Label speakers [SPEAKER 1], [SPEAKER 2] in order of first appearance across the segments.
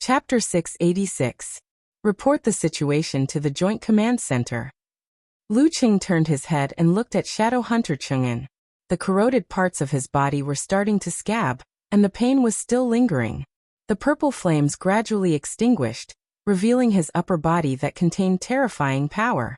[SPEAKER 1] Chapter 686. Report the situation to the Joint Command Center. Lu Qing turned his head and looked at Shadow Hunter Chang'an. The corroded parts of his body were starting to scab, and the pain was still lingering. The purple flames gradually extinguished, revealing his upper body that contained terrifying power.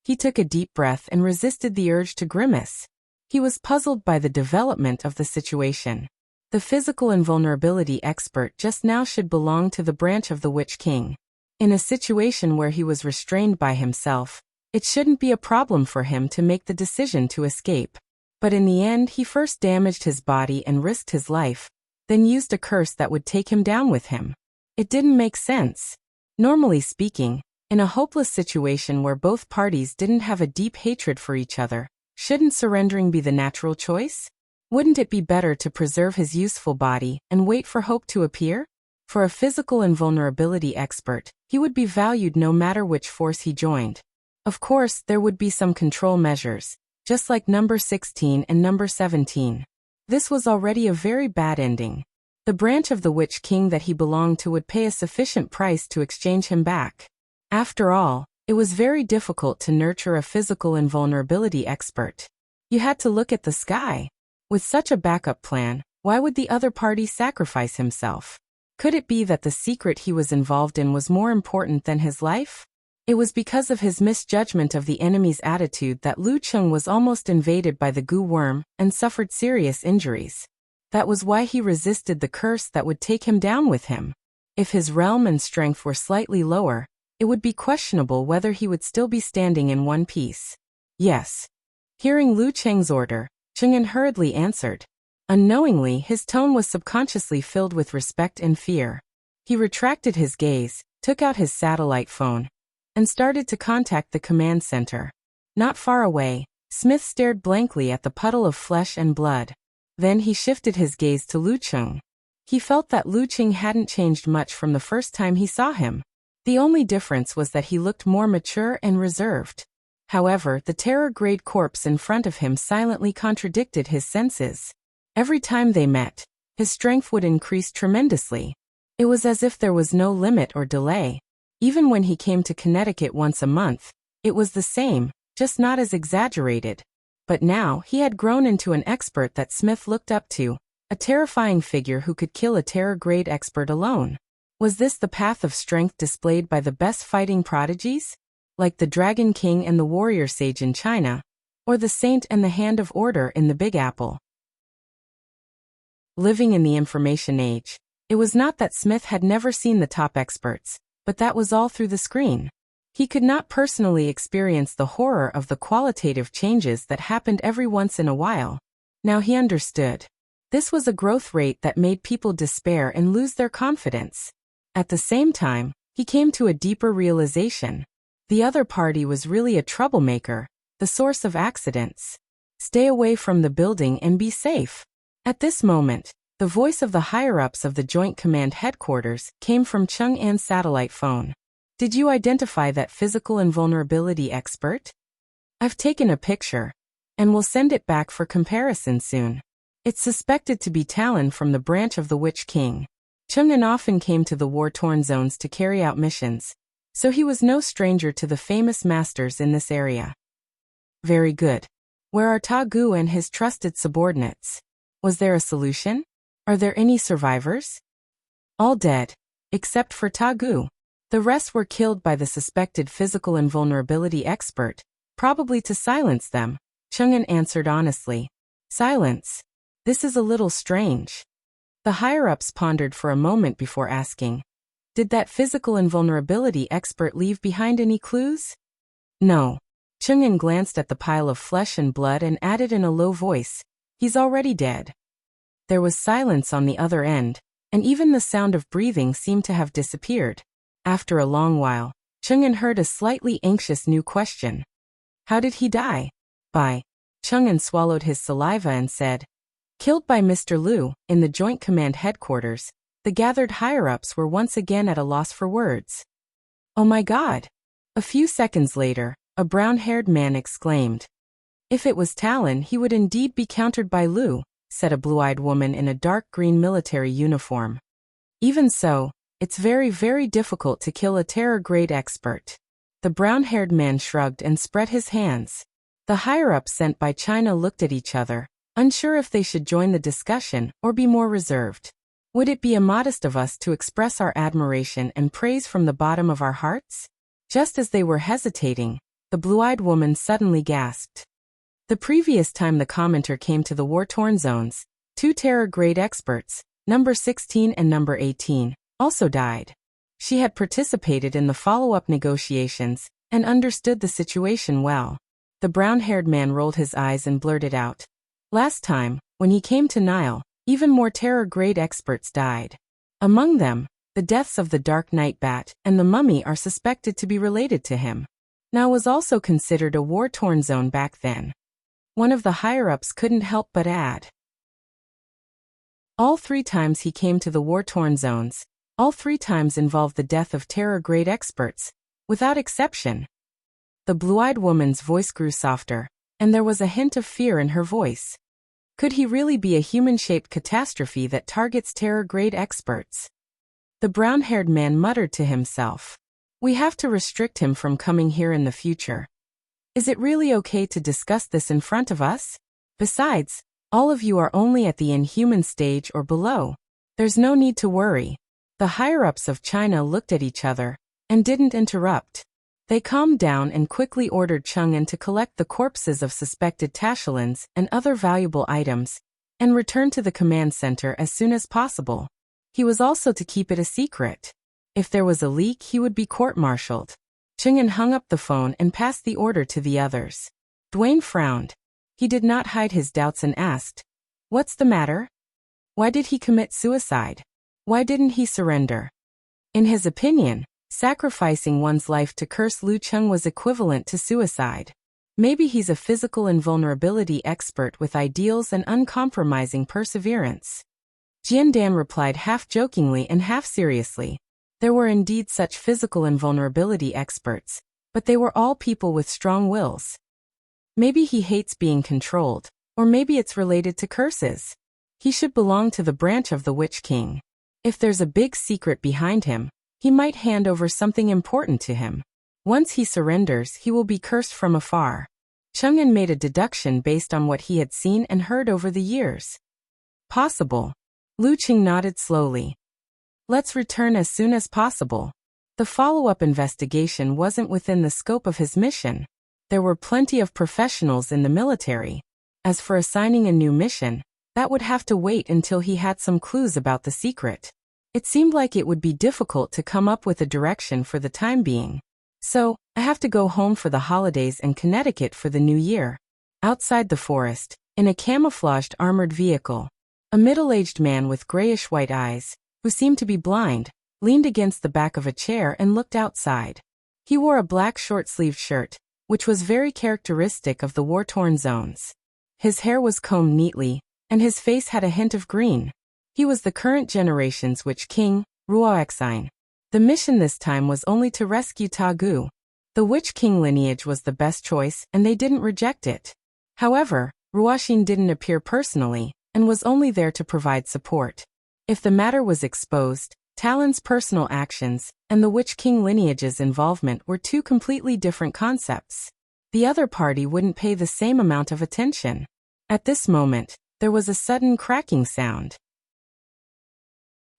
[SPEAKER 1] He took a deep breath and resisted the urge to grimace. He was puzzled by the development of the situation. The physical invulnerability expert just now should belong to the branch of the Witch King. In a situation where he was restrained by himself, it shouldn't be a problem for him to make the decision to escape. But in the end, he first damaged his body and risked his life, then used a curse that would take him down with him. It didn't make sense. Normally speaking, in a hopeless situation where both parties didn't have a deep hatred for each other, shouldn't surrendering be the natural choice? Wouldn't it be better to preserve his useful body and wait for hope to appear? For a physical invulnerability expert, he would be valued no matter which force he joined. Of course, there would be some control measures, just like number 16 and number 17. This was already a very bad ending. The branch of the Witch King that he belonged to would pay a sufficient price to exchange him back. After all, it was very difficult to nurture a physical invulnerability expert. You had to look at the sky. With such a backup plan, why would the other party sacrifice himself? Could it be that the secret he was involved in was more important than his life? It was because of his misjudgment of the enemy's attitude that Lu Qing was almost invaded by the goo worm and suffered serious injuries. That was why he resisted the curse that would take him down with him. If his realm and strength were slightly lower, it would be questionable whether he would still be standing in one piece. Yes. Hearing Lu Qing's order, Chang'an hurriedly answered. Unknowingly, his tone was subconsciously filled with respect and fear. He retracted his gaze, took out his satellite phone, and started to contact the command center. Not far away, Smith stared blankly at the puddle of flesh and blood. Then he shifted his gaze to Lu Qing. He felt that Lu Qing hadn't changed much from the first time he saw him. The only difference was that he looked more mature and reserved. However, the terror-grade corpse in front of him silently contradicted his senses. Every time they met, his strength would increase tremendously. It was as if there was no limit or delay. Even when he came to Connecticut once a month, it was the same, just not as exaggerated. But now, he had grown into an expert that Smith looked up to, a terrifying figure who could kill a terror-grade expert alone. Was this the path of strength displayed by the best fighting prodigies? Like the Dragon King and the Warrior Sage in China, or the Saint and the Hand of Order in the Big Apple? Living in the information age, it was not that Smith had never seen the top experts, but that was all through the screen. He could not personally experience the horror of the qualitative changes that happened every once in a while. Now he understood. This was a growth rate that made people despair and lose their confidence. At the same time, he came to a deeper realization. The other party was really a troublemaker, the source of accidents. Stay away from the building and be safe. At this moment, the voice of the higher-ups of the Joint Command Headquarters came from Chang'an's satellite phone. Did you identify that physical invulnerability expert? I've taken a picture, and will send it back for comparison soon. It's suspected to be Talon from the branch of the Witch King. Chang'an often came to the war-torn zones to carry out missions, so he was no stranger to the famous masters in this area. Very good. Where are Ta Gu and his trusted subordinates? Was there a solution? Are there any survivors? All dead, except for Ta Gu. The rest were killed by the suspected physical invulnerability expert, probably to silence them, Chang'an answered honestly. Silence? This is a little strange. The higher-ups pondered for a moment before asking, did that physical invulnerability expert leave behind any clues? No. Chang'an glanced at the pile of flesh and blood and added in a low voice, he's already dead. There was silence on the other end, and even the sound of breathing seemed to have disappeared. After a long while, Chang'an heard a slightly anxious new question. How did he die? By. Chang'an swallowed his saliva and said, killed by Mr. Liu, in the Joint Command Headquarters. The gathered higher-ups were once again at a loss for words. Oh my God! A few seconds later, a brown-haired man exclaimed. If it was Talon, he would indeed be countered by Liu, said a blue-eyed woman in a dark green military uniform. Even so, It's very, very difficult to kill a terror-grade expert. The brown-haired man shrugged and spread his hands. The higher-ups sent by China looked at each other, unsure if they should join the discussion or be more reserved. Would it be immodest of us to express our admiration and praise from the bottom of our hearts? Just as they were hesitating, the blue-eyed woman suddenly gasped. The previous time the commenter came to the war-torn zones, 2 terror-grade experts, number 16 and number 18, also died. She had participated in the follow-up negotiations and understood the situation well. The brown-haired man rolled his eyes and blurted out, "Last time, when he came to Nile, even more terror-grade experts died. Among them, the deaths of the Dark Knight Bat and the Mummy are suspected to be related to him. Now was also considered a war-torn zone back then." One of the higher-ups couldn't help but add, "All 3 times he came to the war-torn zones, all 3 times involved the death of terror-grade experts, without exception." The blue-eyed woman's voice grew softer, and there was a hint of fear in her voice. Could he really be a human-shaped catastrophe that targets terror-grade experts? The brown-haired man muttered to himself, "We have to restrict him from coming here in the future. Is it really okay to discuss this in front of us? Besides, all of you are only at the inhuman stage or below. There's no need to worry." The higher-ups of China looked at each other and didn't interrupt. They calmed down and quickly ordered Chang'an to collect the corpses of suspected Tashilans and other valuable items and return to the command center as soon as possible. He was also to keep it a secret. If there was a leak, he would be court-martialed. Chang'an hung up the phone and passed the order to the others. Dwayne frowned. He did not hide his doubts and asked, "What's the matter? Why did he commit suicide? Why didn't he surrender?" In his opinion, sacrificing one's life to curse Lu Cheng was equivalent to suicide. Maybe he's a physical invulnerability expert with ideals and uncompromising perseverance. Jian replied half-jokingly and half-seriously. There were indeed such physical invulnerability experts, but they were all people with strong wills. Maybe he hates being controlled, or maybe it's related to curses. He should belong to the branch of the Witch King. If there's a big secret behind him, he might hand over something important to him. Once he surrenders, he will be cursed from afar. Chang'an made a deduction based on what he had seen and heard over the years. Possible. Lu Qing nodded slowly. Let's return as soon as possible. The follow-up investigation wasn't within the scope of his mission. There were plenty of professionals in the military. As for assigning a new mission, that would have to wait until he had some clues about the secret. It seemed like it would be difficult to come up with a direction for the time being. So, I have to go home for the holidays and Connecticut for the new year. Outside the forest, in a camouflaged armored vehicle, a middle-aged man with grayish-white eyes, who seemed to be blind, leaned against the back of a chair and looked outside. He wore a black short-sleeved shirt, which was very characteristic of the war-torn zones. His hair was combed neatly, and his face had a hint of green. He was the current generation's Witch King, Ruoxine. The mission this time was only to rescue Tagu. The Witch King lineage was the best choice, and they didn't reject it. However, Ruoxine didn't appear personally, and was only there to provide support. If the matter was exposed, Talon's personal actions and the Witch King lineage's involvement were 2 completely different concepts. The other party wouldn't pay the same amount of attention. At this moment, there was a sudden cracking sound.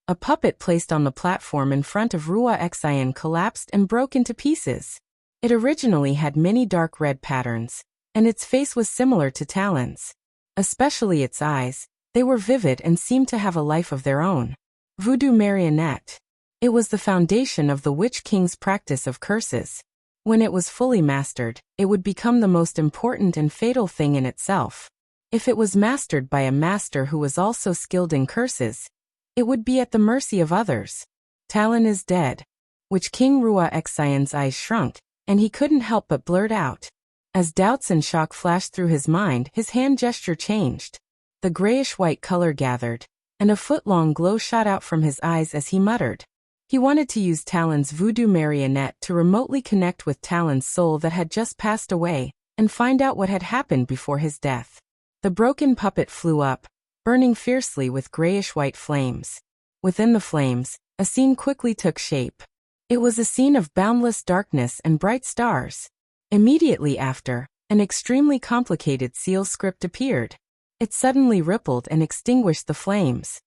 [SPEAKER 1] A puppet placed on the platform in front of Ruoxine collapsed and broke into pieces. It originally had many dark red patterns, and its face was similar to Talon's. Especially its eyes, they were vivid and seemed to have a life of their own. Voodoo marionette. It was the foundation of the Witch King's practice of curses. When it was fully mastered, it would become the most important and fatal thing in itself. If it was mastered by a master who was also skilled in curses, it would be at the mercy of others. Talon is dead. Witch King Ruoxine's eyes shrunk, and he couldn't help but blurt out. As doubts and shock flashed through his mind, his hand gesture changed. The grayish-white color gathered, and a foot-long glow shot out from his eyes as he muttered. He wanted to use Talon's voodoo marionette to remotely connect with Talon's soul that had just passed away, and find out what had happened before his death. The broken puppet flew up, burning fiercely with grayish-white flames. Within the flames, a scene quickly took shape. It was a scene of boundless darkness and bright stars. Immediately after, an extremely complicated seal script appeared. It suddenly rippled and extinguished the flames.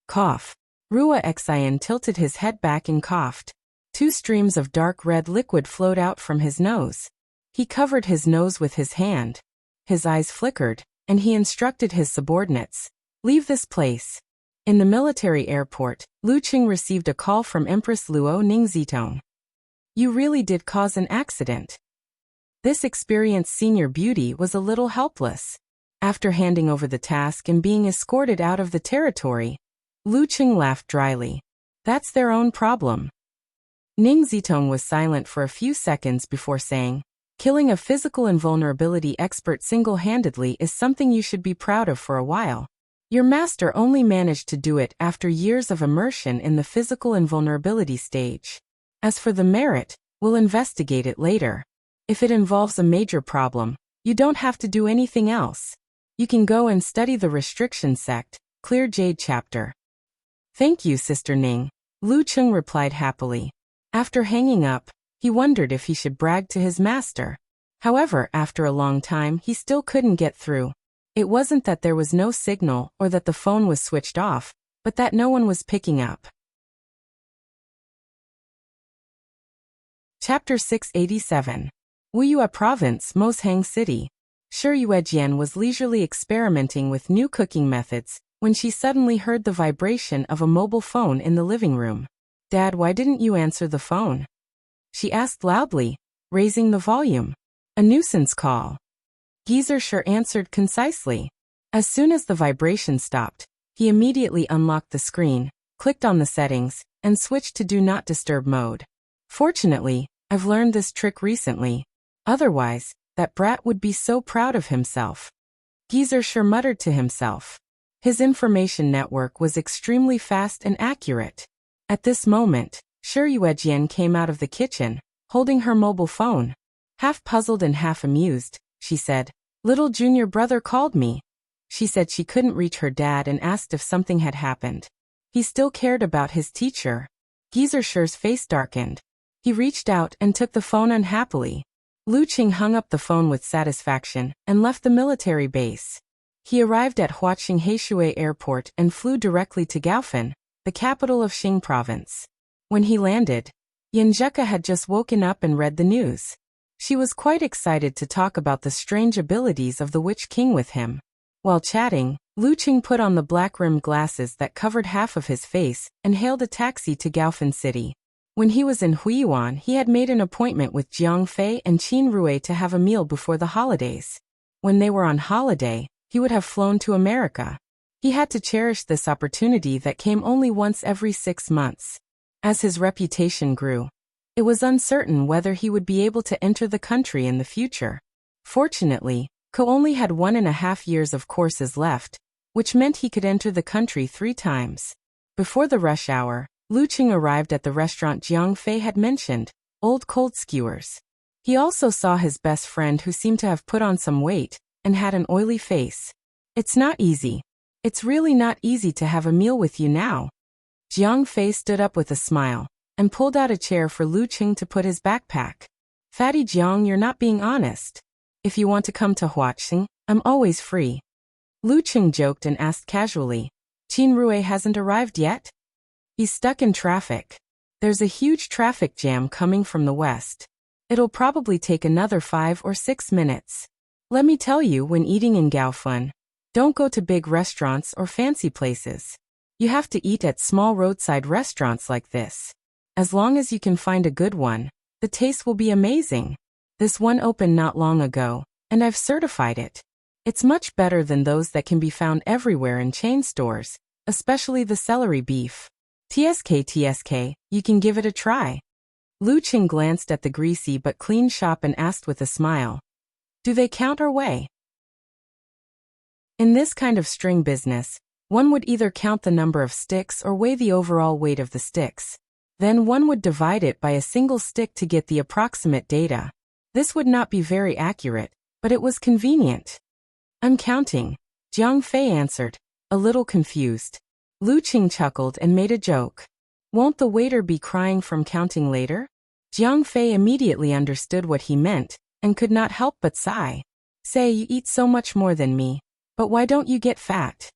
[SPEAKER 1] Cough. Rua Xian tilted his head back and coughed. 2 streams of dark red liquid flowed out from his nose. He covered his nose with his hand. His eyes flickered, and he instructed his subordinates, "Leave this place." In the military airport, Lu Qing received a call from Empress Luo Ningzitong. "You really did cause an accident." This experienced senior beauty was a little helpless. After handing over the task and being escorted out of the territory, Lu Qing laughed dryly. "That's their own problem." Ning Zitong was silent for a few seconds before saying, "Killing a physical invulnerability expert single-handedly is something you should be proud of for a while. Your master only managed to do it after years of immersion in the physical invulnerability stage. As for the merit, we'll investigate it later. If it involves a major problem, you don't have to do anything else. You can go and study the restriction sect, Clear Jade chapter." "Thank you, Sister Ning," Lu Qing replied happily. After hanging up, he wondered if he should brag to his master. However, after a long time he still couldn't get through. It wasn't that there was no signal or that the phone was switched off, but that no one was picking up. Chapter 687. Wuyue Province, Moshang City. Shi Yuejian was leisurely experimenting with new cooking methods when she suddenly heard the vibration of a mobile phone in the living room. "Dad, why didn't you answer the phone?" she asked loudly, raising the volume. "A nuisance call." Geezer Shi answered concisely. As soon as the vibration stopped, he immediately unlocked the screen, clicked on the settings, and switched to Do Not Disturb mode. "Fortunately, I've learned this trick recently. Otherwise, that brat would be so proud of himself." Geezer Shi muttered to himself. His information network was extremely fast and accurate. At this moment, Shi Yuejian came out of the kitchen, holding her mobile phone. Half puzzled and half amused, she said, "Little junior brother called me." She said she couldn't reach her dad and asked if something had happened. He still cared about his teacher. Geezer Shi's face darkened. He reached out and took the phone unhappily. Lu Qing hung up the phone with satisfaction and left the military base. He arrived at Huaqing Heishui Airport and flew directly to Gaofen, the capital of Xing Province. When he landed, Yanjeka had just woken up and read the news. She was quite excited to talk about the strange abilities of the Witch King with him. While chatting, Lu Qing put on the black-rimmed glasses that covered half of his face and hailed a taxi to Gaofen City. When he was in Huiyuan, he had made an appointment with Jiang Fei and Qin Rui to have a meal before the holidays. When they were on holiday, he would have flown to America. He had to cherish this opportunity that came only once every 6 months. As his reputation grew, it was uncertain whether he would be able to enter the country in the future. Fortunately, Ko only had 1.5 years of courses left, which meant he could enter the country 3 times. Before the rush hour, Lu Qing arrived at the restaurant Jiang Fei had mentioned, Old Cold Skewers. He also saw his best friend who seemed to have put on some weight and had an oily face. "It's not easy. It's really not easy to have a meal with you now." Jiang Fei stood up with a smile and pulled out a chair for Lu Qing to put his backpack. "Fatty Jiang, you're not being honest. If you want to come to Huaqing, I'm always free." Lu Qing joked and asked casually, "Qin Rui hasn't arrived yet?" "He's stuck in traffic. There's a huge traffic jam coming from the west. It'll probably take another 5 or 6 minutes. Let me tell you, when eating in Gaofen, don't go to big restaurants or fancy places. You have to eat at small roadside restaurants like this. As long as you can find a good one, the taste will be amazing. This one opened not long ago, and I've certified it. It's much better than those that can be found everywhere in chain stores, especially the celery beef. TSK, you can give it a try." Lu Qing glanced at the greasy but clean shop and asked with a smile, "Do they count or weigh?" In this kind of string business, one would either count the number of sticks or weigh the overall weight of the sticks. Then one would divide it by a single stick to get the approximate data. This would not be very accurate, but it was convenient. "I'm counting," Jiang Fei answered, a little confused. Lu Qing chuckled and made a joke. Won't the waiter be crying from counting later? Jiang Fei immediately understood what he meant, and could not help but sigh. Say, you eat so much more than me. But why don't you get fat?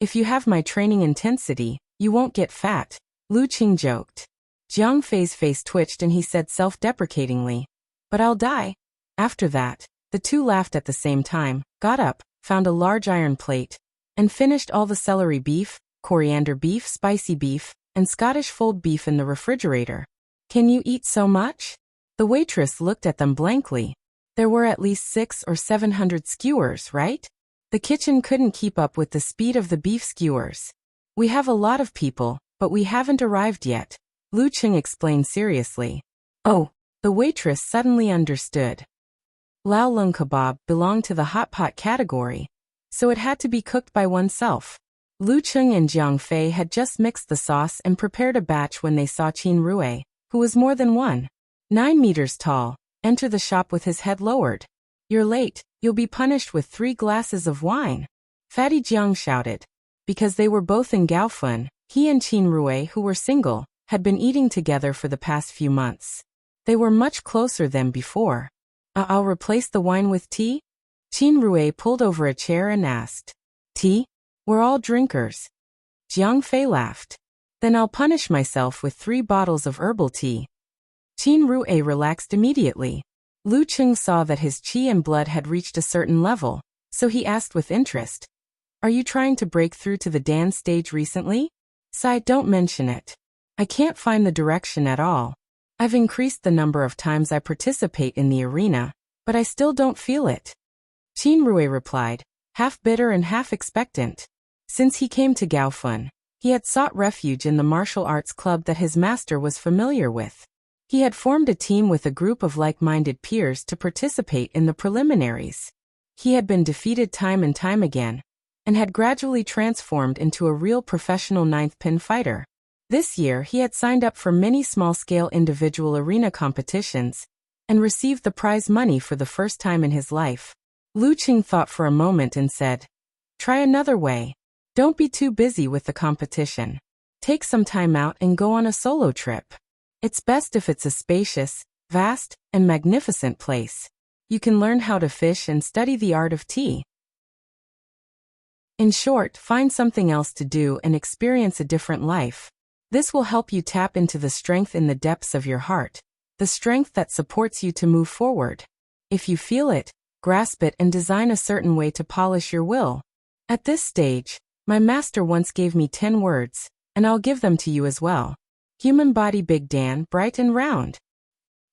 [SPEAKER 1] If you have my training intensity, you won't get fat, Lu Qing joked. Jiang Fei's face twitched and he said self-deprecatingly, but I'll die. After that, the two laughed at the same time, got up, found a large iron plate, and finished all the celery beef, coriander beef, spicy beef, and Scottish fold beef in the refrigerator. Can you eat so much? The waitress looked at them blankly. There were at least 600 or 700 skewers, right? The kitchen couldn't keep up with the speed of the beef skewers. We have a lot of people, but we haven't arrived yet, Lu Qing explained seriously. Oh, the waitress suddenly understood. Lao Lung kebab belonged to the hot pot category, so it had to be cooked by oneself. Lu Qing and Jiang Fei had just mixed the sauce and prepared a batch when they saw Qin Rue, who was more than 9 meters tall, enter the shop with his head lowered. You're late, you'll be punished with 3 glasses of wine. Fatty Jiang shouted. Because they were both in Gaofun, he and Qin Rue, who were single, had been eating together for the past few months. They were much closer than before. I'll replace the wine with tea? Qin Rue pulled over a chair and asked. Tea? We're all drinkers. Jiang Fei laughed. Then I'll punish myself with 3 bottles of herbal tea. Qin Rue relaxed immediately. Lu Qing saw that his qi and blood had reached a certain level, so he asked with interest. Are you trying to break through to the dance stage recently? Sai, don't mention it. I can't find the direction at all. I've increased the number of times I participate in the arena, but I still don't feel it. Qin Rue replied, half bitter and half expectant. Since he came to Gaofun, he had sought refuge in the martial arts club that his master was familiar with. He had formed a team with a group of like-minded peers to participate in the preliminaries. He had been defeated time and time again, and had gradually transformed into a real professional ninth pin fighter. This year he had signed up for many small-scale individual arena competitions, and received the prize money for the first time in his life. Lu Qing thought for a moment and said, try another way. Don't be too busy with the competition. Take some time out and go on a solo trip. It's best if it's a spacious, vast, and magnificent place. You can learn how to fish and study the art of tea. In short, find something else to do and experience a different life. This will help you tap into the strength in the depths of your heart, the strength that supports you to move forward. If you feel it, grasp it and design a certain way to polish your will. At this stage, my master once gave me 10 words, and I'll give them to you as well. Human body Big Dan, bright and round.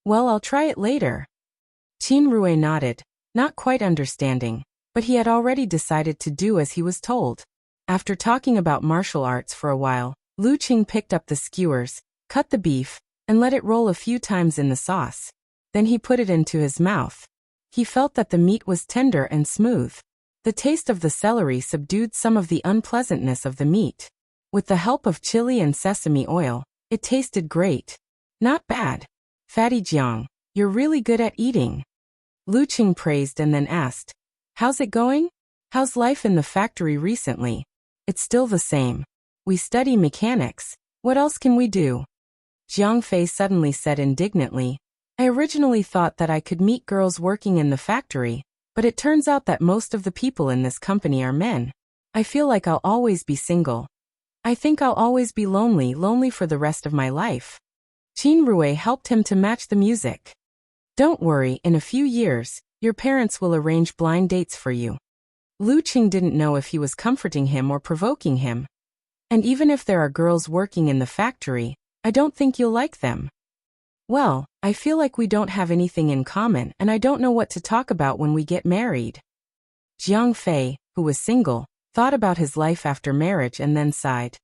[SPEAKER 1] Well, I'll try it later. Qin Rue nodded, not quite understanding, but he had already decided to do as he was told. After talking about martial arts for a while, Lu Qing picked up the skewers, cut the beef, and let it roll a few times in the sauce. Then he put it into his mouth. He felt that the meat was tender and smooth. The taste of the celery subdued some of the unpleasantness of the meat. With the help of chili and sesame oil, it tasted great. Not bad. Fatty Jiang, you're really good at eating. Lu Qing praised and then asked, how's it going? How's life in the factory recently? It's still the same. We study mechanics. What else can we do? Jiang Fei suddenly said indignantly, I originally thought that I could meet girls working in the factory, but it turns out that most of the people in this company are men. I feel like I'll always be single. I think I'll always be lonely for the rest of my life. Qin Rue helped him to match the music. Don't worry, in a few years, your parents will arrange blind dates for you. Lu Qing didn't know if he was comforting him or provoking him. And even if there are girls working in the factory, I don't think you'll like them. Well, I feel like we don't have anything in common and I don't know what to talk about when we get married. Jiang Fei, who was single, thought about his life after marriage and then sighed.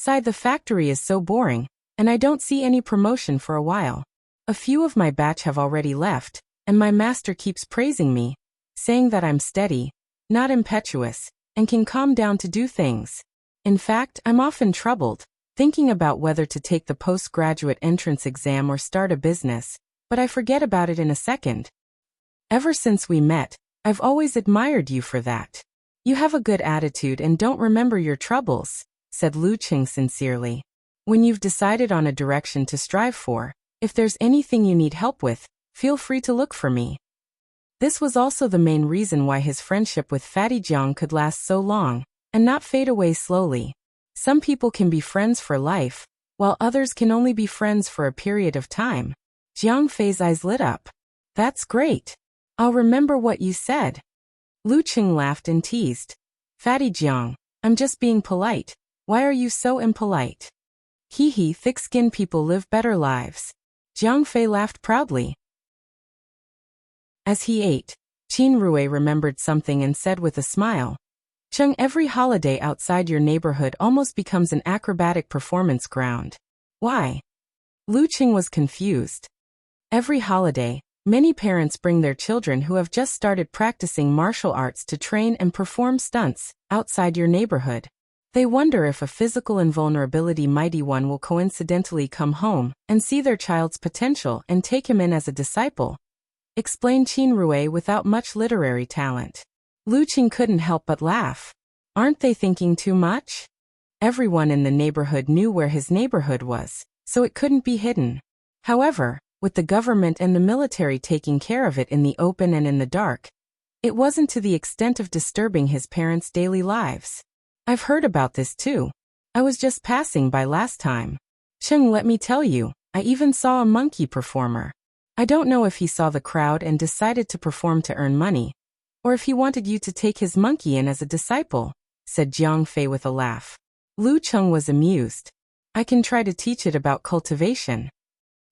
[SPEAKER 1] The factory is so boring, and I don't see any promotion for a while. A few of my batch have already left, and my master keeps praising me, saying that I'm steady, not impetuous, and can calm down to do things. In fact, I'm often troubled, thinking about whether to take the postgraduate entrance exam or start a business, but I forget about it in a second. Ever since we met, I've always admired you for that. You have a good attitude and don't remember your troubles, said Lu Qing sincerely. When you've decided on a direction to strive for, if there's anything you need help with, feel free to look for me. This was also the main reason why his friendship with Fatty Jiang could last so long, and not fade away slowly. Some people can be friends for life, while others can only be friends for a period of time. Jiang Fei's eyes lit up. That's great. I'll remember what you said. Lu Qing laughed and teased. Fatty Jiang, I'm just being polite. Why are you so impolite? Hee hee, thick-skinned people live better lives. Jiang Fei laughed proudly. As he ate, Qin Rui remembered something and said with a smile, Cheng, every holiday outside your neighborhood almost becomes an acrobatic performance ground. Why? Lu Qing was confused. Every holiday, many parents bring their children who have just started practicing martial arts to train and perform stunts outside your neighborhood. They wonder if a physical invulnerability mighty one will coincidentally come home and see their child's potential and take him in as a disciple, explained Qin Rui without much literary talent. Lu Qing couldn't help but laugh. Aren't they thinking too much? Everyone in the neighborhood knew where his neighborhood was, so it couldn't be hidden. However, with the government and the military taking care of it in the open and in the dark, it wasn't to the extent of disturbing his parents' daily lives. I've heard about this too. I was just passing by last time. Cheng, let me tell you, I even saw a monkey performer. I don't know if he saw the crowd and decided to perform to earn money, or if he wanted you to take his monkey in as a disciple, said Jiang Fei with a laugh. Lu Cheng was amused. I can try to teach it about cultivation.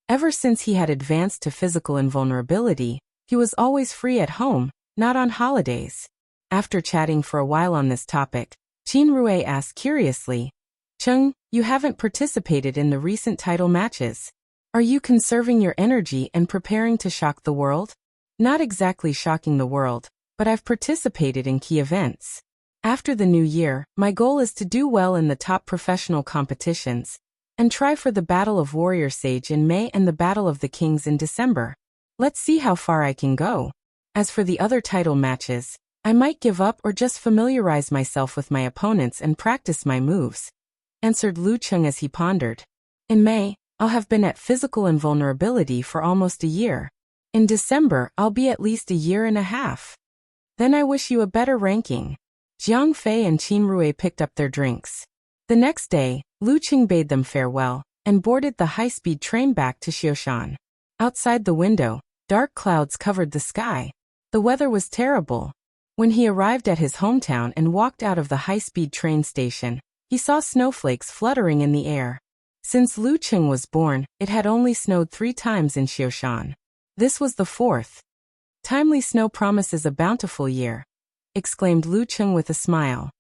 [SPEAKER 1] Ever since he had advanced to physical invulnerability, he was always free at home, not on holidays. After chatting for a while on this topic, Qin Rui asked curiously, Cheng, you haven't participated in the recent title matches. Are you conserving your energy and preparing to shock the world? Not exactly shocking the world, but I've participated in key events. After the new year, my goal is to do well in the top professional competitions, and try for the Battle of Warrior Sage in May and the Battle of the Kings in December. Let's see how far I can go. As for the other title matches, I might give up or just familiarize myself with my opponents and practice my moves, answered Lu Cheng as he pondered. In May, I'll have been at physical invulnerability for almost a year. In December, I'll be at least a year and a half. Then I wish you a better ranking. Jiang Fei and Qin Rui picked up their drinks. The next day, Lu Qing bade them farewell and boarded the high-speed train back to Xiushan. Outside the window, dark clouds covered the sky. The weather was terrible. When he arrived at his hometown and walked out of the high-speed train station, he saw snowflakes fluttering in the air. Since Lu Qing was born, it had only snowed 3 times in Xiushan. This was the 4th. Timely snow promises a bountiful year, exclaimed Lu Qing with a smile.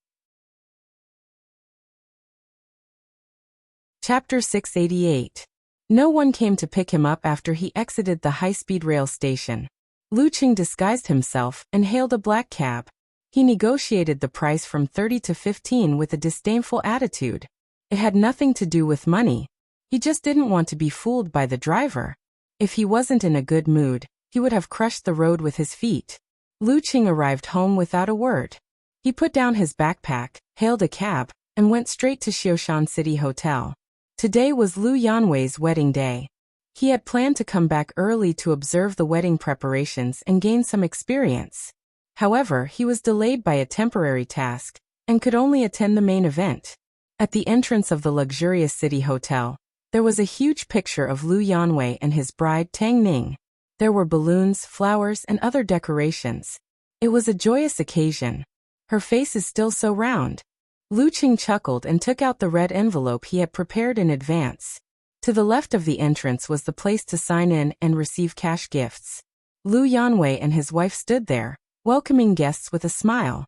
[SPEAKER 1] Chapter 688. No one came to pick him up after he exited the high-speed rail station. Lu Qing disguised himself and hailed a black cab. He negotiated the price from 30 to 15 with a disdainful attitude. It had nothing to do with money. He just didn't want to be fooled by the driver. If he wasn't in a good mood, he would have crushed the road with his feet. Lu Qing arrived home without a word. He put down his backpack, hailed a cab, and went straight to Xiushan City Hotel. Today was Lu Yanwei's wedding day. He had planned to come back early to observe the wedding preparations and gain some experience. However, he was delayed by a temporary task, and could only attend the main event. At the entrance of the luxurious city hotel, there was a huge picture of Lu Yanwei and his bride Tang Ning. There were balloons, flowers, and other decorations. It was a joyous occasion. Her face is still so round. Lu Qing chuckled and took out the red envelope he had prepared in advance. To the left of the entrance was the place to sign in and receive cash gifts. Lu Yanwei and his wife stood there, welcoming guests with a smile.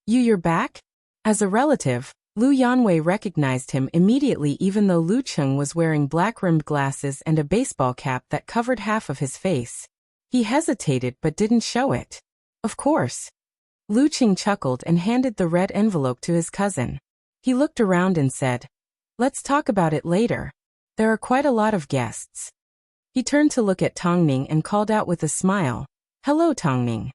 [SPEAKER 1] You're back? As a relative, Lu Yanwei recognized him immediately even though Lu Qing was wearing black-rimmed glasses and a baseball cap that covered half of his face. He hesitated but didn't show it. Of course. Lu Qing chuckled and handed the red envelope to his cousin. He looked around and said, Let's talk about it later. There are quite a lot of guests. He turned to look at Tongning and called out with a smile, Hello Tongning.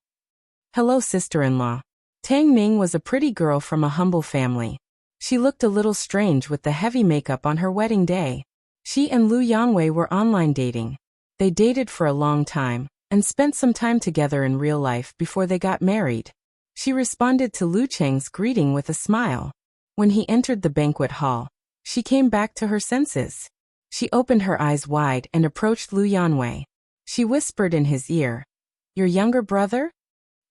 [SPEAKER 1] Hello sister-in-law. Tang Ning was a pretty girl from a humble family. She looked a little strange with the heavy makeup on her wedding day. She and Lu Yanwei were online dating. They dated for a long time, and spent some time together in real life before they got married. She responded to Lu Cheng's greeting with a smile. When he entered the banquet hall, she came back to her senses. She opened her eyes wide and approached Lu Yanwei. She whispered in his ear, "Your younger brother?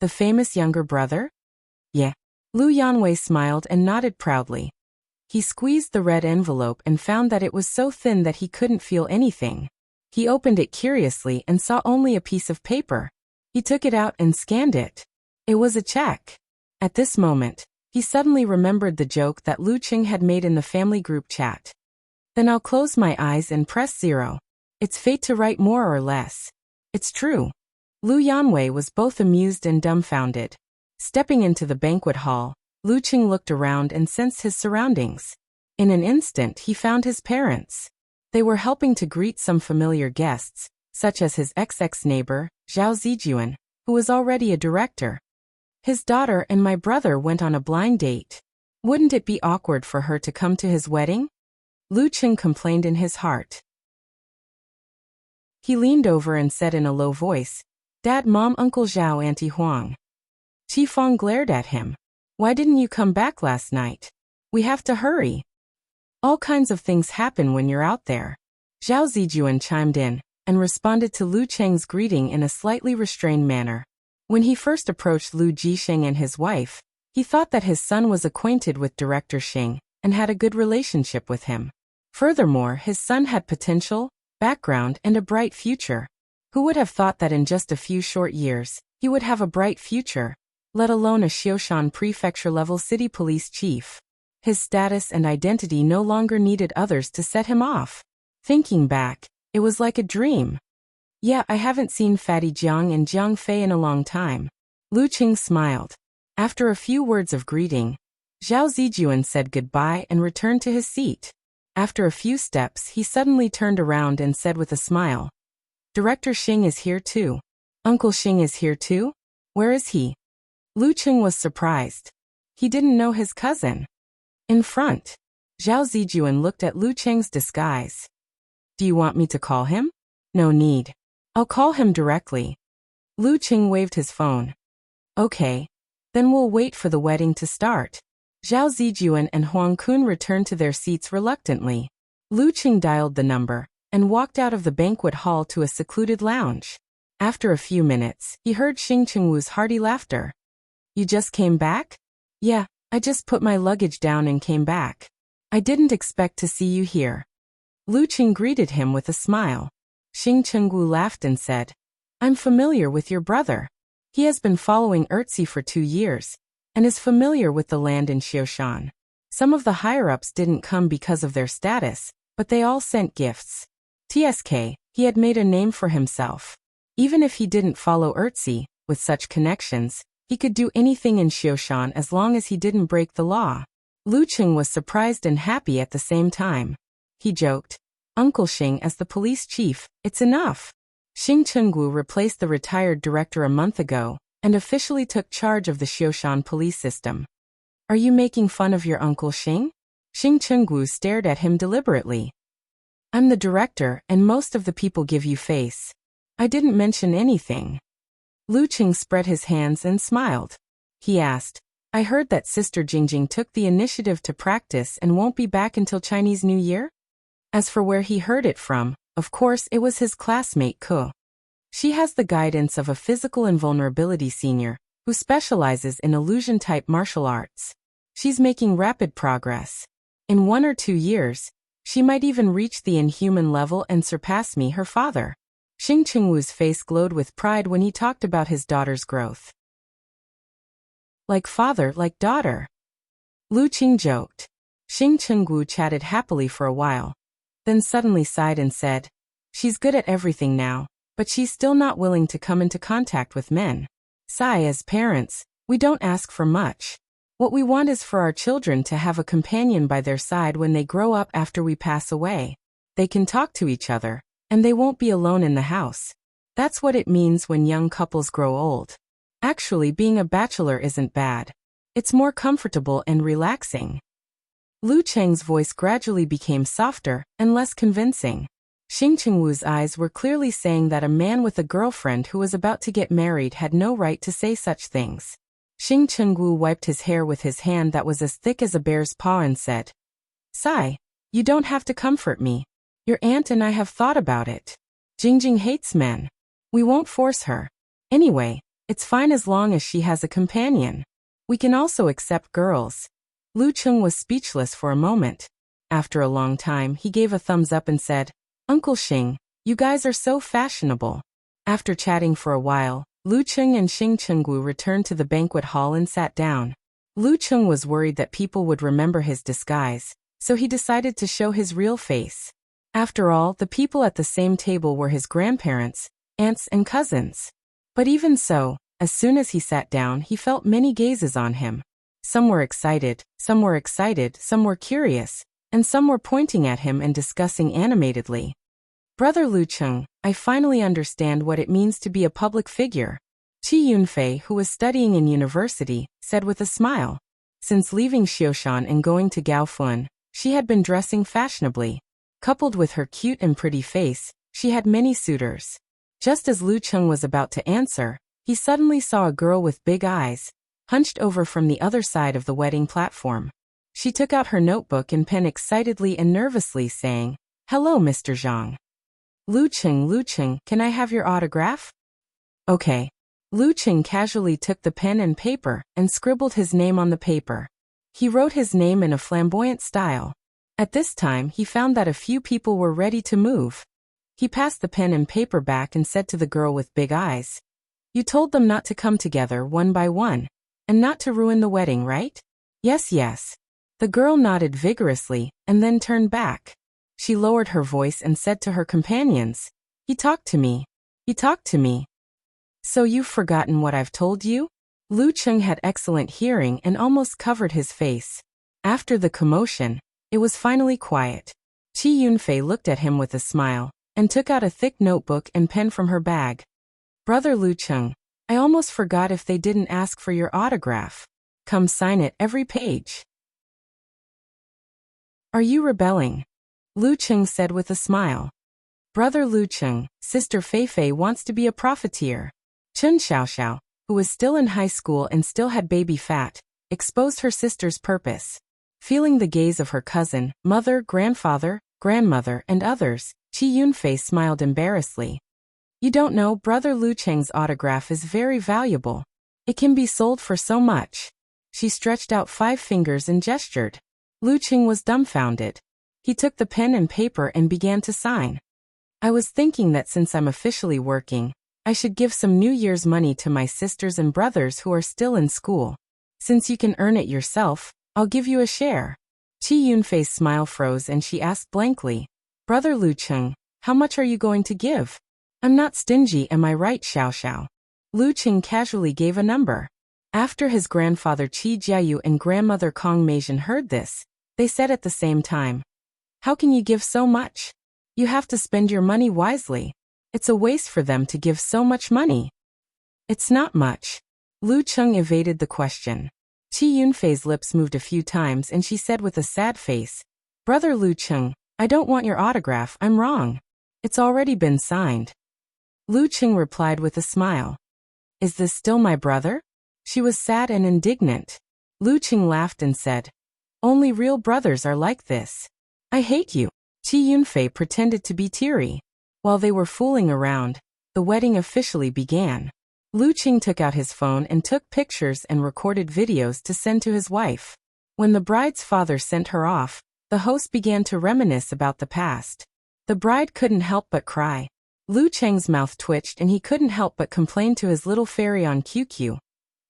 [SPEAKER 1] The famous younger brother?" "Yeah." Lu Yanwei smiled and nodded proudly. He squeezed the red envelope and found that it was so thin that he couldn't feel anything. He opened it curiously and saw only a piece of paper. He took it out and scanned it. It was a check. At this moment, he suddenly remembered the joke that Lu Qing had made in the family group chat. "Then I'll close my eyes and press 0. It's fate to write more or less. It's true." Lu Yanwei was both amused and dumbfounded. Stepping into the banquet hall, Lu Qing looked around and sensed his surroundings. In an instant he found his parents. They were helping to greet some familiar guests, such as his ex-neighbor, Zhao Zijuan, who was already a director. "His daughter and my brother went on a blind date. Wouldn't it be awkward for her to come to his wedding?" Lu Qing complained in his heart. He leaned over and said in a low voice, "Dad, Mom, Uncle Zhao, Auntie Huang." Qi Fang glared at him. "Why didn't you come back last night? We have to hurry. All kinds of things happen when you're out there." Zhao Zijuan chimed in and responded to Lu Cheng's greeting in a slightly restrained manner. When he first approached Lu Jisheng and his wife, he thought that his son was acquainted with Director Xing and had a good relationship with him. Furthermore, his son had potential, background, and a bright future. Who would have thought that in just a few short years, he would have a bright future, let alone a Xioshan prefecture-level city police chief? His status and identity no longer needed others to set him off. Thinking back, it was like a dream. "Yeah, I haven't seen Fatty Jiang and Jiang Fei in a long time." Lu Qing smiled. After a few words of greeting, Zhao Zijuan said goodbye and returned to his seat. After a few steps, he suddenly turned around and said with a smile, "Director Xing is here too." "Uncle Xing is here too? Where is he?" Lu Qing was surprised. He didn't know his cousin. "In front." Zhao Zijuan looked at Lu Cheng's disguise. "Do you want me to call him?" "No need. I'll call him directly." Lu Qing waved his phone. "Okay. Then we'll wait for the wedding to start." Zhao Zijuan and Huang Kun returned to their seats reluctantly. Lu Qing dialed the number and walked out of the banquet hall to a secluded lounge. After a few minutes, he heard Xing Chengwu's hearty laughter. "You just came back?" "Yeah, I just put my luggage down and came back. I didn't expect to see you here." Lu Qing greeted him with a smile. Xing Chengwu laughed and said, "I'm familiar with your brother. He has been following Erzi for 2 years, and is familiar with the land in Xioshan. Some of the higher-ups didn't come because of their status, but they all sent gifts. TSK, he had made a name for himself. Even if he didn't follow Erzi, with such connections, he could do anything in Xioshan as long as he didn't break the law." Lu Qing was surprised and happy at the same time. He joked, "Uncle Xing as the police chief, it's enough." Xing Chengwu replaced the retired director a month ago and officially took charge of the Xioshan police system. "Are you making fun of your Uncle Xing?" Xing Chengwu stared at him deliberately. "I'm the director and most of the people give you face. I didn't mention anything." Lu Qing spread his hands and smiled. He asked, "I heard that Sister Jingjing took the initiative to practice and won't be back until Chinese New Year?" As for where he heard it from, of course it was his classmate Ke. She has the guidance of a physical invulnerability senior, who specializes in illusion-type martial arts. She's making rapid progress. In 1 or 2 years, she might even reach the inhuman level and surpass me, her father. Xing Chengwu's face glowed with pride when he talked about his daughter's growth. "Like father, like daughter," Lu Qing joked. Xing Chengwu chatted happily for a while, then suddenly sighed and said, "She's good at everything now, but she's still not willing to come into contact with men. As parents, we don't ask for much. What we want is for our children to have a companion by their side when they grow up after we pass away. They can talk to each other, and they won't be alone in the house. That's what it means when young couples grow old. Actually, being a bachelor isn't bad. It's more comfortable and relaxing." Lu Cheng's voice gradually became softer and less convincing. Xing Chengwu's eyes were clearly saying that a man with a girlfriend who was about to get married had no right to say such things. Xing Chengwu wiped his hair with his hand that was as thick as a bear's paw and said, "Sai, you don't have to comfort me. Your aunt and I have thought about it. Jingjing hates men. We won't force her. Anyway, it's fine as long as she has a companion. We can also accept girls." Lu Cheng was speechless for a moment. After a long time, he gave a thumbs up and said, "Uncle Xing, you guys are so fashionable." After chatting for a while, Lu Cheng and Xing Chenggu returned to the banquet hall and sat down. Lu Cheng was worried that people would remember his disguise, so he decided to show his real face. After all, the people at the same table were his grandparents, aunts and cousins. But even so, as soon as he sat down, he felt many gazes on him. Some were excited, some were curious, and some were pointing at him and discussing animatedly. "Brother Lu Cheng, I finally understand what it means to be a public figure," Qi Yunfei, who was studying in university, said with a smile. Since leaving Xioshan and going to Gaofun, she had been dressing fashionably. Coupled with her cute and pretty face, she had many suitors. Just as Lu Cheng was about to answer, he suddenly saw a girl with big eyes, hunched over from the other side of the wedding platform. She took out her notebook and pen excitedly and nervously saying, "Hello, Mr. Zhang. Lu Cheng, can I have your autograph?" "Okay." Lu Cheng casually took the pen and paper and scribbled his name on the paper. He wrote his name in a flamboyant style. At this time, he found that a few people were ready to move. He passed the pen and paper back and said to the girl with big eyes, "You told them not to come together one by one, and not to ruin the wedding, right?" "Yes, yes." The girl nodded vigorously and then turned back. She lowered her voice and said to her companions, He talked to me. "So you've forgotten what I've told you?" Lu Cheng had excellent hearing and almost covered his face. After the commotion, it was finally quiet. Qi Yunfei looked at him with a smile and took out a thick notebook and pen from her bag. "Brother Lu Cheng, I almost forgot if they didn't ask for your autograph. Come sign it every page." "Are you rebelling?" Lu Cheng said with a smile. "Brother Lu Cheng, Sister Feifei wants to be a profiteer." Chen Xiaoxiao, who was still in high school and still had baby fat, exposed her sister's purpose. Feeling the gaze of her cousin, mother, grandfather, grandmother, and others, Qi Yunfei smiled embarrassedly. "You don't know, Brother Lu Cheng's autograph is very valuable. It can be sold for so much." She stretched out 5 fingers and gestured. Lu Cheng was dumbfounded. He took the pen and paper and began to sign. "I was thinking that since I'm officially working, I should give some New Year's money to my sisters and brothers who are still in school. Since you can earn it yourself, I'll give you a share." Qi Yunfei's smile froze and she asked blankly, "Brother Lu Cheng, how much are you going to give? I'm not stingy, am I right, Xiaoxiao?" Lu Cheng casually gave a number. After his grandfather Qi Jiayu and grandmother Kong Meizhen heard this, they said at the same time, "How can you give so much? You have to spend your money wisely. It's a waste for them to give so much money." "It's not much." Lu Cheng evaded the question. Qi Yunfei's lips moved a few times and she said with a sad face, "Brother Lu Cheng, I don't want your autograph, I'm wrong. It's already been signed." Lu Cheng replied with a smile, "Is this still my brother?" She was sad and indignant. Lu Cheng laughed and said, "Only real brothers are like this. I hate you." Qi Yunfei pretended to be teary. While they were fooling around, the wedding officially began. Lu Cheng took out his phone and took pictures and recorded videos to send to his wife. When the bride's father sent her off, the host began to reminisce about the past. The bride couldn't help but cry. Lu Cheng's mouth twitched and he couldn't help but complain to his little fairy on QQ.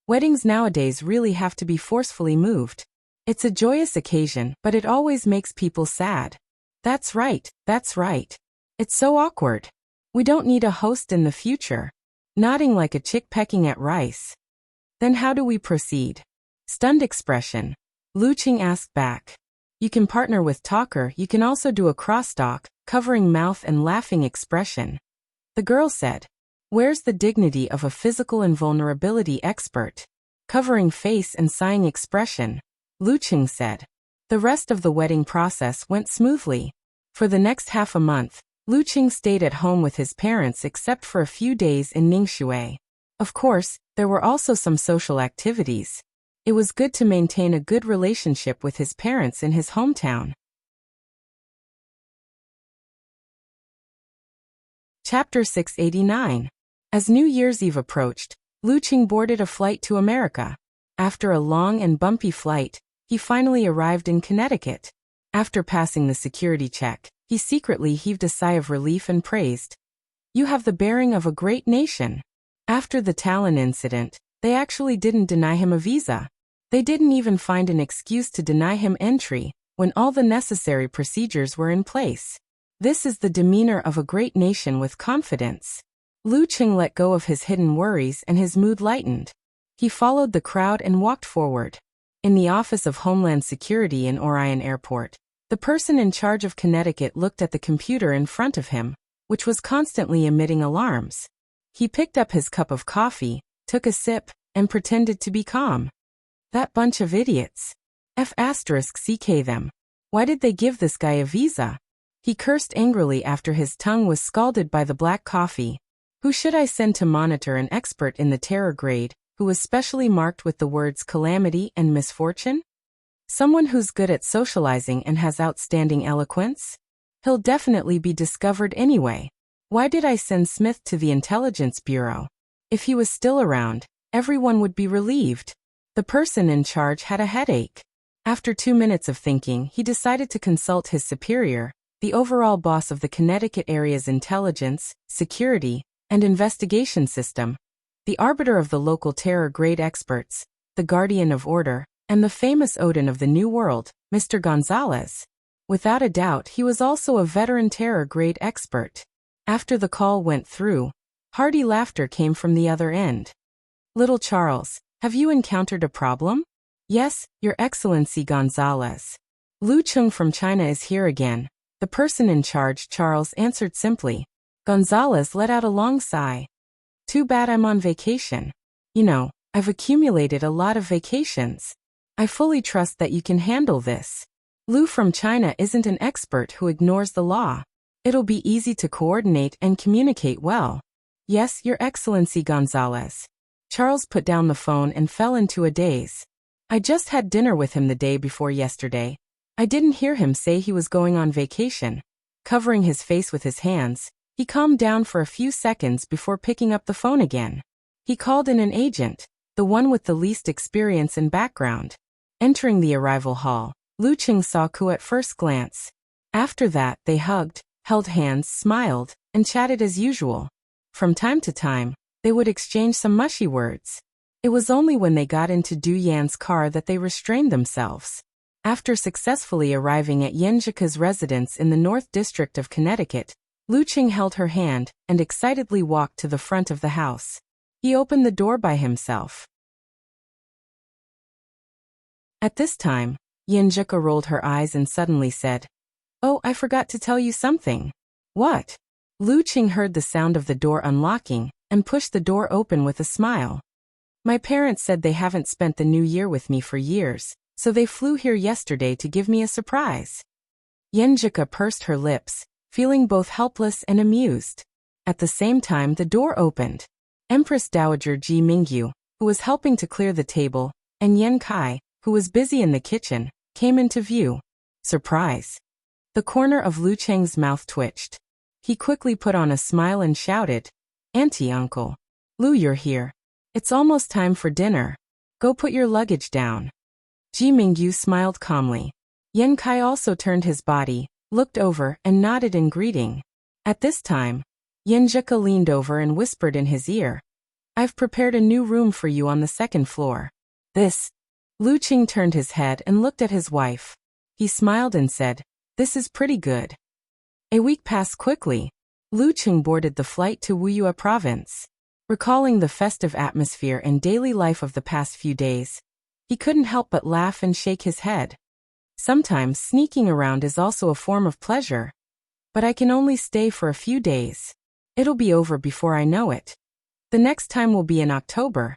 [SPEAKER 1] Weddings nowadays really have to be forcefully moved. It's a joyous occasion, but it always makes people sad. That's right. It's so awkward. We don't need a host in the future." Nodding like a chick pecking at rice. "Then how do we proceed?" Stunned expression. Lu Cheng asked back. "You can partner with talker, you can also do a crosstalk, covering mouth and laughing expression." The girl said, "Where's the dignity of a physical invulnerability expert? Covering face and sighing expression." Lu Cheng said. The rest of the wedding process went smoothly. For the next half a month, Lu Qing stayed at home with his parents except for a few days in Ningxue. Of course, there were also some social activities. It was good to maintain a good relationship with his parents in his hometown. Chapter 689. As New Year's Eve approached, Lu Qing boarded a flight to America. After a long and bumpy flight, he finally arrived in Connecticut. After passing the security check, he secretly heaved a sigh of relief and praised, "You have the bearing of a great nation." After the Talon incident, they actually didn't deny him a visa. They didn't even find an excuse to deny him entry when all the necessary procedures were in place. This is the demeanor of a great nation with confidence. Lu Qing let go of his hidden worries and his mood lightened. He followed the crowd and walked forward. In the Office of Homeland Security in Orion Airport, the person in charge of Connecticut looked at the computer in front of him, which was constantly emitting alarms. He picked up his cup of coffee, took a sip, and pretended to be calm. That bunch of idiots. F***ck them. Why did they give this guy a visa? He cursed angrily after his tongue was scalded by the black coffee. Who should I send to monitor an expert in the terror grade, who was specially marked with the words calamity and misfortune? Someone who's good at socializing and has outstanding eloquence? He'll definitely be discovered anyway. Why did I send Smith to the Intelligence Bureau? If he was still around, everyone would be relieved. The person in charge had a headache. After 2 minutes of thinking, he decided to consult his superior, the overall boss of the Connecticut area's intelligence, security, and investigation system, the arbiter of the local terror grade experts, the guardian of order, and the famous Odin of the New World, Mr. Gonzalez. Without a doubt, he was also a veteran terror grade expert. After the call went through, hearty laughter came from the other end. "Little Charles, have you encountered a problem?" "Yes, Your Excellency Gonzalez. Lu Qing from China is here again." The person in charge, Charles, answered simply. Gonzalez let out a long sigh. "Too bad I'm on vacation. You know, I've accumulated a lot of vacations. I fully trust that you can handle this. Lu from China isn't an expert who ignores the law. It'll be easy to coordinate and communicate well." "Yes, Your Excellency Gonzalez." Charles put down the phone and fell into a daze. "I just had dinner with him the day before yesterday. I didn't hear him say he was going on vacation." Covering his face with his hands, he calmed down for a few seconds before picking up the phone again. He called in an agent, the one with the least experience and background. Entering the arrival hall, Lu Qing saw Ku at first glance. After that, they hugged, held hands, smiled, and chatted as usual. From time to time, they would exchange some mushy words. It was only when they got into Du Yan's car that they restrained themselves. After successfully arriving at Yenjika's residence in the North District of Connecticut, Lu Qing held her hand and excitedly walked to the front of the house. He opened the door by himself. At this time, Yenjika rolled her eyes and suddenly said, "Oh, I forgot to tell you something." "What?" Lu Qing heard the sound of the door unlocking and pushed the door open with a smile. "My parents said they haven't spent the new year with me for years, so they flew here yesterday to give me a surprise." Yenjika pursed her lips, feeling both helpless and amused. At the same time, the door opened. Empress Dowager Ji Mingyu, who was helping to clear the table, and Yen Kai, who was busy in the kitchen, came into view. Surprise. The corner of Lu Cheng's mouth twitched. He quickly put on a smile and shouted, "Auntie, Uncle. Lu, you're here. It's almost time for dinner. Go put your luggage down." Ji Mingyu smiled calmly. Yen Kai also turned his body, looked over, and nodded in greeting. At this time, Yenjika leaned over and whispered in his ear, "I've prepared a new room for you on the second floor." "This?" Lu Qing turned his head and looked at his wife. He smiled and said, "This is pretty good." A week passed quickly. Lu Qing boarded the flight to Wuyue province. Recalling the festive atmosphere and daily life of the past few days, he couldn't help but laugh and shake his head. Sometimes sneaking around is also a form of pleasure. But I can only stay for a few days. It'll be over before I know it. The next time will be in October.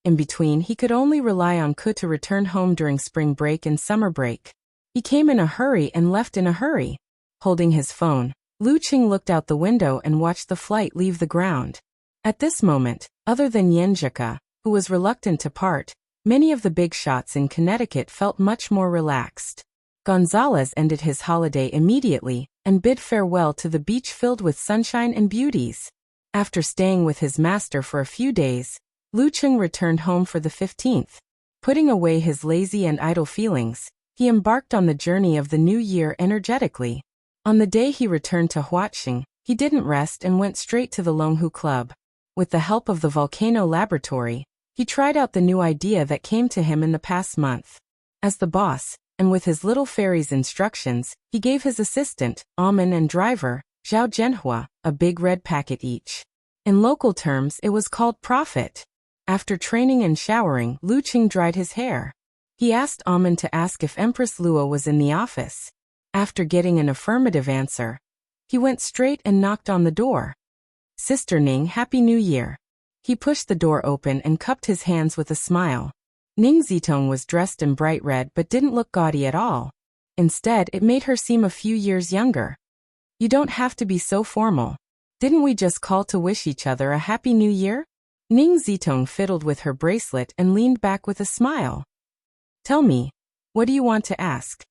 [SPEAKER 1] In between, he could only rely on Ku to return home during spring break and summer break. He came in a hurry and left in a hurry. Holding his phone, Lu Qing looked out the window and watched the flight leave the ground. At this moment, other than Yenjika, who was reluctant to part, many of the big shots in Connecticut felt much more relaxed. Gonzalez ended his holiday immediately and bid farewell to the beach filled with sunshine and beauties. After staying with his master for a few days, Lu Qing returned home for the 15th. Putting away his lazy and idle feelings, he embarked on the journey of the new year energetically. On the day he returned to Huaqing, he didn't rest and went straight to the Longhu Club. With the help of the volcano laboratory, he tried out the new idea that came to him in the past month. As the boss, and with his little fairy's instructions, he gave his assistant, Amen, and driver, Zhao Zhenhua, a big red packet each. In local terms, it was called profit. After training and showering, Lu Qing dried his hair. He asked Amen to ask if Empress Lua was in the office. After getting an affirmative answer, he went straight and knocked on the door. Sister Ning, Happy New Year. He pushed the door open and cupped his hands with a smile. Ning Zitong was dressed in bright red but didn't look gaudy at all. Instead, it made her seem a few years younger. You don't have to be so formal. Didn't we just call to wish each other a Happy New Year? Ning Zitong fiddled with her bracelet and leaned back with a smile. Tell me, what do you want to ask?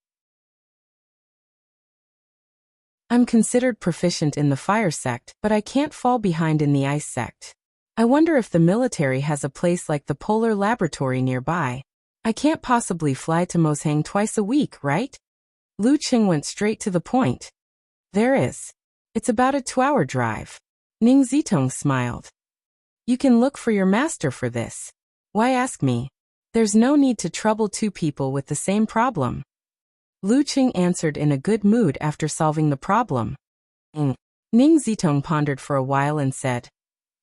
[SPEAKER 1] I'm considered proficient in the fire sect, but I can't fall behind in the ice sect. I wonder if the military has a place like the polar laboratory nearby. I can't possibly fly to Moshang twice a week, right? Lu Qing went straight to the point. There is. It's about a 2-hour drive. Ning Zitong smiled. You can look for your master for this. Why ask me? There's no need to trouble two people with the same problem. Lu Qing answered in a good mood after solving the problem. Ning Zitong pondered for a while and said,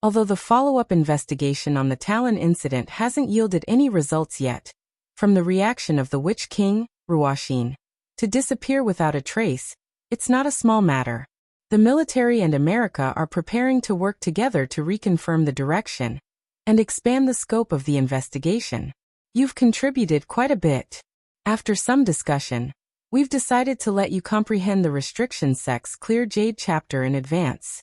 [SPEAKER 1] although the follow-up investigation on the Talon incident hasn't yielded any results yet, from the reaction of the Witch King, Ruoxin, to disappear without a trace, it's not a small matter. The military and America are preparing to work together to reconfirm the direction and expand the scope of the investigation. You've contributed quite a bit. After some discussion, we've decided to let you comprehend the Restriction Sect's Clear Jade chapter in advance.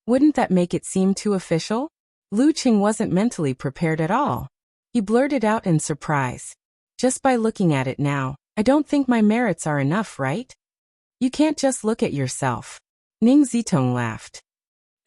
[SPEAKER 1] Wouldn't that make it seem too official? Lu Qing wasn't mentally prepared at all. He blurted out in surprise. Just by looking at it now, I don't think my merits are enough, right? You can't just look at yourself. Ning Zitong laughed.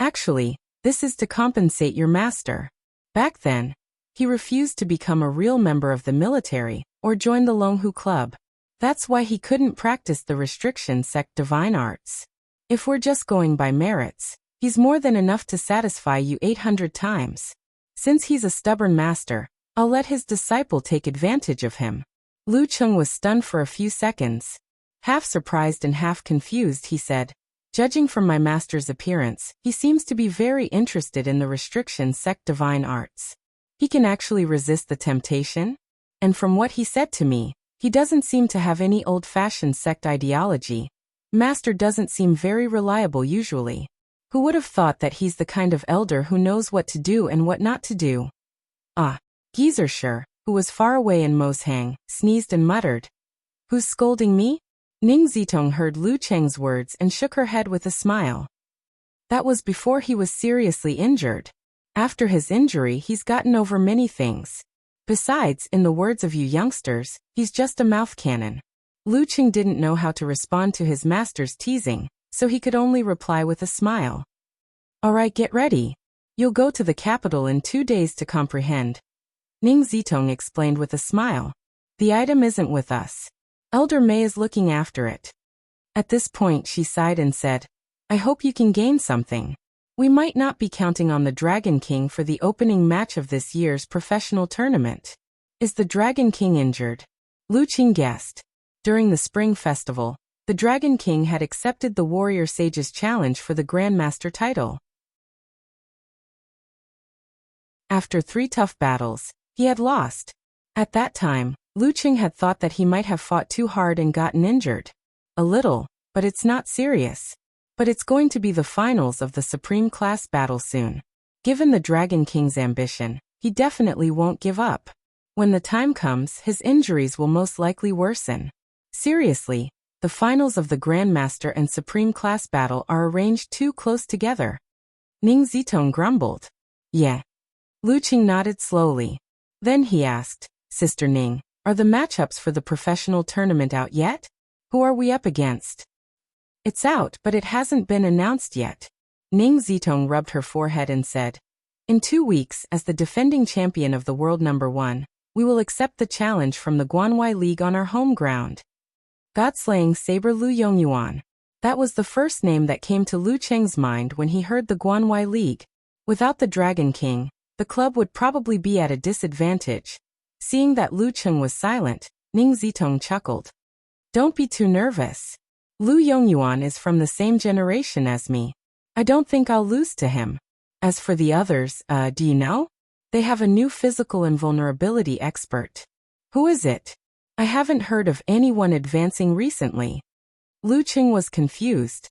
[SPEAKER 1] Actually, this is to compensate your master. Back then, he refused to become a real member of the military or join the Longhu Club. That's why he couldn't practice the Restriction Sect divine arts. If we're just going by merits, he's more than enough to satisfy you 800 times. Since he's a stubborn master, I'll let his disciple take advantage of him. Lu Qing was stunned for a few seconds. Half surprised and half confused, he said, judging from my master's appearance, he seems to be very interested in the Restriction Sect divine arts. He can actually resist the temptation? And from what he said to me, he doesn't seem to have any old-fashioned sect ideology. Master doesn't seem very reliable usually. Who would have thought that he's the kind of elder who knows what to do and what not to do? Ah, Gizershur, who was far away in Moshang, sneezed and muttered. Who's scolding me? Ning Zitong heard Lu Cheng's words and shook her head with a smile. That was before he was seriously injured. After his injury, he's gotten over many things. Besides, in the words of you youngsters, he's just a mouth cannon. Lu Qing didn't know how to respond to his master's teasing, so he could only reply with a smile. All right, get ready. You'll go to the capital in 2 days to comprehend. Ning Zitong explained with a smile. The item isn't with us. Elder Mei is looking after it. At this point she sighed and said, I hope you can gain something. We might not be counting on the Dragon King for the opening match of this year's professional tournament. Is the Dragon King injured? Lu Qing guessed. During the Spring Festival, the Dragon King had accepted the Warrior Sage's challenge for the Grandmaster title. After 3 tough battles, he had lost. At that time, Lu Qing had thought that he might have fought too hard and gotten injured. A little, but it's not serious. But it's going to be the finals of the Supreme Class battle soon. Given the Dragon King's ambition, he definitely won't give up. When the time comes, his injuries will most likely worsen. Seriously, the finals of the Grandmaster and Supreme Class battle are arranged too close together. Ning Zitong grumbled. Yeah. Lu Qing nodded slowly. Then he asked, Sister Ning, are the matchups for the professional tournament out yet? Who are we up against? It's out, but it hasn't been announced yet. Ning Zitong rubbed her forehead and said, In 2 weeks, as the defending champion of the world #1, we will accept the challenge from the Guanwei League on our home ground. God-slaying saber Lu Yongyuan. That was the first name that came to Lu Cheng's mind when he heard the Guanwei League. Without the Dragon King, the club would probably be at a disadvantage. Seeing that Lu Cheng was silent, Ning Zitong chuckled. Don't be too nervous. Lu Yongyuan is from the same generation as me. I don't think I'll lose to him. As for the others, do you know? They have a new physical invulnerability expert. Who is it? I haven't heard of anyone advancing recently. Lu Qing was confused.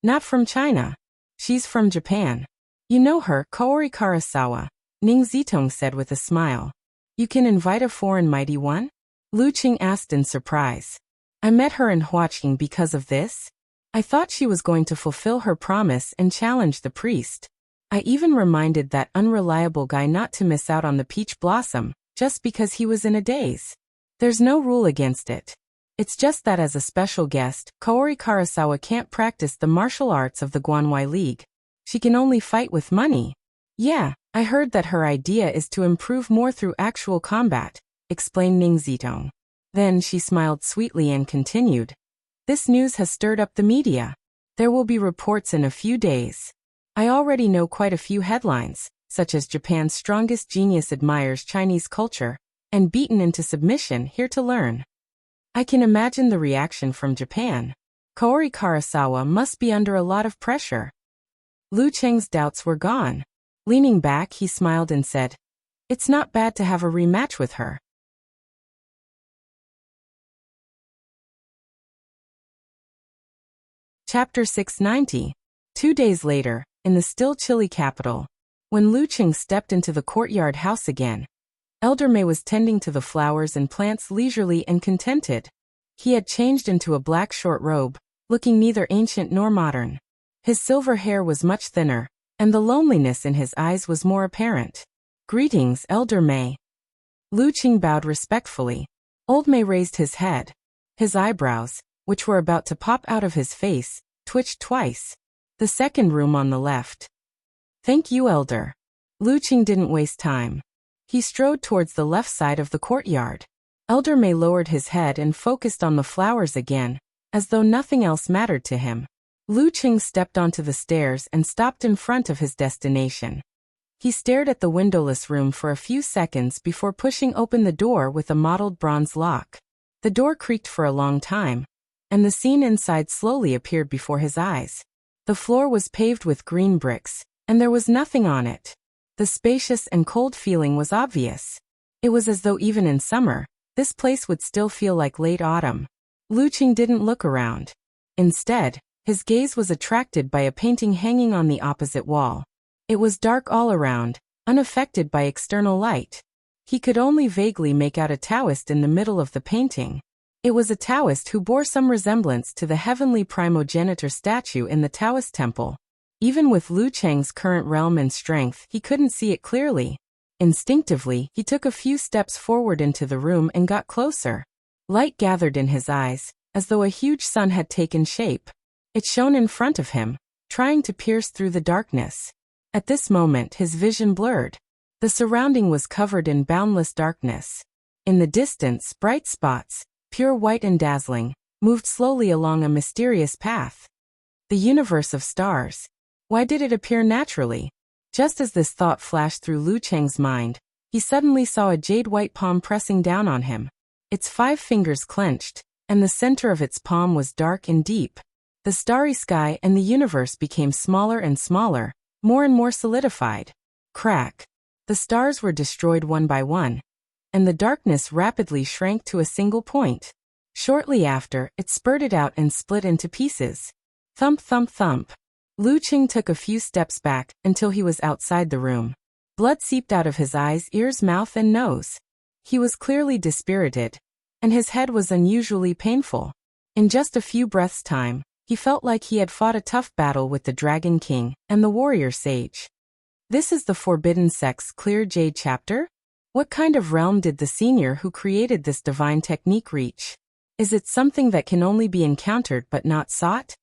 [SPEAKER 1] Not from China. She's from Japan. You know her, Kaori Karasawa, Ning Zitong said with a smile. You can invite a foreign mighty one? Lu Qing asked in surprise. I met her in Huaqing because of this. I thought she was going to fulfill her promise and challenge the priest. I even reminded that unreliable guy not to miss out on the peach blossom, just because he was in a daze. There's no rule against it. It's just that as a special guest, Kaori Karasawa can't practice the martial arts of the Guanwei League. She can only fight with money. Yeah, I heard that her idea is to improve more through actual combat, explained Ning Zitong. Then she smiled sweetly and continued. This news has stirred up the media. There will be reports in a few days. I already know quite a few headlines, such as Japan's strongest genius admires Chinese culture, and beaten into submission here to learn. I can imagine the reaction from Japan. Kaori Karasawa must be under a lot of pressure. Lu Cheng's doubts were gone. Leaning back, he smiled and said, It's not bad to have a rematch with her. Chapter 690. 2 days later, in the still chilly capital, when Lu Qing stepped into the courtyard house again, Elder Mei was tending to the flowers and plants leisurely and contented. He had changed into a black short robe, looking neither ancient nor modern. His silver hair was much thinner, and the loneliness in his eyes was more apparent. Greetings, Elder Mei. Lu Qing bowed respectfully. Old Mei raised his head. His eyebrows, which were about to pop out of his face, twitched twice. The second room on the left. Thank you, Elder. Lu Qing didn't waste time. He strode towards the left side of the courtyard. Elder Mei lowered his head and focused on the flowers again, as though nothing else mattered to him. Lu Qing stepped onto the stairs and stopped in front of his destination. He stared at the windowless room for a few seconds before pushing open the door with a mottled bronze lock. The door creaked for a long time, and the scene inside slowly appeared before his eyes. The floor was paved with green bricks, and there was nothing on it. The spacious and cold feeling was obvious. It was as though even in summer, this place would still feel like late autumn. Lu Qing didn't look around. Instead, his gaze was attracted by a painting hanging on the opposite wall. It was dark all around, unaffected by external light. He could only vaguely make out a Taoist in the middle of the painting. It was a Taoist who bore some resemblance to the heavenly primogenitor statue in the Taoist temple. Even with Lu Cheng's current realm and strength, he couldn't see it clearly. Instinctively, he took a few steps forward into the room and got closer. Light gathered in his eyes, as though a huge sun had taken shape. It shone in front of him, trying to pierce through the darkness. At this moment, his vision blurred. The surrounding was covered in boundless darkness. In the distance, bright spots, pure white and dazzling, moved slowly along a mysterious path. The universe of stars. Why did it appear naturally? Just as this thought flashed through Lu Cheng's mind, he suddenly saw a jade-white palm pressing down on him. Its 5 fingers clenched, and the center of its palm was dark and deep. The starry sky and the universe became smaller and smaller, more and more solidified. Crack. The stars were destroyed one by one, and the darkness rapidly shrank to a single point. Shortly after, it spurted out and split into pieces. Thump, thump, thump. Lu Qing took a few steps back until he was outside the room. Blood seeped out of his eyes, ears, mouth, and nose. He was clearly dispirited. and his head was unusually painful. In just a few breaths' time, he felt like he had fought a tough battle with the Dragon King and the Warrior Sage. This is the Forbidden Sex Clear Jade chapter? What kind of realm did the senior who created this divine technique reach? Is it something that can only be encountered but not sought?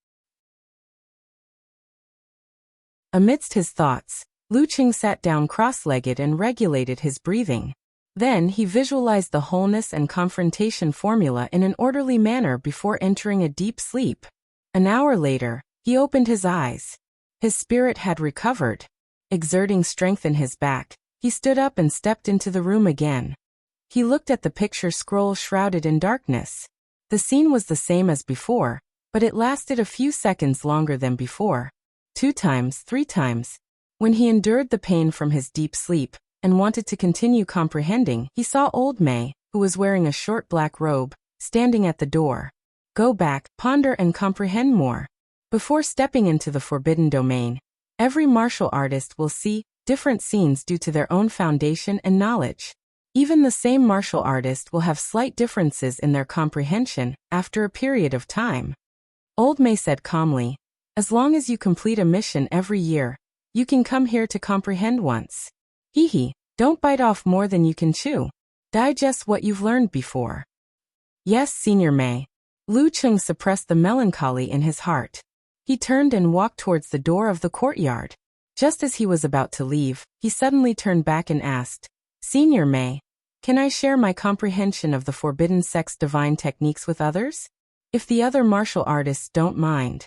[SPEAKER 1] Amidst his thoughts, Lu Qing sat down cross-legged and regulated his breathing. Then he visualized the wholeness and confrontation formula in an orderly manner before entering a deep sleep. An hour later, he opened his eyes. His spirit had recovered. Exerting strength in his back, he stood up and stepped into the room again. He looked at the picture scroll shrouded in darkness. The scene was the same as before, but it lasted a few seconds longer than before. 2 times, 3 times. When he endured the pain from his deep sleep and wanted to continue comprehending, he saw old May, who was wearing a short black robe, standing at the door. Go back, ponder and comprehend more. Before stepping into the forbidden domain, every martial artist will see different scenes due to their own foundation and knowledge. Even the same martial artist will have slight differences in their comprehension after a period of time. Old May said calmly, as long as you complete a mission every year, you can come here to comprehend once. Hee, don't bite off more than you can chew. Digest what you've learned before. Yes, Senior May. Lu Qing suppressed the melancholy in his heart. He turned and walked towards the door of the courtyard. Just as he was about to leave, he suddenly turned back and asked, Senior May, can I share my comprehension of the forbidden sex divine techniques with others? If the other martial artists don't mind.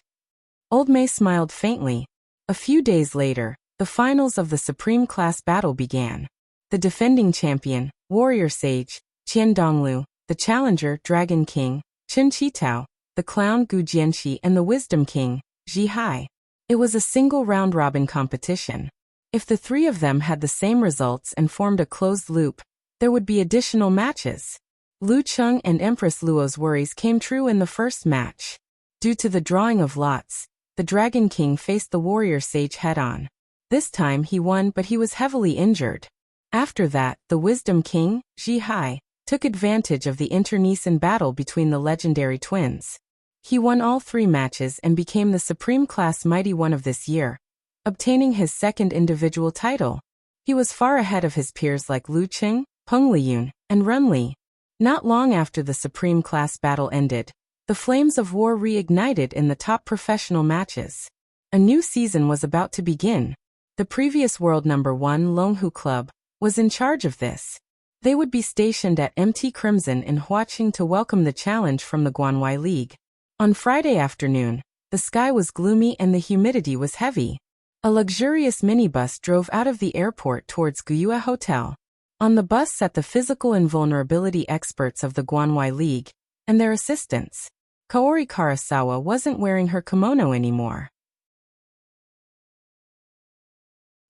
[SPEAKER 1] Old May smiled faintly. A few days later, the finals of the Supreme Class battle began. The defending champion, Warrior Sage, Qian Donglu, the challenger, Dragon King, Qin Qitao, the clown, Gu Jianxi, and the Wisdom King, Ji Hai. It was a single round-robin competition. If the 3 of them had the same results and formed a closed loop, there would be additional matches. Lu Cheng and Empress Luo's worries came true in the first match. Due to the drawing of lots, the Dragon King faced the Warrior Sage head-on. This time he won, but he was heavily injured. After that, the Wisdom King, Ji Hai, took advantage of the internecine battle between the legendary twins. He won all 3 matches and became the Supreme Class Mighty One of this year, obtaining his 2nd individual title. He was far ahead of his peers like Lu Qing, Peng Liyun, and Ren Li. Not long after the Supreme Class battle ended, the flames of war reignited in the top professional matches. A new season was about to begin. The previous world number 1 Longhu Club was in charge of this. They would be stationed at MT Crimson in Huaqing to welcome the challenge from the Guanwai League. On Friday afternoon, the sky was gloomy and the humidity was heavy. A luxurious minibus drove out of the airport towards Guyue Hotel. On the bus sat the physical invulnerability experts of the Guanwai League and their assistants. Kaori Karasawa wasn't wearing her kimono anymore.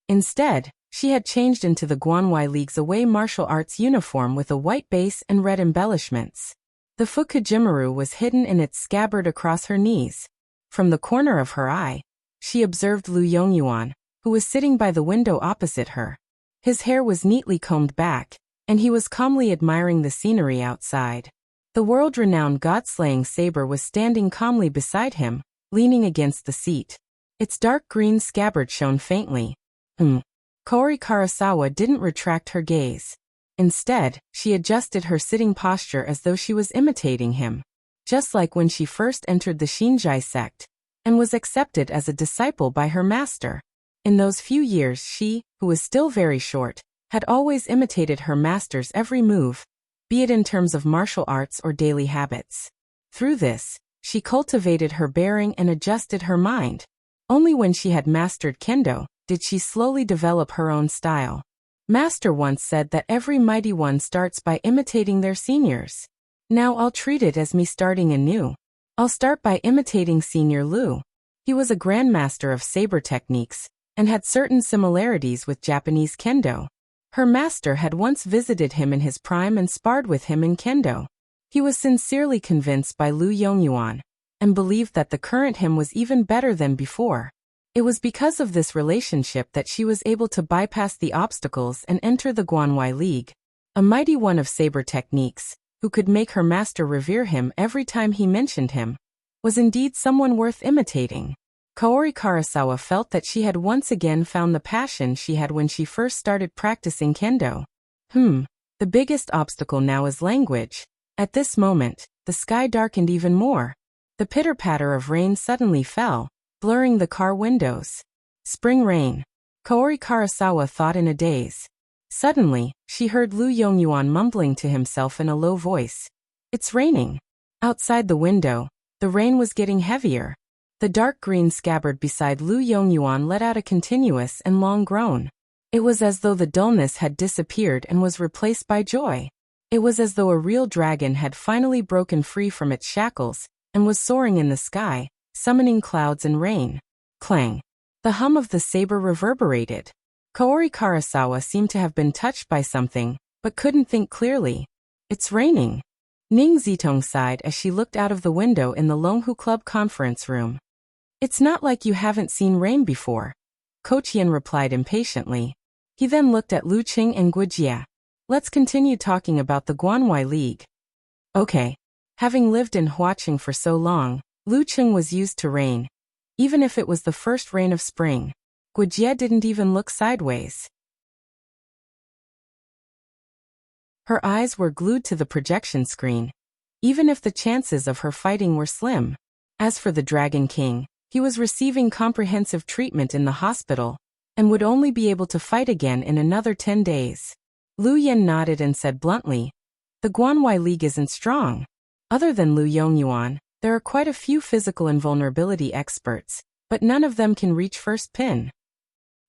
[SPEAKER 1] Instead, she had changed into the Guanwai League's away martial arts uniform with a white base and red embellishments. The fukujimaru was hidden in its scabbard across her knees. From the corner of her eye, she observed Lu Yongyuan, who was sitting by the window opposite her. His hair was neatly combed back, and he was calmly admiring the scenery outside. The world-renowned god-slaying saber was standing calmly beside him, leaning against the seat. Its dark green scabbard shone faintly. Kaori Karasawa didn't retract her gaze. Instead, she adjusted her sitting posture as though she was imitating him. Just like when she first entered the Shinjai sect, and was accepted as a disciple by her master. In those few years she, who was still very short, had always imitated her master's every move, be it in terms of martial arts or daily habits. Through this, she cultivated her bearing and adjusted her mind. Only when she had mastered kendo did she slowly develop her own style. Master once said that every mighty one starts by imitating their seniors. Now I'll treat it as me starting anew. I'll start by imitating Senior Lu. He was a grandmaster of saber techniques, and had certain similarities with Japanese kendo. Her master had once visited him in his prime and sparred with him in kendo. He was sincerely convinced by Lu Yongyuan, and believed that the current him was even better than before. It was because of this relationship that she was able to bypass the obstacles and enter the Guanwai League. A mighty one of saber techniques, who could make her master revere him every time he mentioned him, was indeed someone worth imitating. Kaori Karasawa felt that she had once again found the passion she had when she first started practicing kendo. The biggest obstacle now is language. At this moment, the sky darkened even more. The pitter-patter of rain suddenly fell, blurring the car windows. Spring rain. Kaori Karasawa thought in a daze. Suddenly, she heard Lu Yongyuan mumbling to himself in a low voice. It's raining. Outside the window, the rain was getting heavier. The dark green scabbard beside Lu Yongyuan let out a continuous and long groan. It was as though the dullness had disappeared and was replaced by joy. It was as though a real dragon had finally broken free from its shackles and was soaring in the sky, summoning clouds and rain. Clang. The hum of the saber reverberated. Kaori Karasawa seemed to have been touched by something, but couldn't think clearly. It's raining. Ning Zitong sighed as she looked out of the window in the Longhu Club conference room. It's not like you haven't seen rain before, Kochian replied impatiently. He then looked at Lu Qing and Guijia. Let's continue talking about the Guanwai League. Okay. Having lived in Huaqing for so long, Lu Qing was used to rain. Even if it was the first rain of spring, Guijia didn't even look sideways. Her eyes were glued to the projection screen, even if the chances of her fighting were slim. As for the Dragon King, he was receiving comprehensive treatment in the hospital, and would only be able to fight again in another 10 days. Lu Yen nodded and said bluntly, the Guanwai League isn't strong. Other than Lu Yongyuan, there are quite a few physical invulnerability experts, but none of them can reach first pin.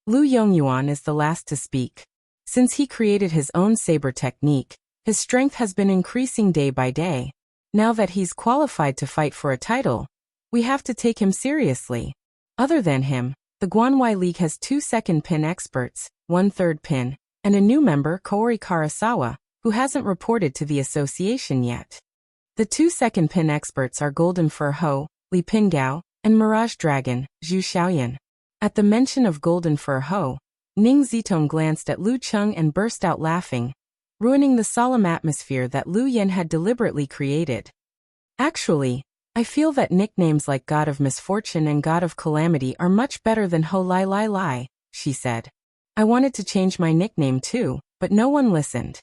[SPEAKER 1] Lu Yongyuan is the last to speak. Since he created his own saber technique, his strength has been increasing day by day. Now that he's qualified to fight for a title, we have to take him seriously. Other than him, the Guanwai League has 2 second pin experts, 1 third pin, and a new member, Kaori Karasawa, who hasn't reported to the association yet. The 2 second pin experts are Golden Fur Ho, Li Pingao, and Mirage Dragon, Zhu Xiaoyan. At the mention of Golden Fur Ho, Ning Zitong glanced at Lu Cheng and burst out laughing, ruining the solemn atmosphere that Lu Yen had deliberately created. Actually, I feel that nicknames like God of Misfortune and God of Calamity are much better than Ho Lai Lai Lai, she said. I wanted to change my nickname too, but no one listened.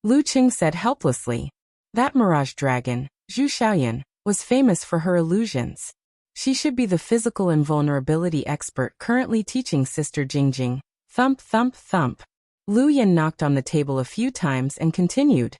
[SPEAKER 1] Lu Qing said helplessly. That Mirage Dragon, Zhu Xiaoyan, was famous for her illusions. She should be the physical invulnerability expert currently teaching Sister Jingjing. Thump, thump, thump. Lu Yen knocked on the table a few times and continued.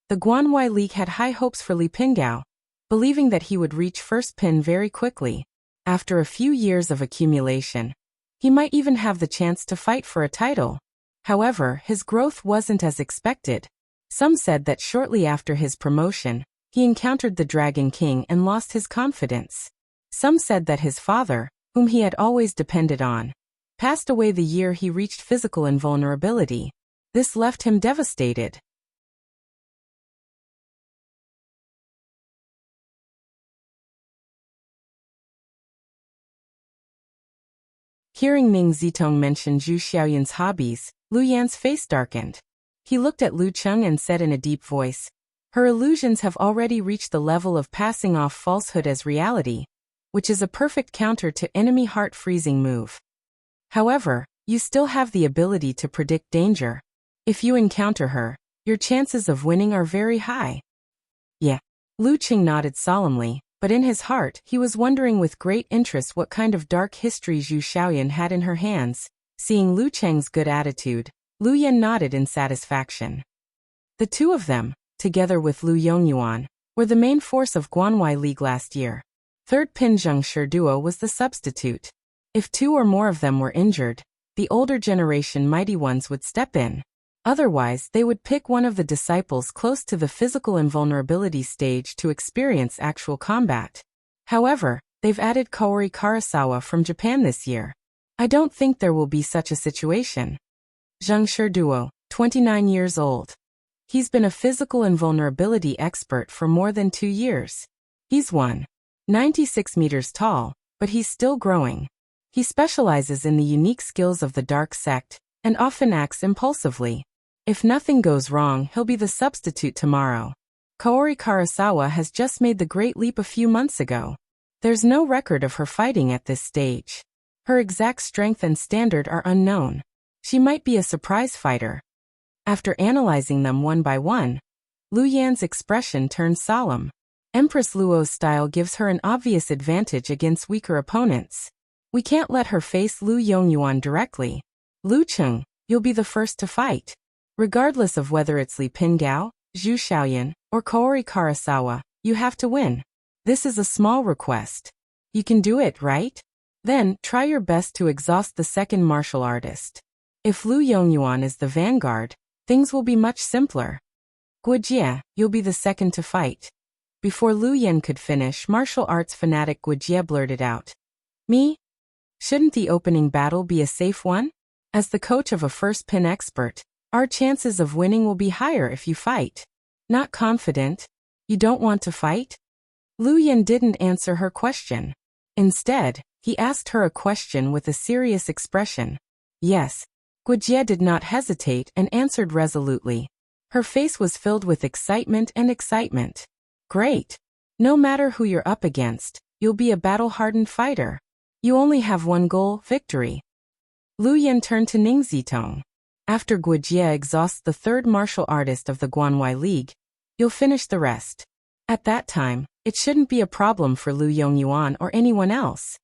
[SPEAKER 1] The Guanwai League had high hopes for Li Pingao, believing that he would reach first pin very quickly. After a few years of accumulation, he might even have the chance to fight for a title. However, his growth wasn't as expected. Some said that shortly after his promotion, he encountered the Dragon King and lost his confidence. Some said that his father, whom he had always depended on, passed away the year he reached physical invulnerability. This left him devastated. Hearing Ning Zitong mention Zhu Xiaoyan's hobbies, Lu Yan's face darkened. He looked at Lu Cheng and said in a deep voice, her illusions have already reached the level of passing off falsehood as reality, which is a perfect counter to enemy heart-freezing move. However, you still have the ability to predict danger. If you encounter her, your chances of winning are very high. Yeah. Lu Qing nodded solemnly, but in his heart he was wondering with great interest what kind of dark history Zhu Xiaoyan had in her hands. Seeing Lu Cheng's good attitude, Lu Yan nodded in satisfaction. The two of them, together with Lu Yongyuan, were the main force of Guanwai League last year. Third Pin Zhengshi duo was the substitute. If 2 or more of them were injured, the older generation mighty ones would step in. Otherwise, they would pick one of the disciples close to the physical invulnerability stage to experience actual combat. However, they've added Kaori Karasawa from Japan this year. I don't think there will be such a situation. Zhengshi duo, 29 years old. He's been a physical invulnerability expert for more than 2 years. He's 1.96 meters tall, but he's still growing. He specializes in the unique skills of the Dark Sect, and often acts impulsively. If nothing goes wrong, he'll be the substitute tomorrow. Kaori Karasawa has just made the great leap a few months ago. There's no record of her fighting at this stage. Her exact strength and standard are unknown. She might be a surprise fighter. After analyzing them one by one, Lu Yan's expression turned solemn. Empress Luo's style gives her an obvious advantage against weaker opponents. We can't let her face Lu Yongyuan directly. Lu Cheng, you'll be the first to fight. Regardless of whether it's Li Pingao, Zhu Xiaoyan, or Kaori Karasawa, you have to win. This is a small request. You can do it, right? Then, try your best to exhaust the second martial artist. If Lu Yongyuan is the vanguard, things will be much simpler. Guojie, you'll be the second to fight. Before Lu Yan could finish, martial arts fanatic Guojie blurted out. Me? Shouldn't the opening battle be a safe one? As the coach of a first pin expert, our chances of winning will be higher if you fight. Not confident? You don't want to fight? Lu Yan didn't answer her question. Instead, he asked her a question with a serious expression. Yes. Guojie did not hesitate and answered resolutely. Her face was filled with excitement and excitement. Great. No matter who you're up against, you'll be a battle-hardened fighter. You only have one goal, victory. Lu Yan turned to Ning Zitong. After Guojie exhausts the third martial artist of the Guanwai League, you'll finish the rest. At that time, it shouldn't be a problem for Lu Yongyuan or anyone else.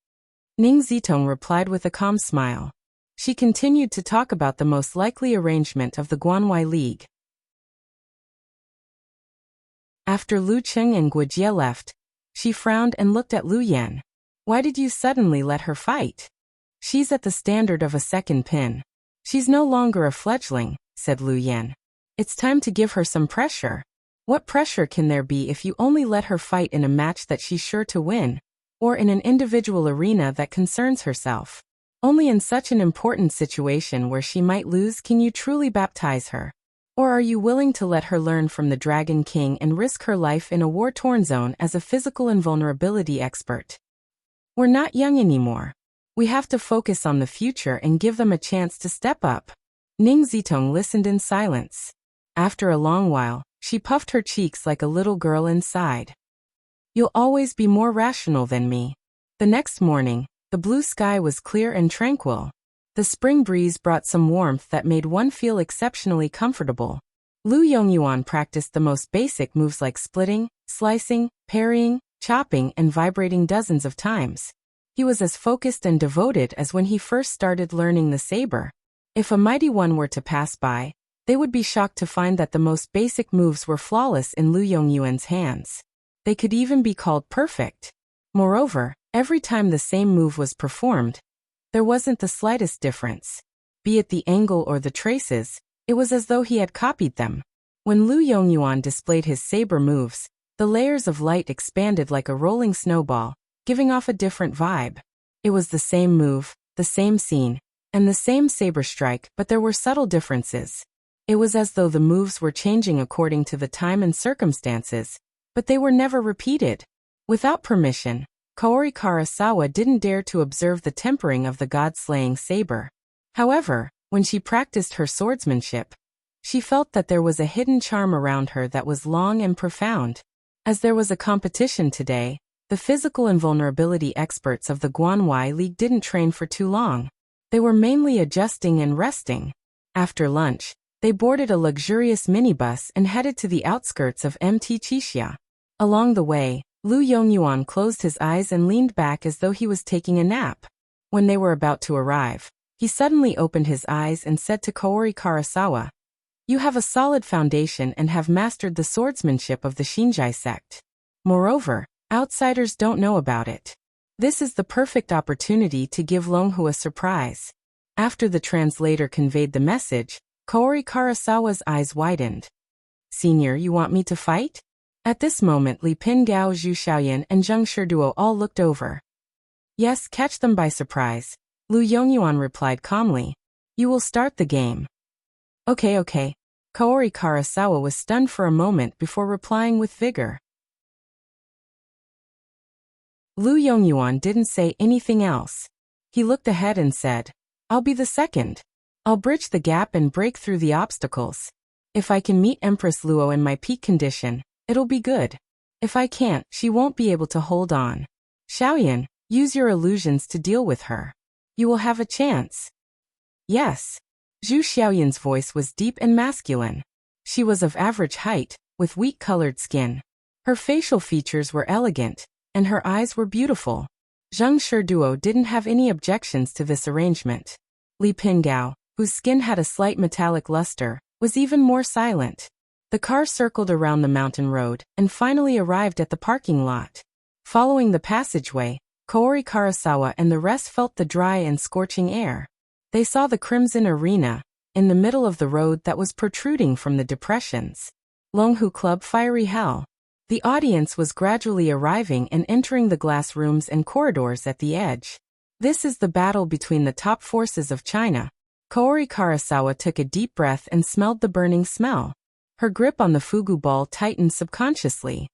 [SPEAKER 1] Ning Zitong replied with a calm smile. She continued to talk about the most likely arrangement of the Guanwai League. After Lu Cheng and Guojie left, she frowned and looked at Lu Yan. Why did you suddenly let her fight? She's at the standard of a second pin. She's no longer a fledgling, said Lu Yan. It's time to give her some pressure. What pressure can there be if you only let her fight in a match that she's sure to win, or in an individual arena that concerns herself? Only in such an important situation where she might lose can you truly baptize her. Or are you willing to let her learn from the Dragon King and risk her life in a war-torn zone as a physical invulnerability expert? We're not young anymore. We have to focus on the future and give them a chance to step up. Ning Zitong listened in silence. After a long while, she puffed her cheeks like a little girl inside. You'll always be more rational than me. The next morning, the blue sky was clear and tranquil. The spring breeze brought some warmth that made one feel exceptionally comfortable. Lu Yongyuan practiced the most basic moves like splitting, slicing, parrying, chopping, and vibrating dozens of times. He was as focused and devoted as when he first started learning the saber. If a mighty one were to pass by, they would be shocked to find that the most basic moves were flawless in Lu Yongyuan's hands. They could even be called perfect. Moreover, every time the same move was performed, there wasn't the slightest difference. Be it the angle or the traces, it was as though he had copied them. When Lu Yongyuan displayed his saber moves, the layers of light expanded like a rolling snowball, giving off a different vibe. It was the same move, the same scene, and the same saber strike, but there were subtle differences. It was as though the moves were changing according to the time and circumstances, but they were never repeated. Without permission, Kaori Karasawa didn't dare to observe the tempering of the god-slaying saber. However, when she practiced her swordsmanship, she felt that there was a hidden charm around her that was long and profound. As there was a competition today, the physical invulnerability experts of the Guanwai League didn't train for too long. They were mainly adjusting and resting. After lunch, they boarded a luxurious minibus and headed to the outskirts of Mt. Chixia. Along the way, Lu Yongyuan closed his eyes and leaned back as though he was taking a nap. When they were about to arrive, he suddenly opened his eyes and said to Kaori Karasawa, "You have a solid foundation and have mastered the swordsmanship of the Shinjai sect. Moreover, outsiders don't know about it. This is the perfect opportunity to give Longhu a surprise." After the translator conveyed the message, Kaori Karasawa's eyes widened. "Senior, you want me to fight?" At this moment, Li Pingao, Zhu Xiaoyan, and Zheng Shiduo all looked over. "Yes, catch them by surprise," Lu Yongyuan replied calmly. "You will start the game." Okay. Kaori Karasawa was stunned for a moment before replying with vigor. Lu Yongyuan didn't say anything else. He looked ahead and said, "I'll be the second. I'll bridge the gap and break through the obstacles. If I can meet Empress Luo in my peak condition, It'll be good. If I can't, she won't be able to hold on. Xiaoyan, use your illusions to deal with her. You will have a chance. Yes. Zhu Xiaoyan's voice was deep and masculine. She was of average height, with wheat-colored skin. Her facial features were elegant, and her eyes were beautiful. Zheng Shiduo didn't have any objections to this arrangement. Li Pingao, whose skin had a slight metallic luster, was even more silent. The car circled around the mountain road and finally arrived at the parking lot. Following the passageway, Kaori Karasawa and the rest felt the dry and scorching air. They saw the crimson arena, in the middle of the road that was protruding from the depressions. Longhu Club Fiery Hell. The audience was gradually arriving and entering the glass rooms and corridors at the edge. This is the battle between the top forces of China. Kaori Karasawa took a deep breath and smelled the burning smell. Her grip on the fugu ball tightened subconsciously.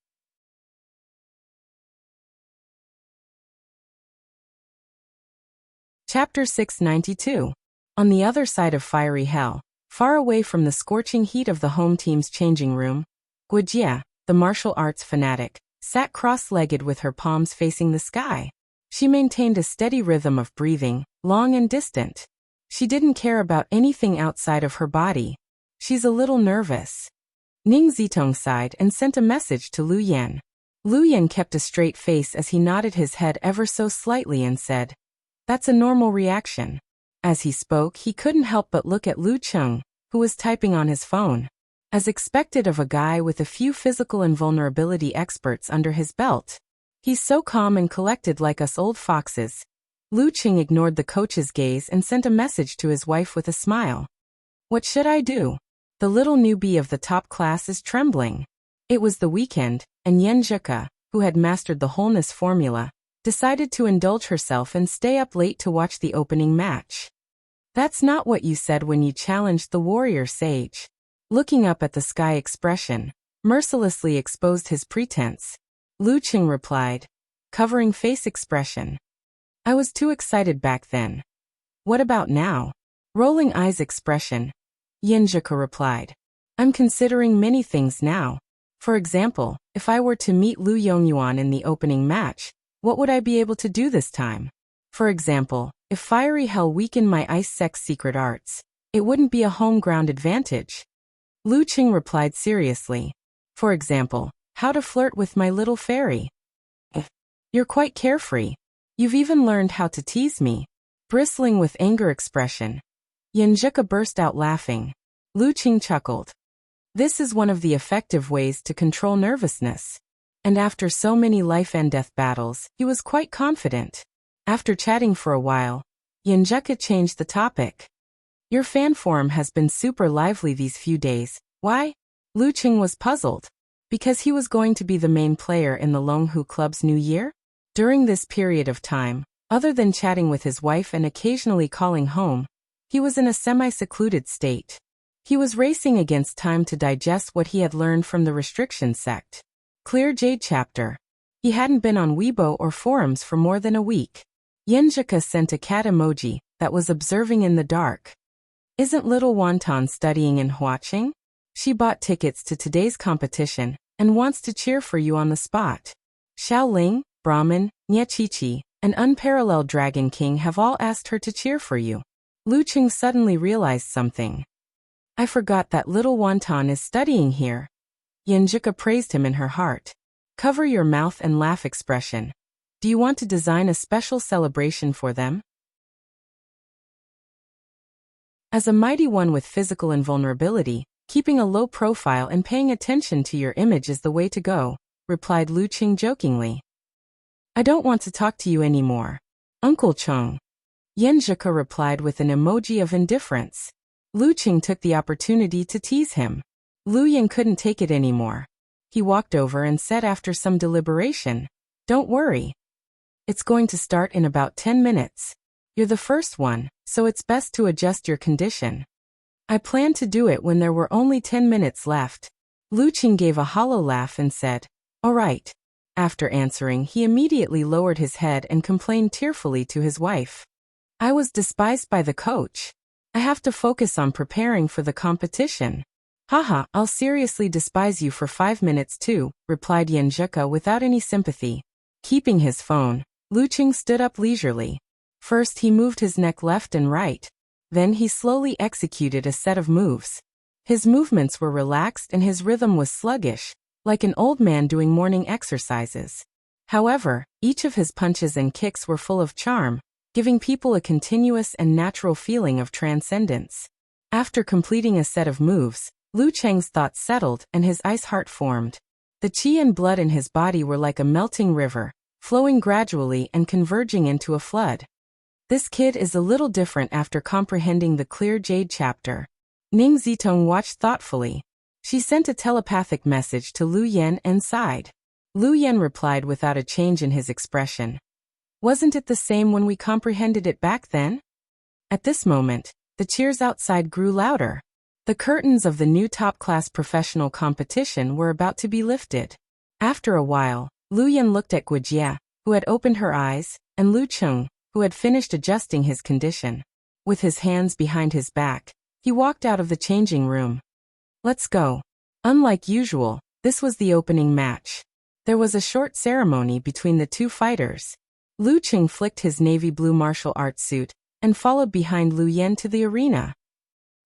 [SPEAKER 1] Chapter 692. On the other side of Fiery Hell, far away from the scorching heat of the home team's changing room, Guojie, the martial arts fanatic, sat cross-legged with her palms facing the sky. She maintained a steady rhythm of breathing, long and distant. She didn't care about anything outside of her body. She's a little nervous. Ning Zitong sighed and sent a message to Lu Yan. Lu Yan kept a straight face as he nodded his head ever so slightly and said, "That's a normal reaction." As he spoke, he couldn't help but look at Lu Cheng, who was typing on his phone. As expected of a guy with a few physical invulnerability experts under his belt. He's so calm and collected like us old foxes. Lu Cheng ignored the coach's gaze and sent a message to his wife with a smile. "What should I do? The little newbie of the top class is trembling." It was the weekend, and Yen Zhika, who had mastered the wholeness formula, decided to indulge herself and stay up late to watch the opening match. "That's not what you said when you challenged the warrior sage." Looking up at the sky expression, mercilessly exposed his pretense. Lu Cheng replied, covering face expression. "I was too excited back then." "What about now?" Rolling eyes expression. Yen Zhika replied, "I'm considering many things now. For example, if I were to meet Lu Yongyuan in the opening match, what would I be able to do this time? For example, if Fiery Hell weakened my ice sex secret arts, it wouldn't be a home ground advantage." Lu Cheng replied seriously. "For example, how to flirt with my little fairy." "You're quite carefree. You've even learned how to tease me." Bristling with anger expression, Yen Zhika burst out laughing. Lu Cheng chuckled. This is one of the effective ways to control nervousness. And after so many life and death battles, he was quite confident. After chatting for a while, Yen Zhika changed the topic. "Your fan forum has been super lively these few days. Why?" Lu Cheng was puzzled. Because he was going to be the main player in the Longhu Club's new year? During this period of time, other than chatting with his wife and occasionally calling home, he was in a semi-secluded state. He was racing against time to digest what he had learned from the restriction sect. Clear Jade chapter. He hadn't been on Weibo or forums for more than a week. Yen Zhika sent a cat emoji that was observing in the dark. "Isn't little Wonton studying in Huaqing? She bought tickets to today's competition and wants to cheer for you on the spot. Xiaoling, Brahmin, Niechichi, and Unparalleled Dragon King have all asked her to cheer for you." Lu Cheng suddenly realized something. "I forgot that little Wonton is studying here." Yen Zhika praised him in her heart. "Cover your mouth and laugh expression. Do you want to design a special celebration for them?" As a mighty one with physical invulnerability, keeping a low profile and paying attention to your image is the way to go, replied Lu Cheng jokingly. "I don't want to talk to you anymore, Uncle Cheng." Yen Zhika replied with an emoji of indifference. Lu Cheng took the opportunity to tease him. Lu Yan couldn't take it anymore. He walked over and said after some deliberation, "Don't worry. It's going to start in about 10 minutes. You're the first one, so it's best to adjust your condition." "I planned to do it when there were only 10 minutes left." Lu Cheng gave a hollow laugh and said, "All right." After answering, he immediately lowered his head and complained tearfully to his wife. "I was despised by the coach. I have to focus on preparing for the competition." Haha, I'll seriously despise you for 5 minutes too, replied Yan Zhika without any sympathy. Keeping his phone, Lu Qing stood up leisurely. First he moved his neck left and right. Then he slowly executed a set of moves. His movements were relaxed and his rhythm was sluggish, like an old man doing morning exercises. However, each of his punches and kicks were full of charm, giving people a continuous and natural feeling of transcendence. After completing a set of moves, Lu Cheng's thoughts settled and his ice heart formed. The qi and blood in his body were like a melting river, flowing gradually and converging into a flood. This kid is a little different after comprehending the Clear Jade chapter. Ning Zitong watched thoughtfully. She sent a telepathic message to Lu Yan and sighed. Lu Yan replied without a change in his expression. Wasn't it the same when we comprehended it back then? At this moment, the cheers outside grew louder. The curtains of the new top-class professional competition were about to be lifted. After a while, Lu Yan looked at Guijia, who had opened her eyes, and Lu Cheng, who had finished adjusting his condition. With his hands behind his back, he walked out of the changing room. Let's go. Unlike usual, this was the opening match. There was a short ceremony between the two fighters. Lu Cheng flicked his navy blue martial arts suit and followed behind Lu Yan to the arena.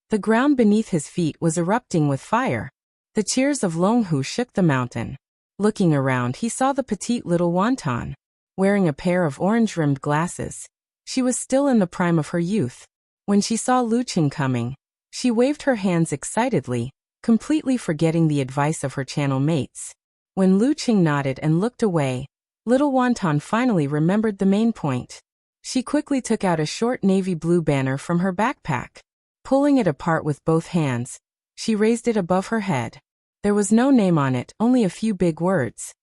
[SPEAKER 1] The ground beneath his feet was erupting with fire. The cheers of Longhu shook the mountain. Looking around, he saw the petite little wonton, wearing a pair of orange-rimmed glasses. She was still in the prime of her youth. When she saw Lu Cheng coming, she waved her hands excitedly, completely forgetting the advice of her channel mates. When Lu Cheng nodded and looked away, little wonton finally remembered the main point. She quickly took out a short navy blue banner from her backpack. Pulling it apart with both hands, she raised it above her head. There was no name on it, only a few big words.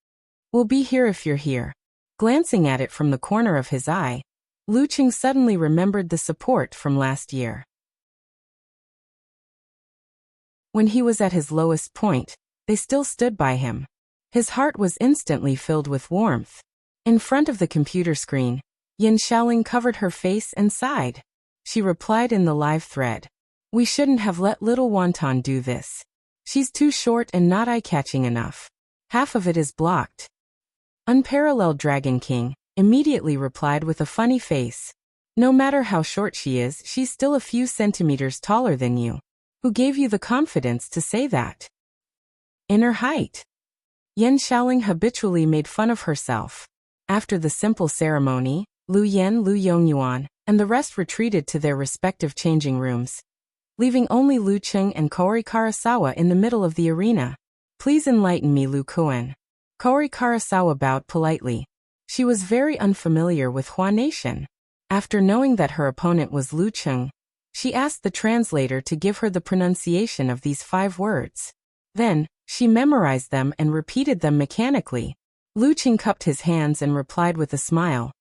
[SPEAKER 1] We'll be here if you're here. Glancing at it from the corner of his eye, Lu Cheng suddenly remembered the support from last year. When he was at his lowest point, they still stood by him. His heart was instantly filled with warmth. In front of the computer screen, Yin Xiaoling covered her face and sighed. She replied in the live thread. We shouldn't have let little wonton do this. She's too short and not eye-catching enough. Half of it is blocked. Unparalleled Dragon King immediately replied with a funny face. No matter how short she is, she's still a few centimeters taller than you. Who gave you the confidence to say that? In her height. Yan Xiaoling habitually made fun of herself. After the simple ceremony, Lu Yan, Lu Yongyuan, and the rest retreated to their respective changing rooms, leaving only Lu Cheng and Kaori Karasawa in the middle of the arena. Please enlighten me, Lu Kuan. Kaori Karasawa bowed politely. She was very unfamiliar with Hua Nation. After knowing that her opponent was Lu Cheng, she asked the translator to give her the pronunciation of these 5 words. Then, she memorized them and repeated them mechanically. Lu Cheng cupped his hands and replied with a smile.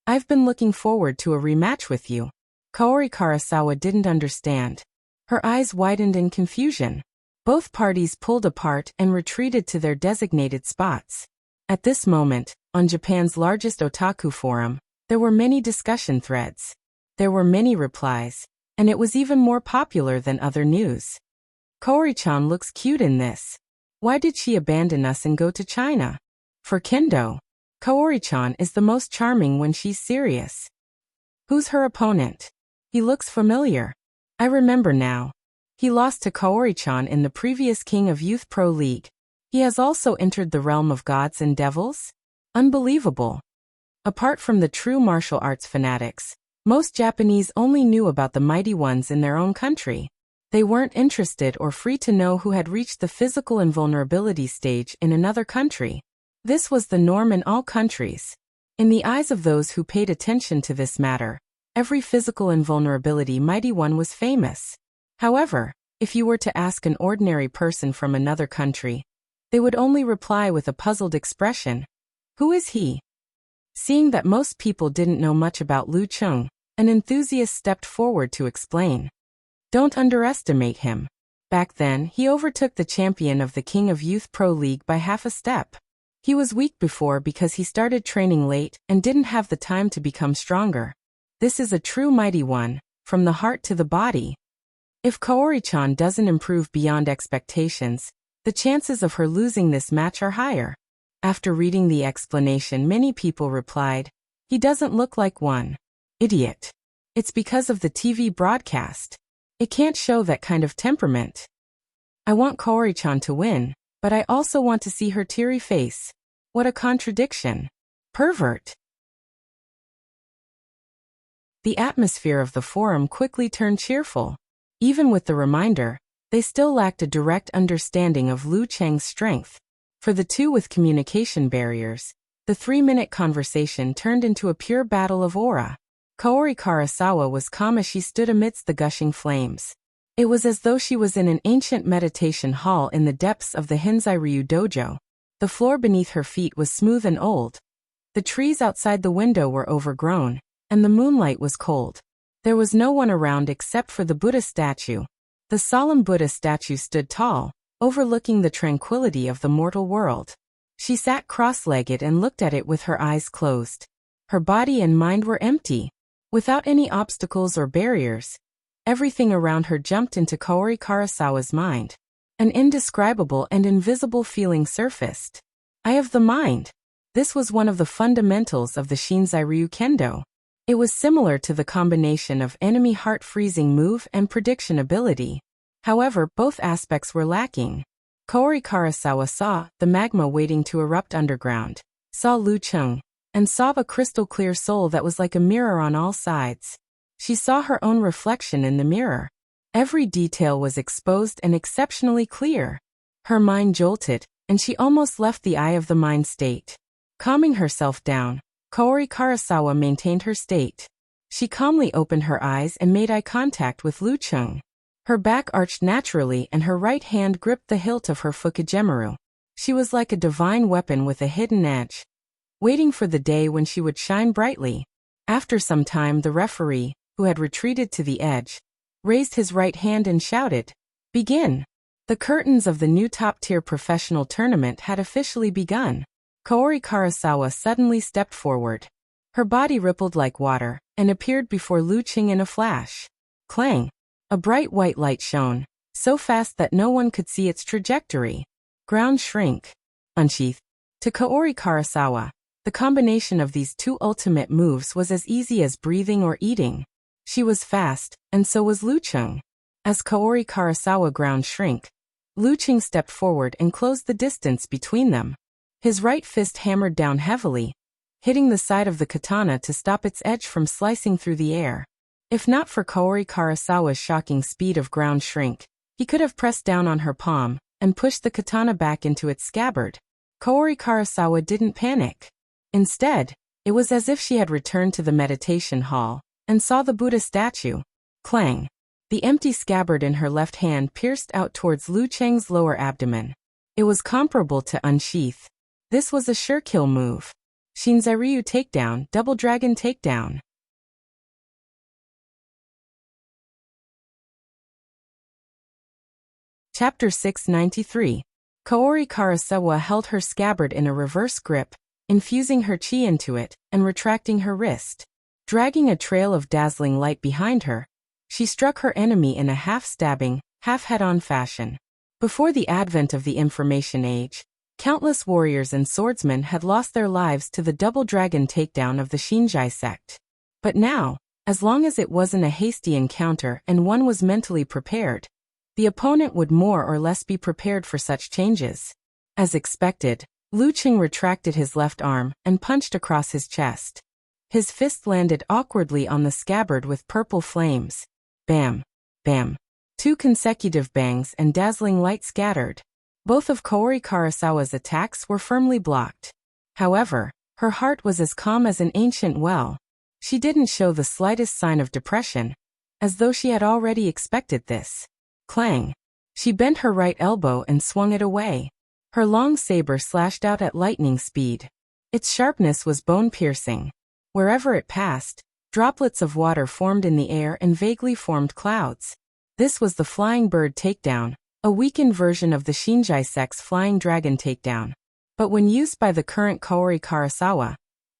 [SPEAKER 1] I've been looking forward to a rematch with you. Kaori Karasawa didn't understand. Her eyes widened in confusion. Both parties pulled apart and retreated to their designated spots. At this moment, on Japan's largest otaku forum, there were many discussion threads. There were many replies, and it was even more popular than other news. Kaori-chan looks cute in this. Why did she abandon us and go to China? For Kendo, Kaori-chan is the most charming when she's serious. Who's her opponent? He looks familiar. I remember now. He lost to Kaori-chan in the previous King of Youth Pro League. He has also entered the realm of gods and devils? Unbelievable. Apart from the true martial arts fanatics, most Japanese only knew about the mighty ones in their own country. They weren't interested or free to know who had reached the physical invulnerability stage in another country. This was the norm in all countries. In the eyes of those who paid attention to this matter, every physical invulnerability mighty one was famous. However, if you were to ask an ordinary person from another country, they would only reply with a puzzled expression. Who is he? Seeing that most people didn't know much about Lu Cheng, an enthusiast stepped forward to explain. Don't underestimate him. Back then, he overtook the champion of the King of Youth Pro League by half a step. He was weak before because he started training late and didn't have the time to become stronger. This is a true mighty one, from the heart to the body. If Kaori-chan doesn't improve beyond expectations, the chances of her losing this match are higher. After reading the explanation, many people replied, "He doesn't look like one. Idiot. It's because of the TV broadcast. It can't show that kind of temperament. I want Kaori-chan to win, but I also want to see her teary face. What a contradiction. Pervert." The atmosphere of the forum quickly turned cheerful. Even with the reminder, they still lacked a direct understanding of Lu Cheng's strength. For the two with communication barriers, the 3-minute conversation turned into a pure battle of aura. Kaori Karasawa was calm as she stood amidst the gushing flames. It was as though she was in an ancient meditation hall in the depths of the Hinzai-ryu dojo. The floor beneath her feet was smooth and old. The trees outside the window were overgrown, and the moonlight was cold. There was no one around except for the Buddha statue. The solemn Buddha statue stood tall, overlooking the tranquility of the mortal world. She sat cross-legged and looked at it with her eyes closed. Her body and mind were empty. Without any obstacles or barriers, everything around her jumped into Kaori Karasawa's mind. An indescribable and invisible feeling surfaced. "I have the mind." This was one of the fundamentals of the Shinzai-ryu Kendo. It was similar to the combination of enemy heart-freezing move and prediction ability. However, both aspects were lacking. Kaori Karasawa saw the magma waiting to erupt underground, saw Lu Cheng, and saw a crystal-clear soul that was like a mirror on all sides. She saw her own reflection in the mirror. Every detail was exposed and exceptionally clear. Her mind jolted, and she almost left the eye of the mind state. Calming herself down, Kaori Karasawa maintained her state. She calmly opened her eyes and made eye contact with Lu Cheng. Her back arched naturally and her right hand gripped the hilt of her fukigemaru. She was like a divine weapon with a hidden edge, waiting for the day when she would shine brightly. After some time, the referee, who had retreated to the edge, raised his right hand and shouted, "Begin!" The curtains of the new top-tier professional tournament had officially begun. Kaori Karasawa suddenly stepped forward. Her body rippled like water and appeared before Lu Cheng in a flash. Clang! A bright white light shone, so fast that no one could see its trajectory. Ground shrink. Unsheath. To Kaori Karasawa, the combination of these two ultimate moves was as easy as breathing or eating. She was fast, and so was Lu Cheng. As Kaori Karasawa ground shrink, Lu Cheng stepped forward and closed the distance between them. His right fist hammered down heavily, hitting the side of the katana to stop its edge from slicing through the air. If not for Kaori Karasawa's shocking speed of ground shrink, he could have pressed down on her palm and pushed the katana back into its scabbard. Kaori Karasawa didn't panic. Instead, it was as if she had returned to the meditation hall and saw the Buddha statue. Clang! The empty scabbard in her left hand pierced out towards Lu Cheng's lower abdomen. It was comparable to unsheath. This was a sure kill move. Shinzai-ryu takedown, double dragon takedown. Chapter 693. Kaori Karasawa held her scabbard in a reverse grip, infusing her chi into it and retracting her wrist. Dragging a trail of dazzling light behind her, she struck her enemy in a half-stabbing, half-head-on fashion. Before the advent of the information age, countless warriors and swordsmen had lost their lives to the double dragon takedown of the Shinjai sect. But now, as long as it wasn't a hasty encounter and one was mentally prepared, the opponent would more or less be prepared for such changes. As expected, Lu Cheng retracted his left arm and punched across his chest. His fist landed awkwardly on the scabbard with purple flames. Bam! Bam! 2 consecutive bangs and dazzling light scattered. Both of Kaori Karasawa's attacks were firmly blocked. However, her heart was as calm as an ancient well. She didn't show the slightest sign of depression, as though she had already expected this. Clang! She bent her right elbow and swung it away. Her long saber slashed out at lightning speed. Its sharpness was bone-piercing. Wherever it passed, droplets of water formed in the air and vaguely formed clouds. This was the Flying Bird takedown, a weakened version of the Shinjai sect's Flying Dragon takedown. But when used by the current Kaori Karasawa,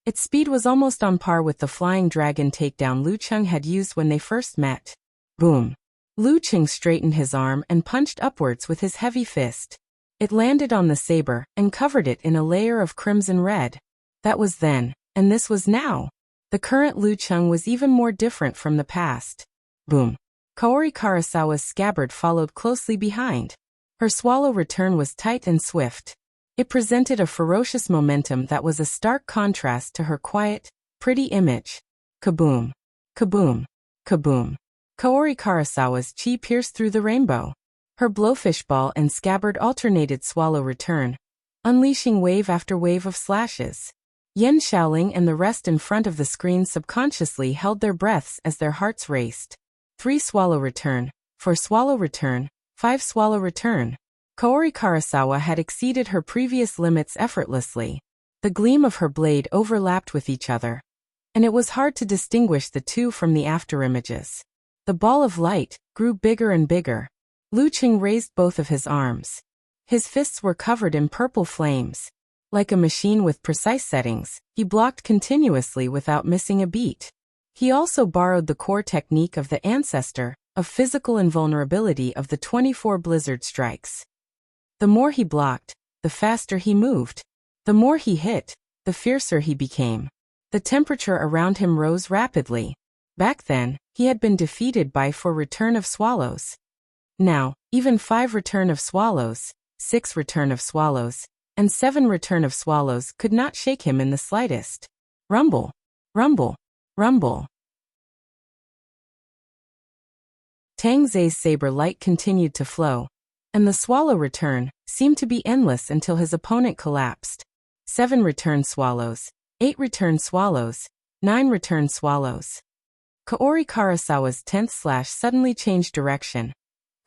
[SPEAKER 1] its speed was almost on par with the Flying Dragon takedown Lu Cheng had used when they first met. Boom! Lu Qing straightened his arm and punched upwards with his heavy fist. It landed on the saber and covered it in a layer of crimson red. That was then, and this was now. The current Lu Qing was even more different from the past. Boom. Kaori Karasawa's scabbard followed closely behind. Her swallow return was tight and swift. It presented a ferocious momentum that was a stark contrast to her quiet, pretty image. Kaboom. Kaboom. Kaboom. Kaori Karasawa's chi pierced through the rainbow. Her blowfish ball and scabbard alternated swallow return, unleashing wave after wave of slashes. Yen Xiaoling and the rest in front of the screen subconsciously held their breaths as their hearts raced. 3 swallow return, 4 swallow return, 5 swallow return. Kaori Karasawa had exceeded her previous limits effortlessly. The gleam of her blade overlapped with each other, and it was hard to distinguish the two from the afterimages. The ball of light grew bigger and bigger. Lu Qing raised both of his arms. His fists were covered in purple flames. Like a machine with precise settings, he blocked continuously without missing a beat. He also borrowed the core technique of the ancestor of physical invulnerability of the 24 blizzard strikes. The more he blocked, the faster he moved. The more he hit, the fiercer he became. The temperature around him rose rapidly. Back then, he had been defeated by 4 return of swallows. Now, even 5 return of swallows, 6 return of swallows, and 7 return of swallows could not shake him in the slightest. Rumble, rumble, rumble. Tang Zai's saber light continued to flow, and the swallow return seemed to be endless until his opponent collapsed. 7 return swallows, 8 return swallows, 9 return swallows. Kaori Karasawa's 10th slash suddenly changed direction,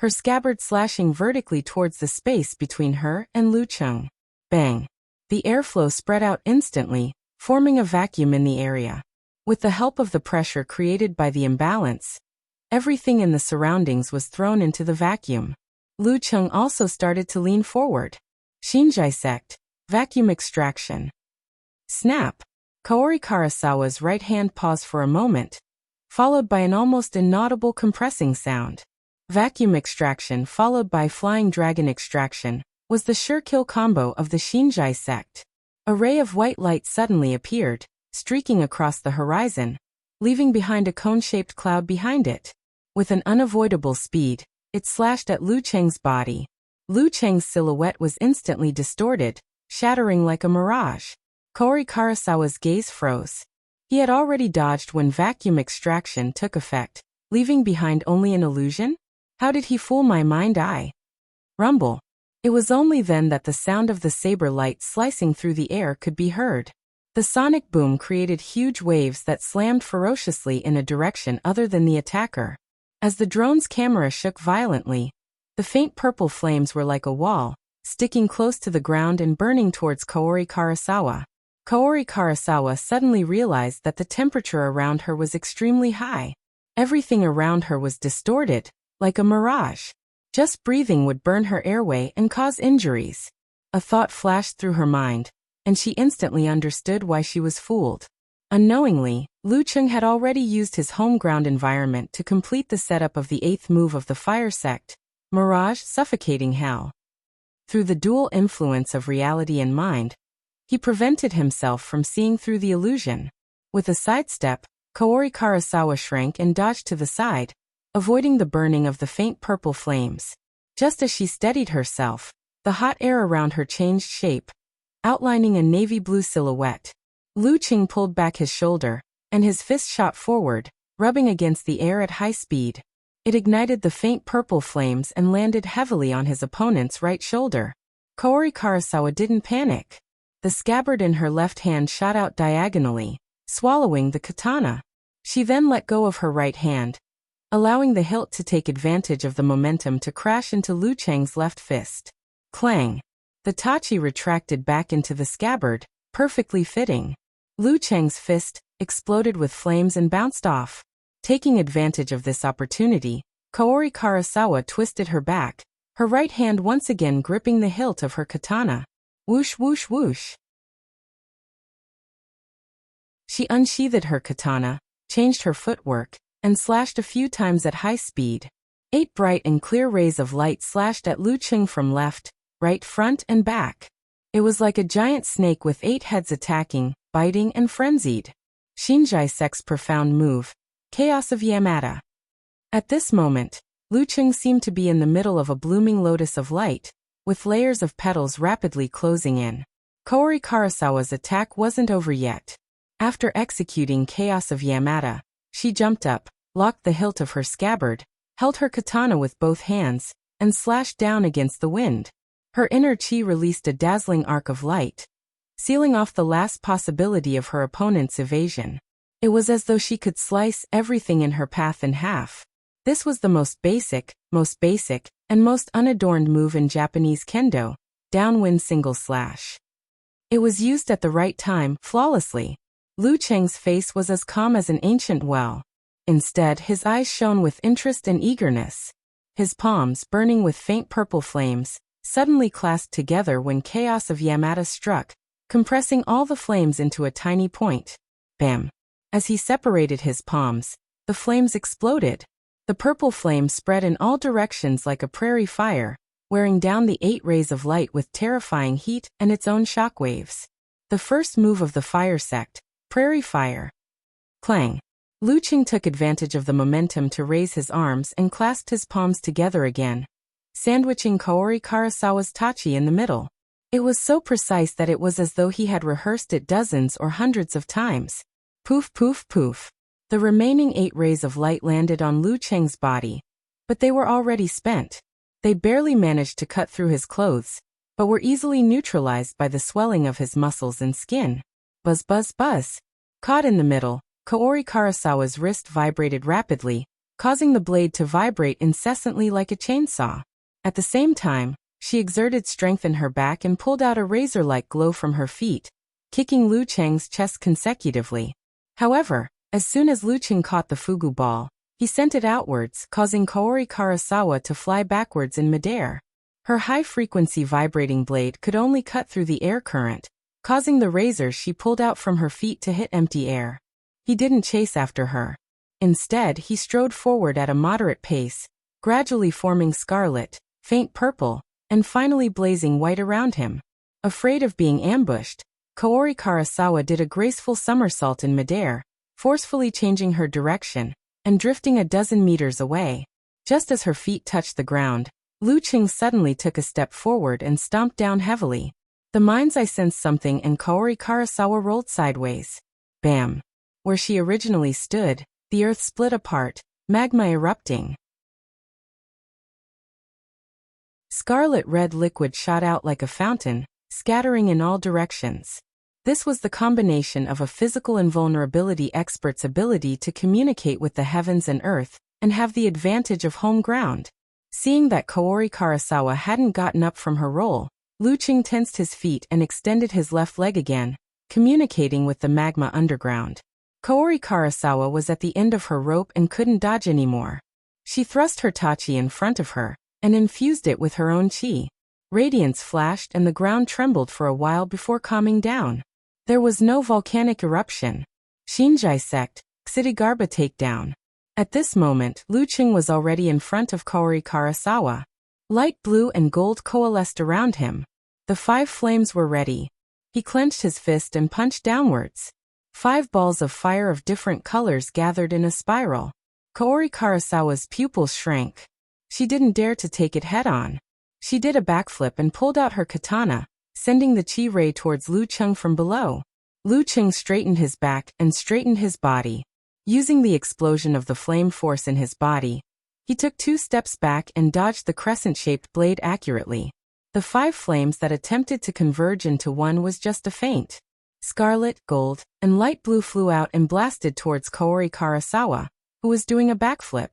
[SPEAKER 1] her scabbard slashing vertically towards the space between her and Lu Qing. Bang! The airflow spread out instantly, forming a vacuum in the area. With the help of the pressure created by the imbalance, everything in the surroundings was thrown into the vacuum. Lu Qing also started to lean forward. Shinjai sect, vacuum extraction. Snap! Kaori Karasawa's right hand paused for a moment, followed by an almost inaudible compressing sound. Vacuum extraction followed by flying dragon extraction was the sure kill combo of the Shinjai sect. A ray of white light suddenly appeared, streaking across the horizon, leaving behind a cone-shaped cloud behind it. With an unavoidable speed, it slashed at Lu Qing's body. Lu Qing's silhouette was instantly distorted, shattering like a mirage. Kaori Karasawa's gaze froze. He had already dodged when vacuum extraction took effect, leaving behind only an illusion? How did he fool my mind eye? Rumble. It was only then that the sound of the saber light slicing through the air could be heard. The sonic boom created huge waves that slammed ferociously in a direction other than the attacker. As the drone's camera shook violently, the faint purple flames were like a wall, sticking close to the ground and burning towards Kaori Karasawa. Kaori Karasawa suddenly realized that the temperature around her was extremely high. Everything around her was distorted, like a mirage. Just breathing would burn her airway and cause injuries. A thought flashed through her mind, and she instantly understood why she was fooled. Unknowingly, Lu Qing had already used his home ground environment to complete the setup of the 8th move of the fire sect, Mirage Suffocating Hell. Through the dual influence of reality and mind, he prevented himself from seeing through the illusion. With a sidestep, Kaori Karasawa shrank and dodged to the side, avoiding the burning of the faint purple flames. Just as she steadied herself, the hot air around her changed shape, outlining a navy blue silhouette. Lu Qing pulled back his shoulder, and his fist shot forward, rubbing against the air at high speed. It ignited the faint purple flames and landed heavily on his opponent's right shoulder. Kaori Karasawa didn't panic. The scabbard in her left hand shot out diagonally, swallowing the katana. She then let go of her right hand, allowing the hilt to take advantage of the momentum to crash into Lu Qing's left fist. Clang! The tachi retracted back into the scabbard, perfectly fitting. Lu Qing's fist exploded with flames and bounced off. Taking advantage of this opportunity, Kaori Karasawa twisted her back, her right hand once again gripping the hilt of her katana. Whoosh whoosh whoosh. She unsheathed her katana, changed her footwork, and slashed a few times at high speed. 8 bright and clear rays of light slashed at Lu Qing from left, right, front, and back. It was like a giant snake with 8 heads attacking, biting, and frenzied. Xinjai Sek's profound move, Chaos of Yamada. At this moment, Lu Qing seemed to be in the middle of a blooming lotus of light, with layers of petals rapidly closing in. Kaori Karasawa's attack wasn't over yet. After executing Chaos of Yamada, she jumped up, locked the hilt of her scabbard, held her katana with both hands, and slashed down against the wind. Her inner chi released a dazzling arc of light, sealing off the last possibility of her opponent's evasion. It was as though she could slice everything in her path in half. This was the most basic, and most unadorned move in Japanese kendo, downwind single slash. It was used at the right time, flawlessly. Lu Qing's face was as calm as an ancient well. Instead, his eyes shone with interest and eagerness. His palms, burning with faint purple flames, suddenly clasped together when Chaos of Yamada struck, compressing all the flames into a tiny point. Bam! As he separated his palms, the flames exploded. The purple flame spread in all directions like a prairie fire, wearing down the 8 rays of light with terrifying heat and its own shockwaves. The first move of the fire sect, Prairie Fire. Clang! Lu Qing took advantage of the momentum to raise his arms and clasped his palms together again, sandwiching Kaori Karasawa's tachi in the middle. It was so precise that it was as though he had rehearsed it dozens or hundreds of times. Poof, poof, poof. The remaining 8 rays of light landed on Lu Qing's body, but they were already spent. They barely managed to cut through his clothes, but were easily neutralized by the swelling of his muscles and skin. Buzz, buzz, buzz. Caught in the middle, Kaori Karasawa's wrist vibrated rapidly, causing the blade to vibrate incessantly like a chainsaw. At the same time, she exerted strength in her back and pulled out a razor-like glow from her feet, kicking Lu Qing's chest consecutively. However, as soon as Lu Qing caught the fugu ball, he sent it outwards, causing Kaori Karasawa to fly backwards in midair. Her high-frequency vibrating blade could only cut through the air current, causing the razor she pulled out from her feet to hit empty air. He didn't chase after her. Instead, he strode forward at a moderate pace, gradually forming scarlet, faint purple, and finally blazing white around him. Afraid of being ambushed, Kaori Karasawa did a graceful somersault in midair, forcefully changing her direction, and drifting a dozen meters away. Just as her feet touched the ground, Lu Qing suddenly took a step forward and stomped down heavily. The mind's eye sensed something and Kaori Karasawa rolled sideways. Bam! Where she originally stood, the earth split apart, magma erupting. Scarlet red liquid shot out like a fountain, scattering in all directions. This was the combination of a physical invulnerability expert's ability to communicate with the heavens and earth, and have the advantage of home ground. Seeing that Kaori Karasawa hadn't gotten up from her roll, Lu Qing tensed his feet and extended his left leg again, communicating with the magma underground. Kaori Karasawa was at the end of her rope and couldn't dodge anymore. She thrust her tachi in front of her, and infused it with her own chi. Radiance flashed and the ground trembled for a while before calming down. There was no volcanic eruption. Xinjai sect, Xidigarba takedown. At this moment, Lu Qing was already in front of Kaori Karasawa. Light blue and gold coalesced around him. The 5 flames were ready. He clenched his fist and punched downwards. 5 balls of fire of different colors gathered in a spiral. Kaori Karasawa's pupils shrank. She didn't dare to take it head-on. She did a backflip and pulled out her katana, sending the chi ray towards Lu Qing from below. Lu Qing straightened his back and straightened his body. Using the explosion of the flame force in his body, he took 2 steps back and dodged the crescent-shaped blade accurately. The 5 flames that attempted to converge into one was just a feint. Scarlet, gold, and light blue flew out and blasted towards Kaori Karasawa, who was doing a backflip.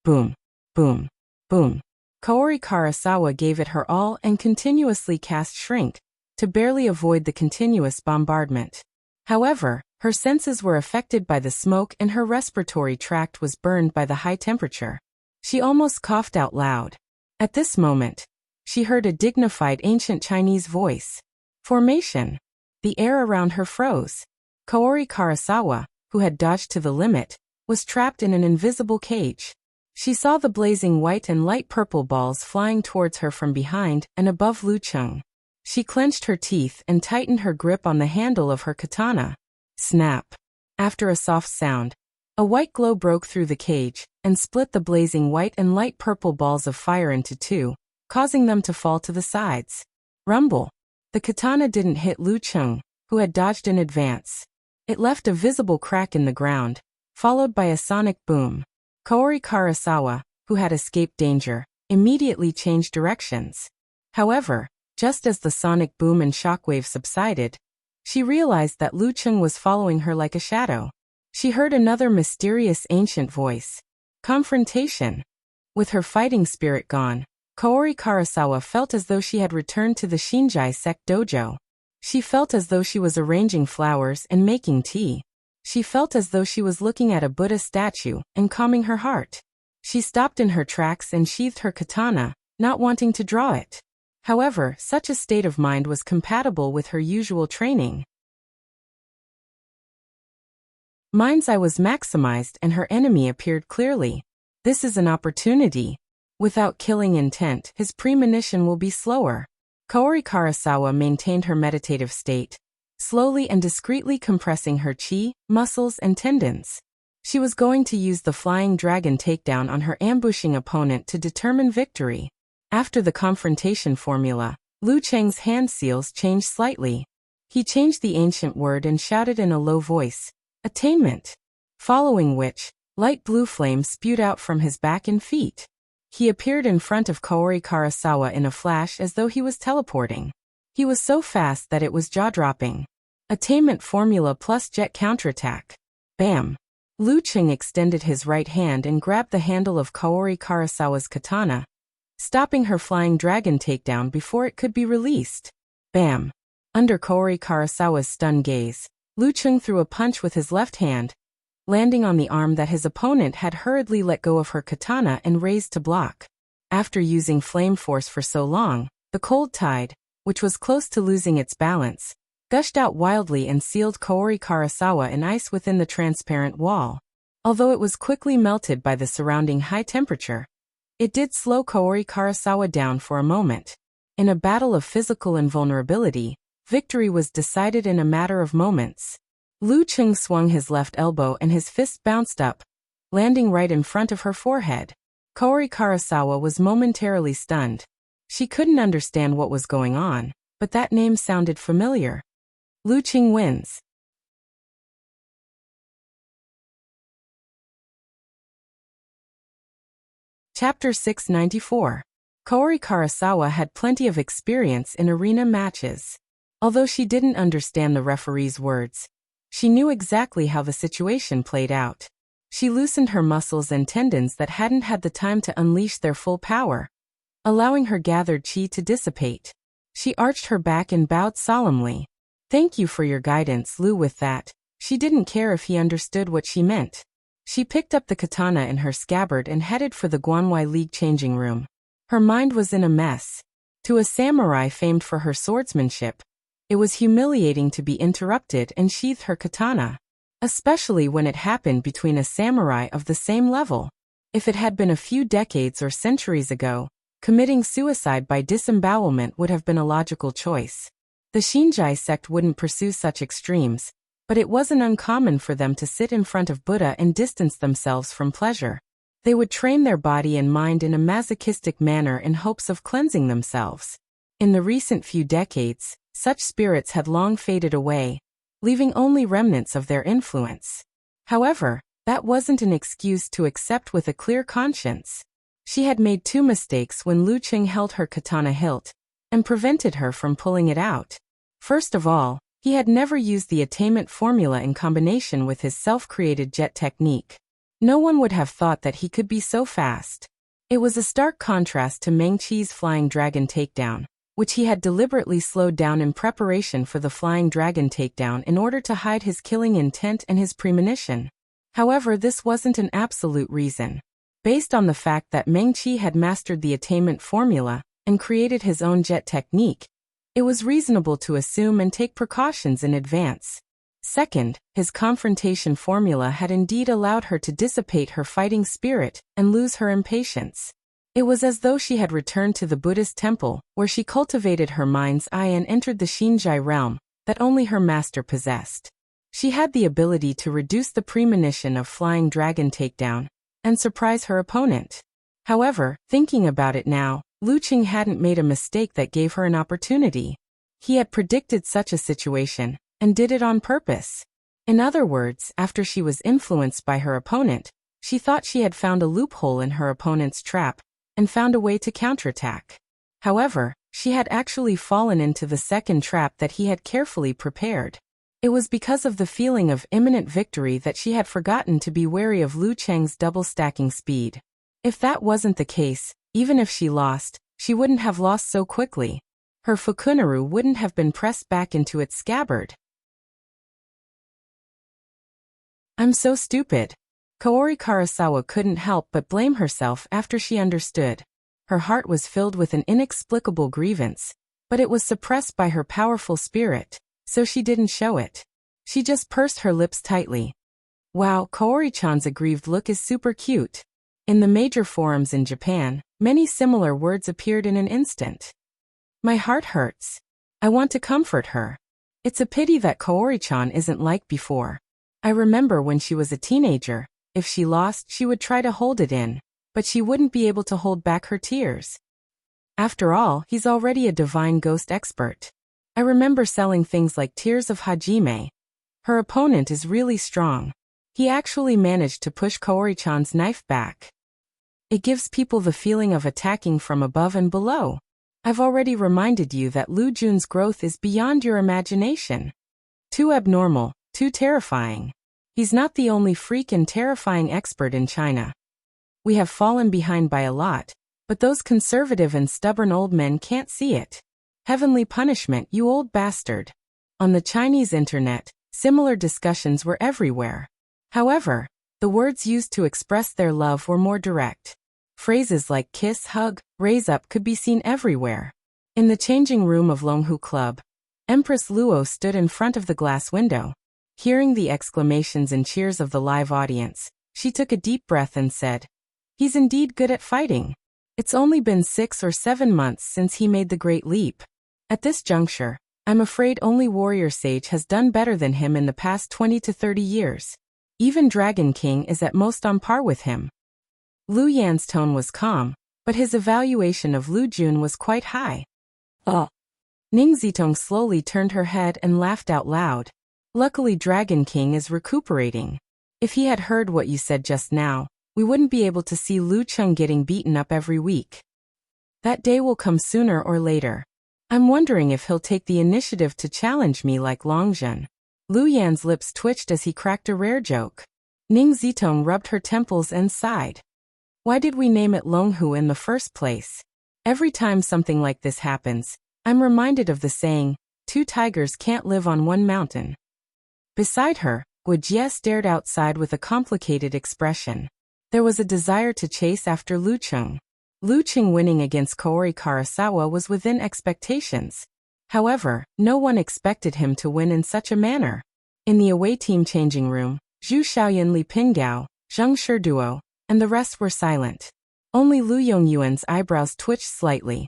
[SPEAKER 1] Boom, boom, boom. Kaori Karasawa gave it her all and continuously cast Shrink, to barely avoid the continuous bombardment. However, her senses were affected by the smoke and her respiratory tract was burned by the high temperature. She almost coughed out loud. At this moment, she heard a dignified ancient Chinese voice. Formation. The air around her froze. Kaori Karasawa, who had dodged to the limit, was trapped in an invisible cage. She saw the blazing white and light purple balls flying towards her from behind and above Lu Cheng. She clenched her teeth and tightened her grip on the handle of her katana. Snap! After a soft sound, a white glow broke through the cage and split the blazing white and light purple balls of fire into two, causing them to fall to the sides. Rumble! The katana didn't hit Lu Cheng, who had dodged in advance. It left a visible crack in the ground, followed by a sonic boom. Kaori Karasawa, who had escaped danger, immediately changed directions. However, just as the sonic boom and shockwave subsided, she realized that Lu Cheng was following her like a shadow. She heard another mysterious ancient voice. Confrontation. With her fighting spirit gone, Kaori Karasawa felt as though she had returned to the Shinjai sect dojo. She felt as though she was arranging flowers and making tea. She felt as though she was looking at a Buddha statue and calming her heart. She stopped in her tracks and sheathed her katana, not wanting to draw it. However, such a state of mind was compatible with her usual training. Mind's eye was maximized and her enemy appeared clearly. This is an opportunity. Without killing intent, his premonition will be slower. Kaori Karasawa maintained her meditative state, slowly and discreetly compressing her chi, muscles, and tendons. She was going to use the flying dragon takedown on her ambushing opponent to determine victory. After the confrontation formula, Lu Cheng's hand seals changed slightly. He changed the ancient word and shouted in a low voice, "Attainment!" Following which, light blue flame spewed out from his back and feet. He appeared in front of Kaori Karasawa in a flash as though he was teleporting. He was so fast that it was jaw-dropping. Attainment formula plus jet counterattack. Bam! Lu Cheng extended his right hand and grabbed the handle of Kaori Karasawa's katana, stopping her flying dragon takedown before it could be released. Bam! Under Kaori Karasawa's stunned gaze, Lu Cheng threw a punch with his left hand, landing on the arm that his opponent had hurriedly let go of her katana and raised to block. After using flame force for so long, the cold tide, which was close to losing its balance, gushed out wildly and sealed Kaori Karasawa in ice within the transparent wall. Although it was quickly melted by the surrounding high temperature, it did slow Kaori Karasawa down for a moment. In a battle of physical invulnerability, victory was decided in a matter of moments. Lu Cheng swung his left elbow and his fist bounced up, landing right in front of her forehead. Kaori Karasawa was momentarily stunned. She couldn't understand what was going on, but that name sounded familiar. Lu Cheng wins. Chapter 694. Kaori Karasawa had plenty of experience in arena matches. Although she didn't understand the referee's words, she knew exactly how the situation played out. She loosened her muscles and tendons that hadn't had the time to unleash their full power, allowing her gathered chi to dissipate. She arched her back and bowed solemnly. "Thank you for your guidance, Lu." With that, she didn't care if he understood what she meant. She picked up the katana in her scabbard and headed for the Guanwei League changing room. Her mind was in a mess. To a samurai famed for her swordsmanship, it was humiliating to be interrupted and sheath her katana, especially when it happened between a samurai of the same level. If it had been a few decades or centuries ago, committing suicide by disembowelment would have been a logical choice. The Shinjai sect wouldn't pursue such extremes, but it wasn't uncommon for them to sit in front of Buddha and distance themselves from pleasure. They would train their body and mind in a masochistic manner in hopes of cleansing themselves. In the recent few decades, such spirits had long faded away, leaving only remnants of their influence. However, that wasn't an excuse to accept with a clear conscience. She had made two mistakes when Lu Cheng held her katana hilt and prevented her from pulling it out. First of all, he had never used the attainment formula in combination with his self-created jet technique. No one would have thought that he could be so fast. It was a stark contrast to Meng Qi's flying dragon takedown, which he had deliberately slowed down in preparation for the flying dragon takedown in order to hide his killing intent and his premonition. However, this wasn't an absolute reason. Based on the fact that Meng Qi had mastered the attainment formula and created his own jet technique, it was reasonable to assume and take precautions in advance. Second, his confrontation formula had indeed allowed her to dissipate her fighting spirit and lose her impatience. It was as though she had returned to the Buddhist temple, where she cultivated her mind's eye and entered the Shinjai realm that only her master possessed. She had the ability to reduce the premonition of flying dragon takedown and surprise her opponent. However, thinking about it now, Lu Qing hadn't made a mistake that gave her an opportunity. He had predicted such a situation and did it on purpose. In other words, after she was influenced by her opponent, she thought she had found a loophole in her opponent's trap and found a way to counterattack. However, she had actually fallen into the second trap that he had carefully prepared. It was because of the feeling of imminent victory that she had forgotten to be wary of Lu Cheng's double-stacking speed. If that wasn't the case, even if she lost, she wouldn't have lost so quickly. Her fukunaru wouldn't have been pressed back into its scabbard. I'm so stupid. Kaori Karasawa couldn't help but blame herself after she understood. Her heart was filled with an inexplicable grievance, but it was suppressed by her powerful spirit, so she didn't show it. She just pursed her lips tightly. Wow, Kaori-chan's aggrieved look is super cute. In the major forums in Japan, many similar words appeared in an instant. My heart hurts. I want to comfort her. It's a pity that Kaori-chan isn't like before. I remember when she was a teenager, if she lost, she would try to hold it in, but she wouldn't be able to hold back her tears. After all, he's already a divine ghost expert. I remember selling things like Tears of Hajime. Her opponent is really strong. He actually managed to push Kaori-chan's knife back. It gives people the feeling of attacking from above and below. I've already reminded you that Lu Jun's growth is beyond your imagination. Too abnormal, too terrifying. He's not the only freak and terrifying expert in China. We have fallen behind by a lot, but those conservative and stubborn old men can't see it. Heavenly punishment, you old bastard. On the Chinese internet, similar discussions were everywhere. However, the words used to express their love were more direct. Phrases like kiss, hug, raise up could be seen everywhere. In the changing room of Longhu Club, Empress Luo stood in front of the glass window. Hearing the exclamations and cheers of the live audience, she took a deep breath and said, "He's indeed good at fighting. It's only been 6 or 7 months since he made the great leap. At this juncture, I'm afraid only Warrior Sage has done better than him in the past 20 to 30 years. Even Dragon King is at most on par with him." Lu Yan's tone was calm, but his evaluation of Lu Jun was quite high. Ning Zitong slowly turned her head and laughed out loud. Luckily Dragon King is recuperating. If he had heard what you said just now, we wouldn't be able to see Lu Cheng getting beaten up every week. That day will come sooner or later. I'm wondering if he'll take the initiative to challenge me like Longjun. Lu Yan's lips twitched as he cracked a rare joke. Ning Zitong rubbed her temples and sighed. Why did we name it Longhu in the first place? Every time something like this happens, I'm reminded of the saying, 2 tigers can't live on one mountain. Beside her, Guojie stared outside with a complicated expression. There was a desire to chase after Lu Cheng. Lu Cheng winning against Kaori Karasawa was within expectations. However, no one expected him to win in such a manner. In the away team changing room, Zhu Xiaoyan, Li Pinggao, Zheng Shiduo, and the rest were silent. Only Lu Yongyuan's eyebrows twitched slightly.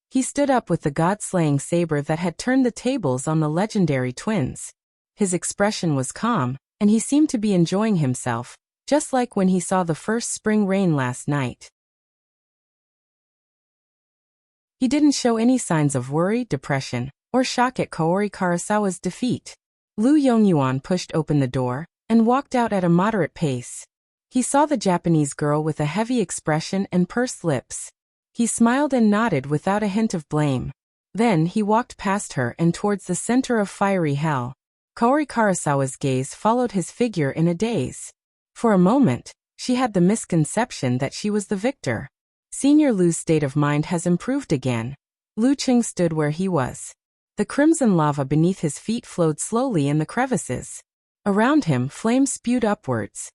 [SPEAKER 1] He stood up with the god-slaying saber that had turned the tables on the legendary twins. His expression was calm, and he seemed to be enjoying himself, just like when he saw the first spring rain last night. He didn't show any signs of worry, depression, or shock at Kaori Karasawa's defeat. Lu Yongyuan pushed open the door and walked out at a moderate pace. He saw the Japanese girl with a heavy expression and pursed lips. He smiled and nodded without a hint of blame. Then he walked past her and towards the center of fiery hell. Kaori Karasawa's gaze followed his figure in a daze. For a moment, she had the misconception that she was the victor. Senior Lu's state of mind has improved again. Lu Cheng stood where he was. The crimson lava beneath his feet flowed slowly in the crevices. Around him, flames spewed upwards.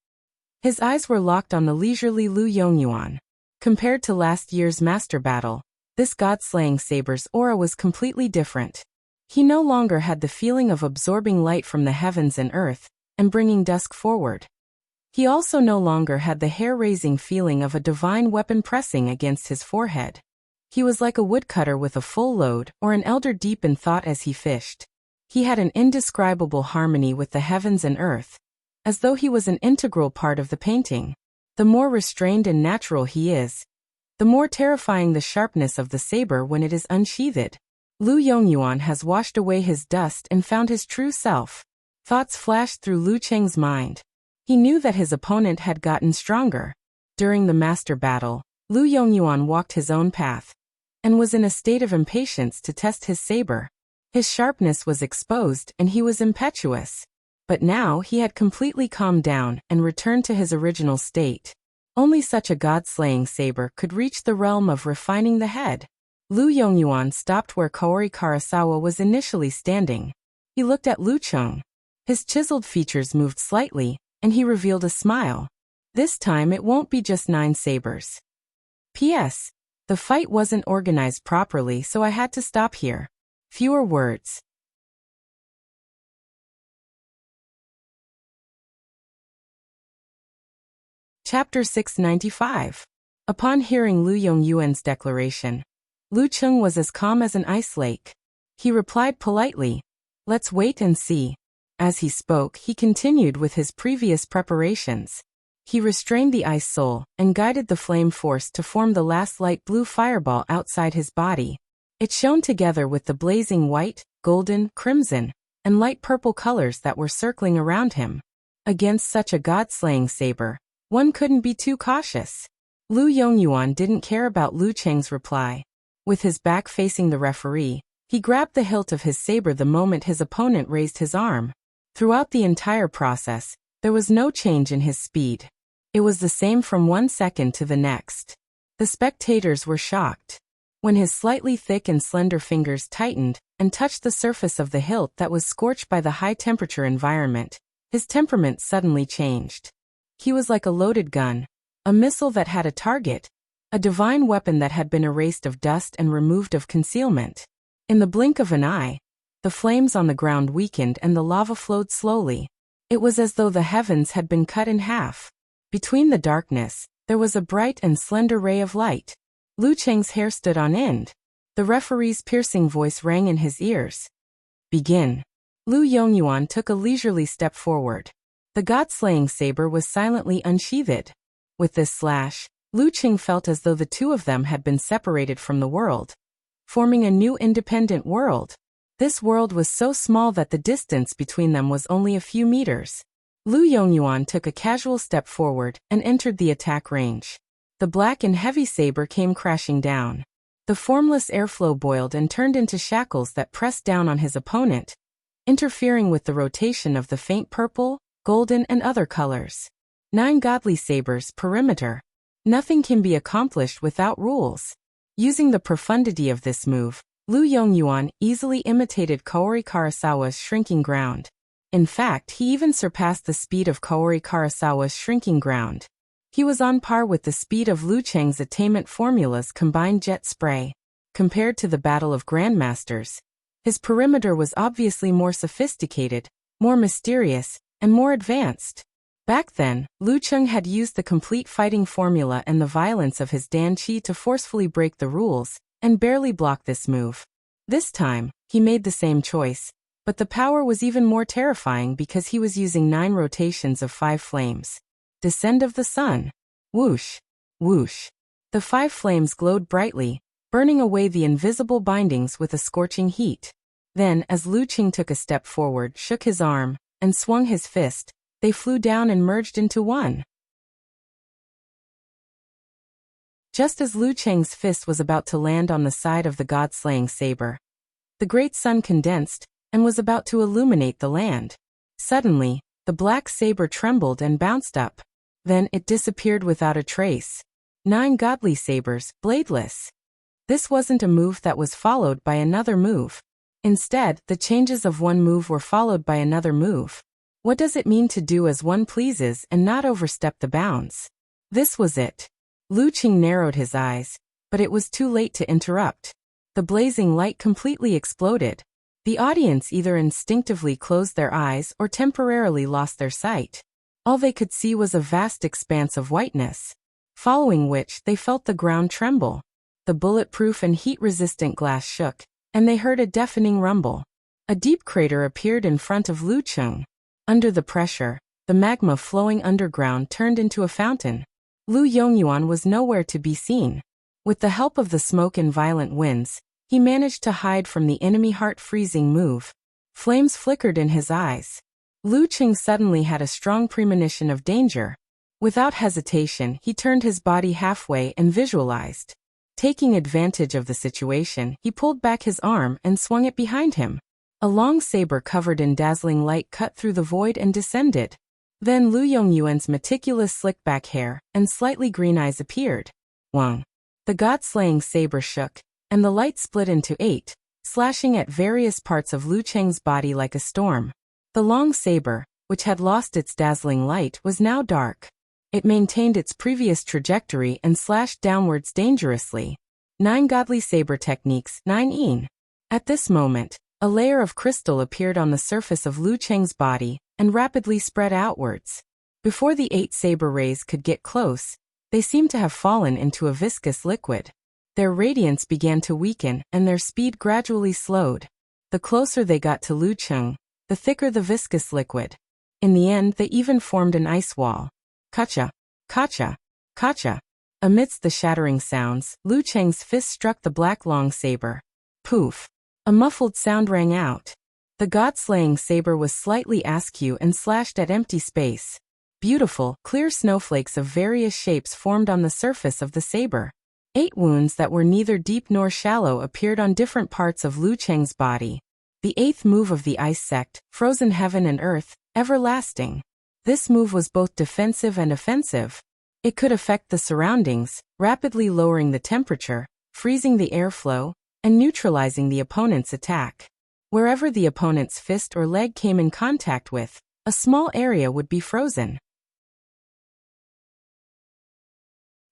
[SPEAKER 1] His eyes were locked on the leisurely Lu Yongyuan. Compared to last year's master battle, this god-slaying saber's aura was completely different. He no longer had the feeling of absorbing light from the heavens and earth and bringing dusk forward. He also no longer had the hair-raising feeling of a divine weapon pressing against his forehead. He was like a woodcutter with a full load or an elder deep in thought as he fished. He had an indescribable harmony with the heavens and earth, as though he was an integral part of the painting. The more restrained and natural he is, the more terrifying the sharpness of the saber when it is unsheathed. Lu Yongyuan has washed away his dust and found his true self. Thoughts flashed through Lu Cheng's mind. He knew that his opponent had gotten stronger. During the master battle, Lu Yongyuan walked his own path and was in a state of impatience to test his saber. His sharpness was exposed and he was impetuous. But now he had completely calmed down and returned to his original state. Only such a god-slaying saber could reach the realm of refining the head. Lu Yongyuan stopped where Kaori Karasawa was initially standing. He looked at Lu Cheng. His chiseled features moved slightly, and he revealed a smile. This time it won't be just 9 sabers. P.S. The fight wasn't organized properly, so I had to stop here. Fewer words. Chapter 695. Upon hearing Lu Yongyuan's declaration, Lu Cheng was as calm as an ice lake. He replied politely, "Let's wait and see." As he spoke, he continued with his previous preparations. He restrained the ice soul and guided the flame force to form the last light blue fireball outside his body. It shone together with the blazing white, golden, crimson, and light purple colors that were circling around him. Against such a god-slaying saber, one couldn't be too cautious. Lu Yongyuan didn't care about Lu Cheng's reply. With his back facing the referee, he grabbed the hilt of his saber the moment his opponent raised his arm. Throughout the entire process, there was no change in his speed. It was the same from one second to the next. The spectators were shocked. When his slightly thick and slender fingers tightened and touched the surface of the hilt that was scorched by the high-temperature environment, his temperament suddenly changed. He was like a loaded gun, a missile that had a target, a divine weapon that had been erased of dust and removed of concealment. In the blink of an eye, the flames on the ground weakened and the lava flowed slowly. It was as though the heavens had been cut in half. Between the darkness, there was a bright and slender ray of light. Lu Cheng's hair stood on end. The referee's piercing voice rang in his ears. "Begin." Lu Yongyuan took a leisurely step forward. The god-slaying saber was silently unsheathed. With this slash, Lu Cheng felt as though the two of them had been separated from the world, forming a new independent world. This world was so small that the distance between them was only a few meters. Lu Yongyuan took a casual step forward and entered the attack range. The black and heavy saber came crashing down. The formless airflow boiled and turned into shackles that pressed down on his opponent, interfering with the rotation of the faint purple, golden, and other colors. 9 godly sabers, perimeter. Nothing can be accomplished without rules. Using the profundity of this move, Lu Yongyuan easily imitated Kaori Karasawa's shrinking ground. In fact, he even surpassed the speed of Kaori Karasawa's shrinking ground. He was on par with the speed of Lu Cheng's attainment formula's combined jet spray. Compared to the battle of grandmasters, his perimeter was obviously more sophisticated, more mysterious, and more advanced. Back then, Lu Cheng had used the complete fighting formula and the violence of his Dan Qi to forcefully break the rules and barely block this move. This time, he made the same choice, but the power was even more terrifying because he was using 9 rotations of 5 flames. Descend of the sun. Whoosh, whoosh. The 5 flames glowed brightly, burning away the invisible bindings with a scorching heat. Then, as Lu Cheng took a step forward, shook his arm, and swung his fist, they flew down and merged into one. Just as Lu Cheng's fist was about to land on the side of the god-slaying saber, the great sun condensed and was about to illuminate the land. Suddenly, the black saber trembled and bounced up. Then it disappeared without a trace. 9 godly sabers, bladeless. This wasn't a move that was followed by another move. Instead, the changes of one move were followed by another move. What does it mean to do as one pleases and not overstep the bounds? This was it. Lu Cheng narrowed his eyes, but it was too late to interrupt. The blazing light completely exploded. The audience either instinctively closed their eyes or temporarily lost their sight. All they could see was a vast expanse of whiteness, following which they felt the ground tremble. The bulletproof and heat-resistant glass shook, and they heard a deafening rumble. A deep crater appeared in front of Lu Cheng. Under the pressure, the magma flowing underground turned into a fountain. Lu Yongyuan was nowhere to be seen. With the help of the smoke and violent winds, he managed to hide from the enemy heart-freezing move. Flames flickered in his eyes. Lu Cheng suddenly had a strong premonition of danger. Without hesitation, he turned his body halfway and visualized. Taking advantage of the situation, he pulled back his arm and swung it behind him. A long saber covered in dazzling light cut through the void and descended. Then Lu Yongyuan's meticulous slick-back hair and slightly green eyes appeared. Wang. The god-slaying saber shook, and the light split into 8, slashing at various parts of Lu Cheng's body like a storm. The long saber, which had lost its dazzling light, was now dark. It maintained its previous trajectory and slashed downwards dangerously. 9 godly saber techniques, 9 Yin. At this moment, a layer of crystal appeared on the surface of Lu Cheng's body and rapidly spread outwards. Before the 8 saber rays could get close, they seemed to have fallen into a viscous liquid. Their radiance began to weaken and their speed gradually slowed. The closer they got to Lu Cheng, the thicker the viscous liquid. In the end, they even formed an ice wall. Kacha, kacha, kacha. Amidst the shattering sounds, Lu Cheng's fist struck the black long saber. Poof. A muffled sound rang out. The god-slaying saber was slightly askew and slashed at empty space. Beautiful, clear snowflakes of various shapes formed on the surface of the saber. 8 wounds that were neither deep nor shallow appeared on different parts of Lu Cheng's body. The 8th move of the ice sect, Frozen Heaven and Earth, Everlasting. This move was both defensive and offensive. It could affect the surroundings, rapidly lowering the temperature, freezing the airflow, and neutralizing the opponent's attack. Wherever the opponent's fist or leg came in contact with, a small area would be frozen.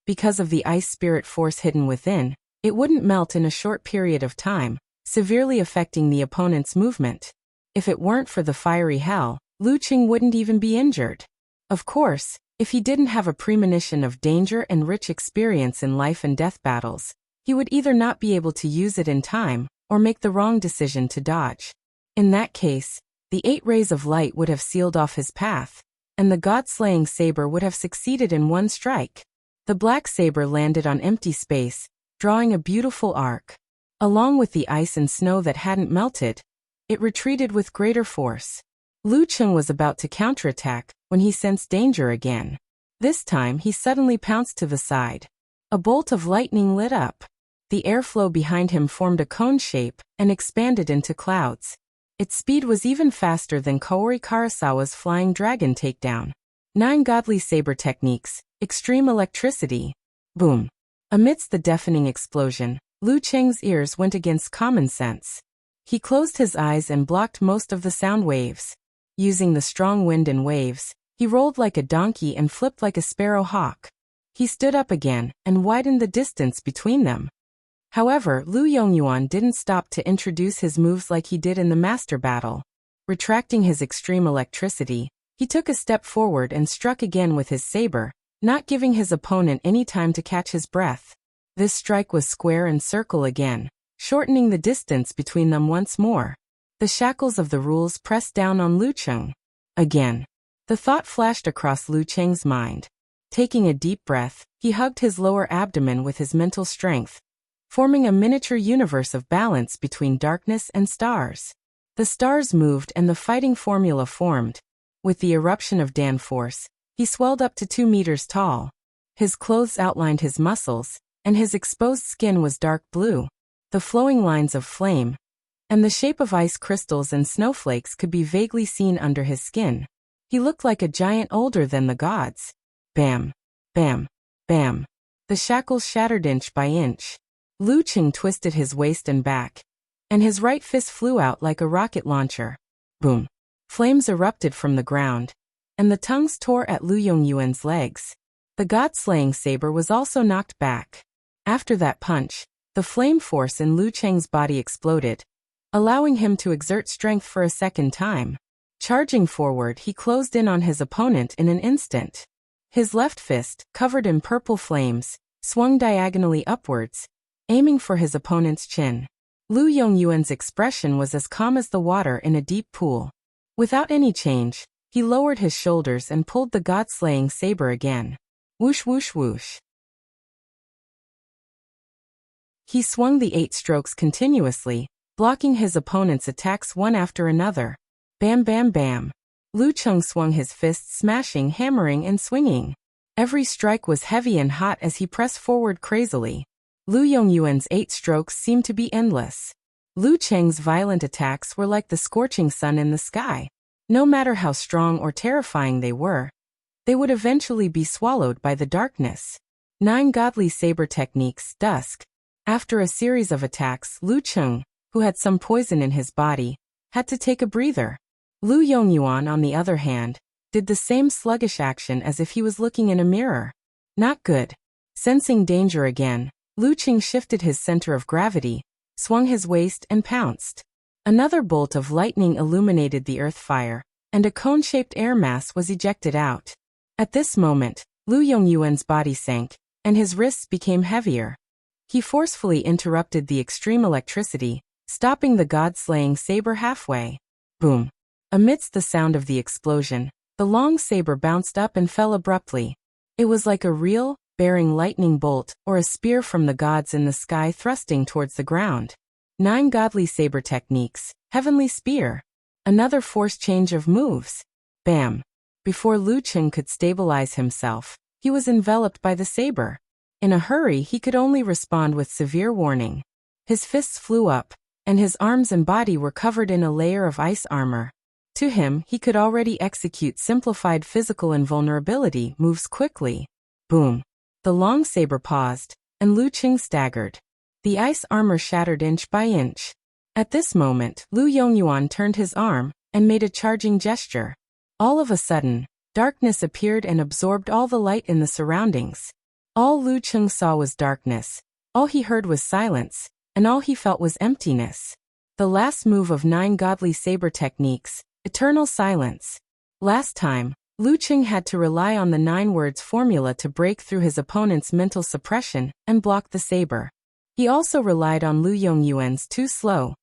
[SPEAKER 1] Because of the ice spirit force hidden within, it wouldn't melt in a short period of time, severely affecting the opponent's movement. If it weren't for the fiery hell, Lu Cheng wouldn't even be injured. Of course, if he didn't have a premonition of danger and rich experience in life and death battles, he would either not be able to use it in time, or make the wrong decision to dodge. In that case, the 8 rays of light would have sealed off his path, and the god-slaying saber would have succeeded in one strike. The black saber landed on empty space, drawing a beautiful arc. Along with the ice and snow that hadn't melted, it retreated with greater force. Lu Cheng was about to counterattack when he sensed danger again. This time he suddenly pounced to the side. A bolt of lightning lit up. The airflow behind him formed a cone shape and expanded into clouds. Its speed was even faster than Kaori Karasawa's flying dragon takedown. 9 godly saber techniques, extreme electricity. Boom. Amidst the deafening explosion, Lu Cheng's ears went against common sense. He closed his eyes and blocked most of the sound waves. Using the strong wind and waves, he rolled like a donkey and flipped like a sparrow hawk. He stood up again and widened the distance between them. However, Lu Yongyuan didn't stop to introduce his moves like he did in the master battle. Retracting his extreme electricity, he took a step forward and struck again with his saber, not giving his opponent any time to catch his breath. This strike was square and circle again, shortening the distance between them once more. The shackles of the rules pressed down on Lu Cheng. Again. The thought flashed across Lu Cheng's mind. Taking a deep breath, he hugged his lower abdomen with his mental strength, forming a miniature universe of balance between darkness and stars. The stars moved and the fighting formula formed. With the eruption of Dan force, he swelled up to 2 meters tall. His clothes outlined his muscles, and his exposed skin was dark blue. The flowing lines of flame and the shape of ice crystals and snowflakes could be vaguely seen under his skin. He looked like a giant older than the gods. Bam, bam, bam. The shackles shattered inch by inch. Lu Cheng twisted his waist and back, and his right fist flew out like a rocket launcher. Boom. Flames erupted from the ground, and the tongues tore at Lu Yongyuan's legs. The god-slaying saber was also knocked back. After that punch, the flame force in Lu Cheng's body exploded, allowing him to exert strength for a second time. Charging forward, he closed in on his opponent in an instant. His left fist, covered in purple flames, swung diagonally upwards, aiming for his opponent's chin. Lu Yongyuan's expression was as calm as the water in a deep pool. Without any change, he lowered his shoulders and pulled the god-slaying saber again. Whoosh whoosh whoosh. He swung the 8 strokes continuously, blocking his opponent's attacks one after another. Bam bam bam. Lu Cheng swung his fists, smashing, hammering, and swinging. Every strike was heavy and hot as he pressed forward crazily. Lu Yongyuan's 8 strokes seemed to be endless. Lu Cheng's violent attacks were like the scorching sun in the sky. No matter how strong or terrifying they were, they would eventually be swallowed by the darkness. 9 godly saber techniques, dusk. After a series of attacks, Lu Cheng, who had some poison in his body, had to take a breather. Lu Yongyuan, on the other hand, did the same sluggish action as if he was looking in a mirror. Not good. Sensing danger again, Lu Cheng shifted his center of gravity, swung his waist, and pounced. Another bolt of lightning illuminated the earth fire, and a cone-shaped air mass was ejected out. At this moment, Lu Yongyuan's body sank, and his wrists became heavier. He forcefully interrupted the extreme electricity, stopping the god-slaying saber halfway. Boom. Amidst the sound of the explosion, the long saber bounced up and fell abruptly. It was like a real, bearing lightning bolt or a spear from the gods in the sky thrusting towards the ground. 9 godly saber techniques, heavenly spear. Another force change of moves. Bam. Before Lu Cheng could stabilize himself, he was enveloped by the saber. In a hurry, he could only respond with severe warning. His fists flew up, and his arms and body were covered in a layer of ice armor. To him, he could already execute simplified physical invulnerability moves quickly. Boom. The long saber paused, and Lu Cheng staggered. The ice armor shattered inch by inch. At this moment, Lu Yongyuan turned his arm and made a charging gesture. All of a sudden, darkness appeared and absorbed all the light in the surroundings. All Lu Cheng saw was darkness, all he heard was silence, and all he felt was emptiness. The last move of 9 godly saber techniques, eternal silence. Last time, Lu Cheng had to rely on the 9 words formula to break through his opponent's mental suppression and block the saber. He also relied on Lu Yongyuan's too slow.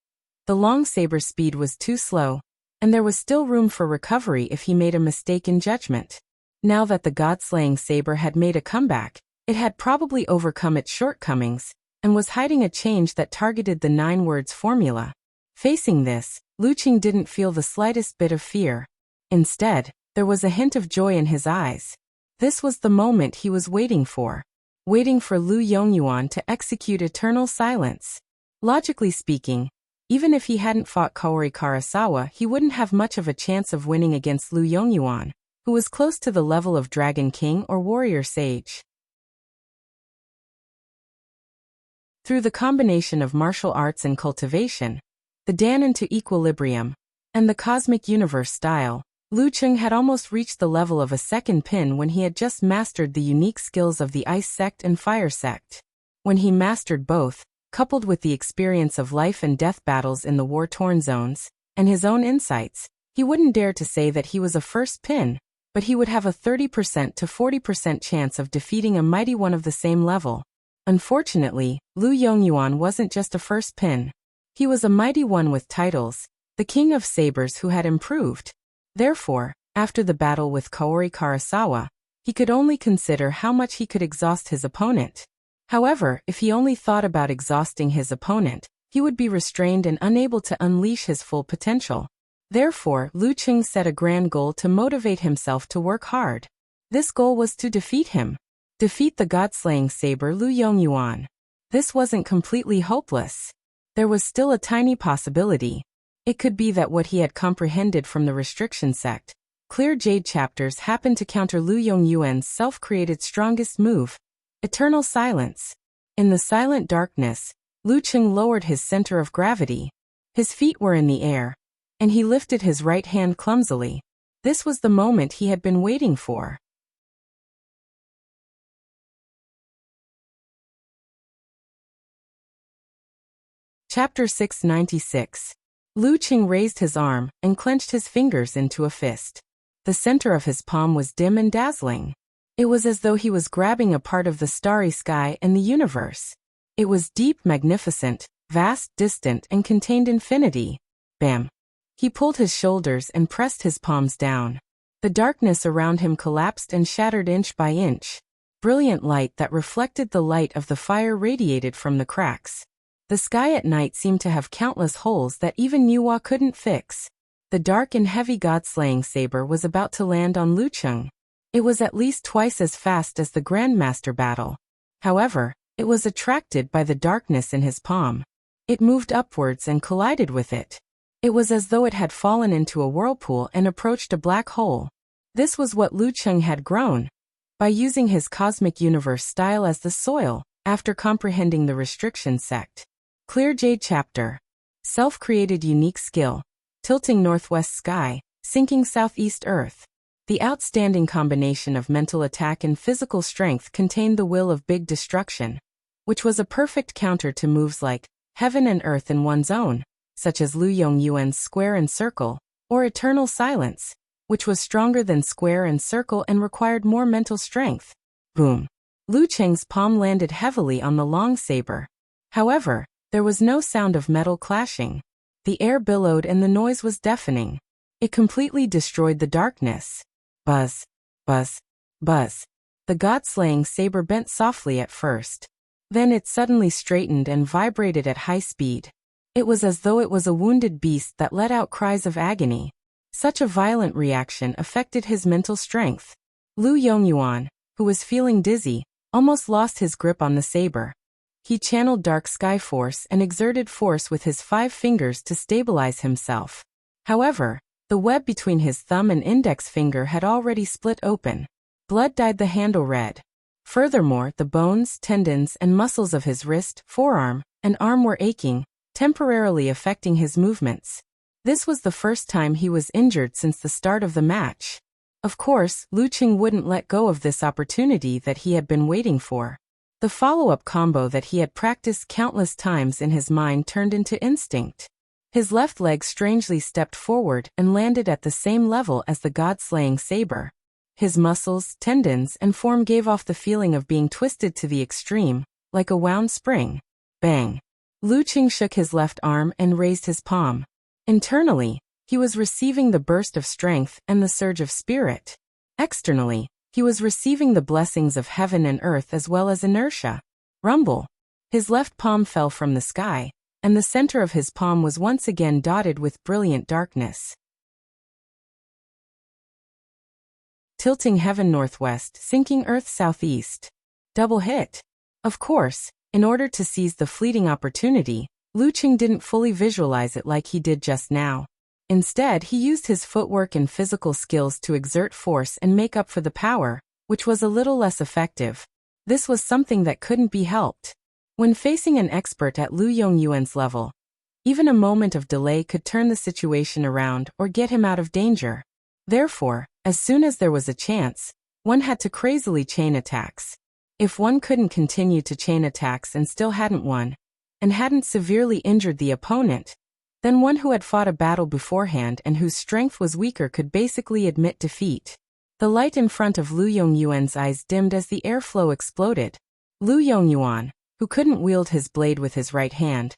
[SPEAKER 1] The long saber speed was too slow, and there was still room for recovery if he made a mistake in judgment. Now that the god-slaying saber had made a comeback, it had probably overcome its shortcomings and was hiding a change that targeted the 9 words formula. Facing this, Lu Cheng didn't feel the slightest bit of fear. Instead, there was a hint of joy in his eyes. This was the moment he was waiting for Lu Yongyuan to execute eternal silence. Logically speaking, even if he hadn't fought Kaori Karasawa, he wouldn't have much of a chance of winning against Lu Yongyuan, who was close to the level of Dragon King or Warrior Sage. Through the combination of martial arts and cultivation, the Dan into equilibrium, and the cosmic universe style, Lu Cheng had almost reached the level of a second pin when he had just mastered the unique skills of the Ice Sect and Fire Sect. When he mastered both, coupled with the experience of life and death battles in the war-torn zones, and his own insights, he wouldn't dare to say that he was a first pin, but he would have a 30% to 40% chance of defeating a mighty one of the same level. Unfortunately, Lu Yongyuan wasn't just a first pin. He was a mighty one with titles, the King of Sabers who had improved. Therefore, after the battle with Kaori Karasawa, he could only consider how much he could exhaust his opponent. However, if he only thought about exhausting his opponent, he would be restrained and unable to unleash his full potential. Therefore, Lu Cheng set a grand goal to motivate himself to work hard. This goal was to defeat him. Defeat the god-slaying saber Lu Yongyuan. This wasn't completely hopeless. There was still a tiny possibility. It could be that what he had comprehended from the restriction sect, Clear Jade chapters, happened to counter Lu Yongyuan's self-created strongest move, eternal silence. In the silent darkness, Lu Cheng lowered his center of gravity. His feet were in the air, and he lifted his right hand clumsily. This was the moment he had been waiting for. Chapter 696. Lu Qing raised his arm and clenched his fingers into a fist. The center of his palm was dim and dazzling. It was as though he was grabbing a part of the starry sky and the universe. It was deep, magnificent, vast, distant, and contained infinity. Bam! He pulled his shoulders and pressed his palms down. The darkness around him collapsed and shattered inch by inch. Brilliant light that reflected the light of the fire radiated from the cracks. The sky at night seemed to have countless holes that even Nuwa couldn't fix. The dark and heavy god-slaying saber was about to land on Lu Qing. It was at least twice as fast as the Grandmaster battle. However, it was attracted by the darkness in his palm. It moved upwards and collided with it. It was as though it had fallen into a whirlpool and approached a black hole. This was what Lu Qing had grown. By using his cosmic universe style as the soil, after comprehending the restriction sect. Clear Jade Chapter. Self-created unique skill. Tilting northwest sky, sinking southeast earth. The outstanding combination of mental attack and physical strength contained the will of big destruction, which was a perfect counter to moves like heaven and earth in one's own, such as Lu Yongyuan's square and circle, or eternal silence, which was stronger than square and circle and required more mental strength. Boom! Lu Qing's palm landed heavily on the long saber. However, there was no sound of metal clashing. The air billowed and the noise was deafening. It completely destroyed the darkness. Buzz, buzz, buzz. The god-slaying saber bent softly at first. Then it suddenly straightened and vibrated at high speed. It was as though it was a wounded beast that let out cries of agony. Such a violent reaction affected his mental strength. Lu Yongyuan, who was feeling dizzy, almost lost his grip on the saber. He channeled Dark Sky Force and exerted force with his 5 fingers to stabilize himself. However, the web between his thumb and index finger had already split open. Blood dyed the handle red. Furthermore, the bones, tendons, and muscles of his wrist, forearm, and arm were aching, temporarily affecting his movements. This was the first time he was injured since the start of the match. Of course, Lu Qing wouldn't let go of this opportunity that he had been waiting for. The follow-up combo that he had practiced countless times in his mind turned into instinct. His left leg strangely stepped forward and landed at the same level as the god-slaying saber. His muscles, tendons, and form gave off the feeling of being twisted to the extreme, like a wound spring. Bang! Lu Qing shook his left arm and raised his palm. Internally, he was receiving the burst of strength and the surge of spirit. Externally, he was receiving the blessings of heaven and earth as well as inertia. Rumble! His left palm fell from the sky, and the center of his palm was once again dotted with brilliant darkness. Tilting heaven northwest, sinking earth southeast. Double hit. Of course, in order to seize the fleeting opportunity, Lu Qing didn't fully visualize it like he did just now. Instead, he used his footwork and physical skills to exert force and make up for the power, which was a little less effective. This was something that couldn't be helped. When facing an expert at Lu Yongyuan's level, even a moment of delay could turn the situation around or get him out of danger. Therefore, as soon as there was a chance, one had to crazily chain attacks. If one couldn't continue to chain attacks and still hadn't won, and hadn't severely injured the opponent, then one who had fought a battle beforehand and whose strength was weaker could basically admit defeat. The light in front of Lu Yongyuan's eyes dimmed as the airflow exploded. Lu Yongyuan, who couldn't wield his blade with his right hand,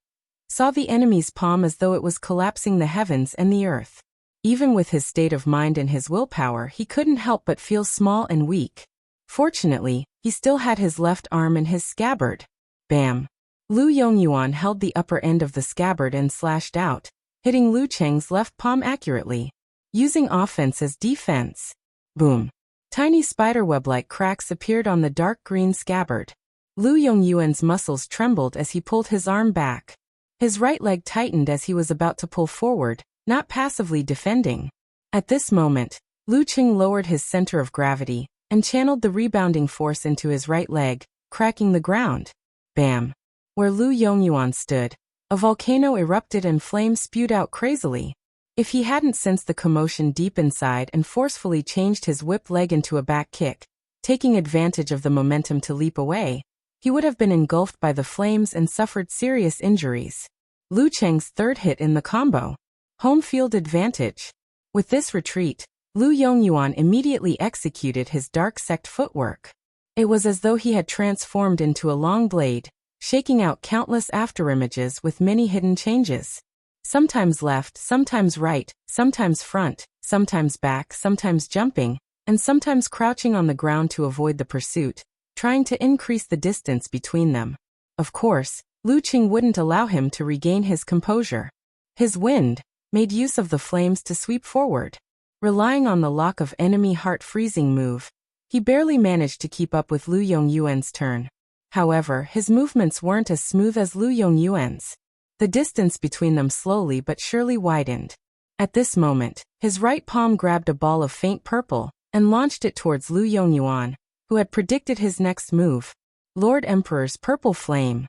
[SPEAKER 1] saw the enemy's palm as though it was collapsing the heavens and the earth. Even with his state of mind and his willpower, he couldn't help but feel small and weak. Fortunately, he still had his left arm in his scabbard. Bam! Lu Yongyuan held the upper end of the scabbard and slashed out, hitting Lu Qing's left palm accurately. Using offense as defense. Boom! Tiny spiderweb-like cracks appeared on the dark green scabbard. Lu Yongyuan's muscles trembled as he pulled his arm back. His right leg tightened as he was about to pull forward, not passively defending. At this moment, Lu Qing lowered his center of gravity and channeled the rebounding force into his right leg, cracking the ground. Bam! Where Lu Yongyuan stood, a volcano erupted and flames spewed out crazily. If he hadn't sensed the commotion deep inside and forcefully changed his whip leg into a back kick, taking advantage of the momentum to leap away, he would have been engulfed by the flames and suffered serious injuries. Lu Cheng's third hit in the combo. Home field advantage. With this retreat, Lu Yongyuan immediately executed his dark sect footwork. It was as though he had transformed into a long blade, shaking out countless afterimages with many hidden changes. Sometimes left, sometimes right, sometimes front, sometimes back, sometimes jumping, and sometimes crouching on the ground to avoid the pursuit, trying to increase the distance between them. Of course, Lu Qing wouldn't allow him to regain his composure. His wind made use of the flames to sweep forward. Relying on the lock of enemy heart freezing move, he barely managed to keep up with Lu Yongyuan's turn. However, his movements weren't as smooth as Lu Yongyuan's. The distance between them slowly but surely widened. At this moment, his right palm grabbed a ball of faint purple and launched it towards Lu Yongyuan, who had predicted his next move. Lord Emperor's purple flame.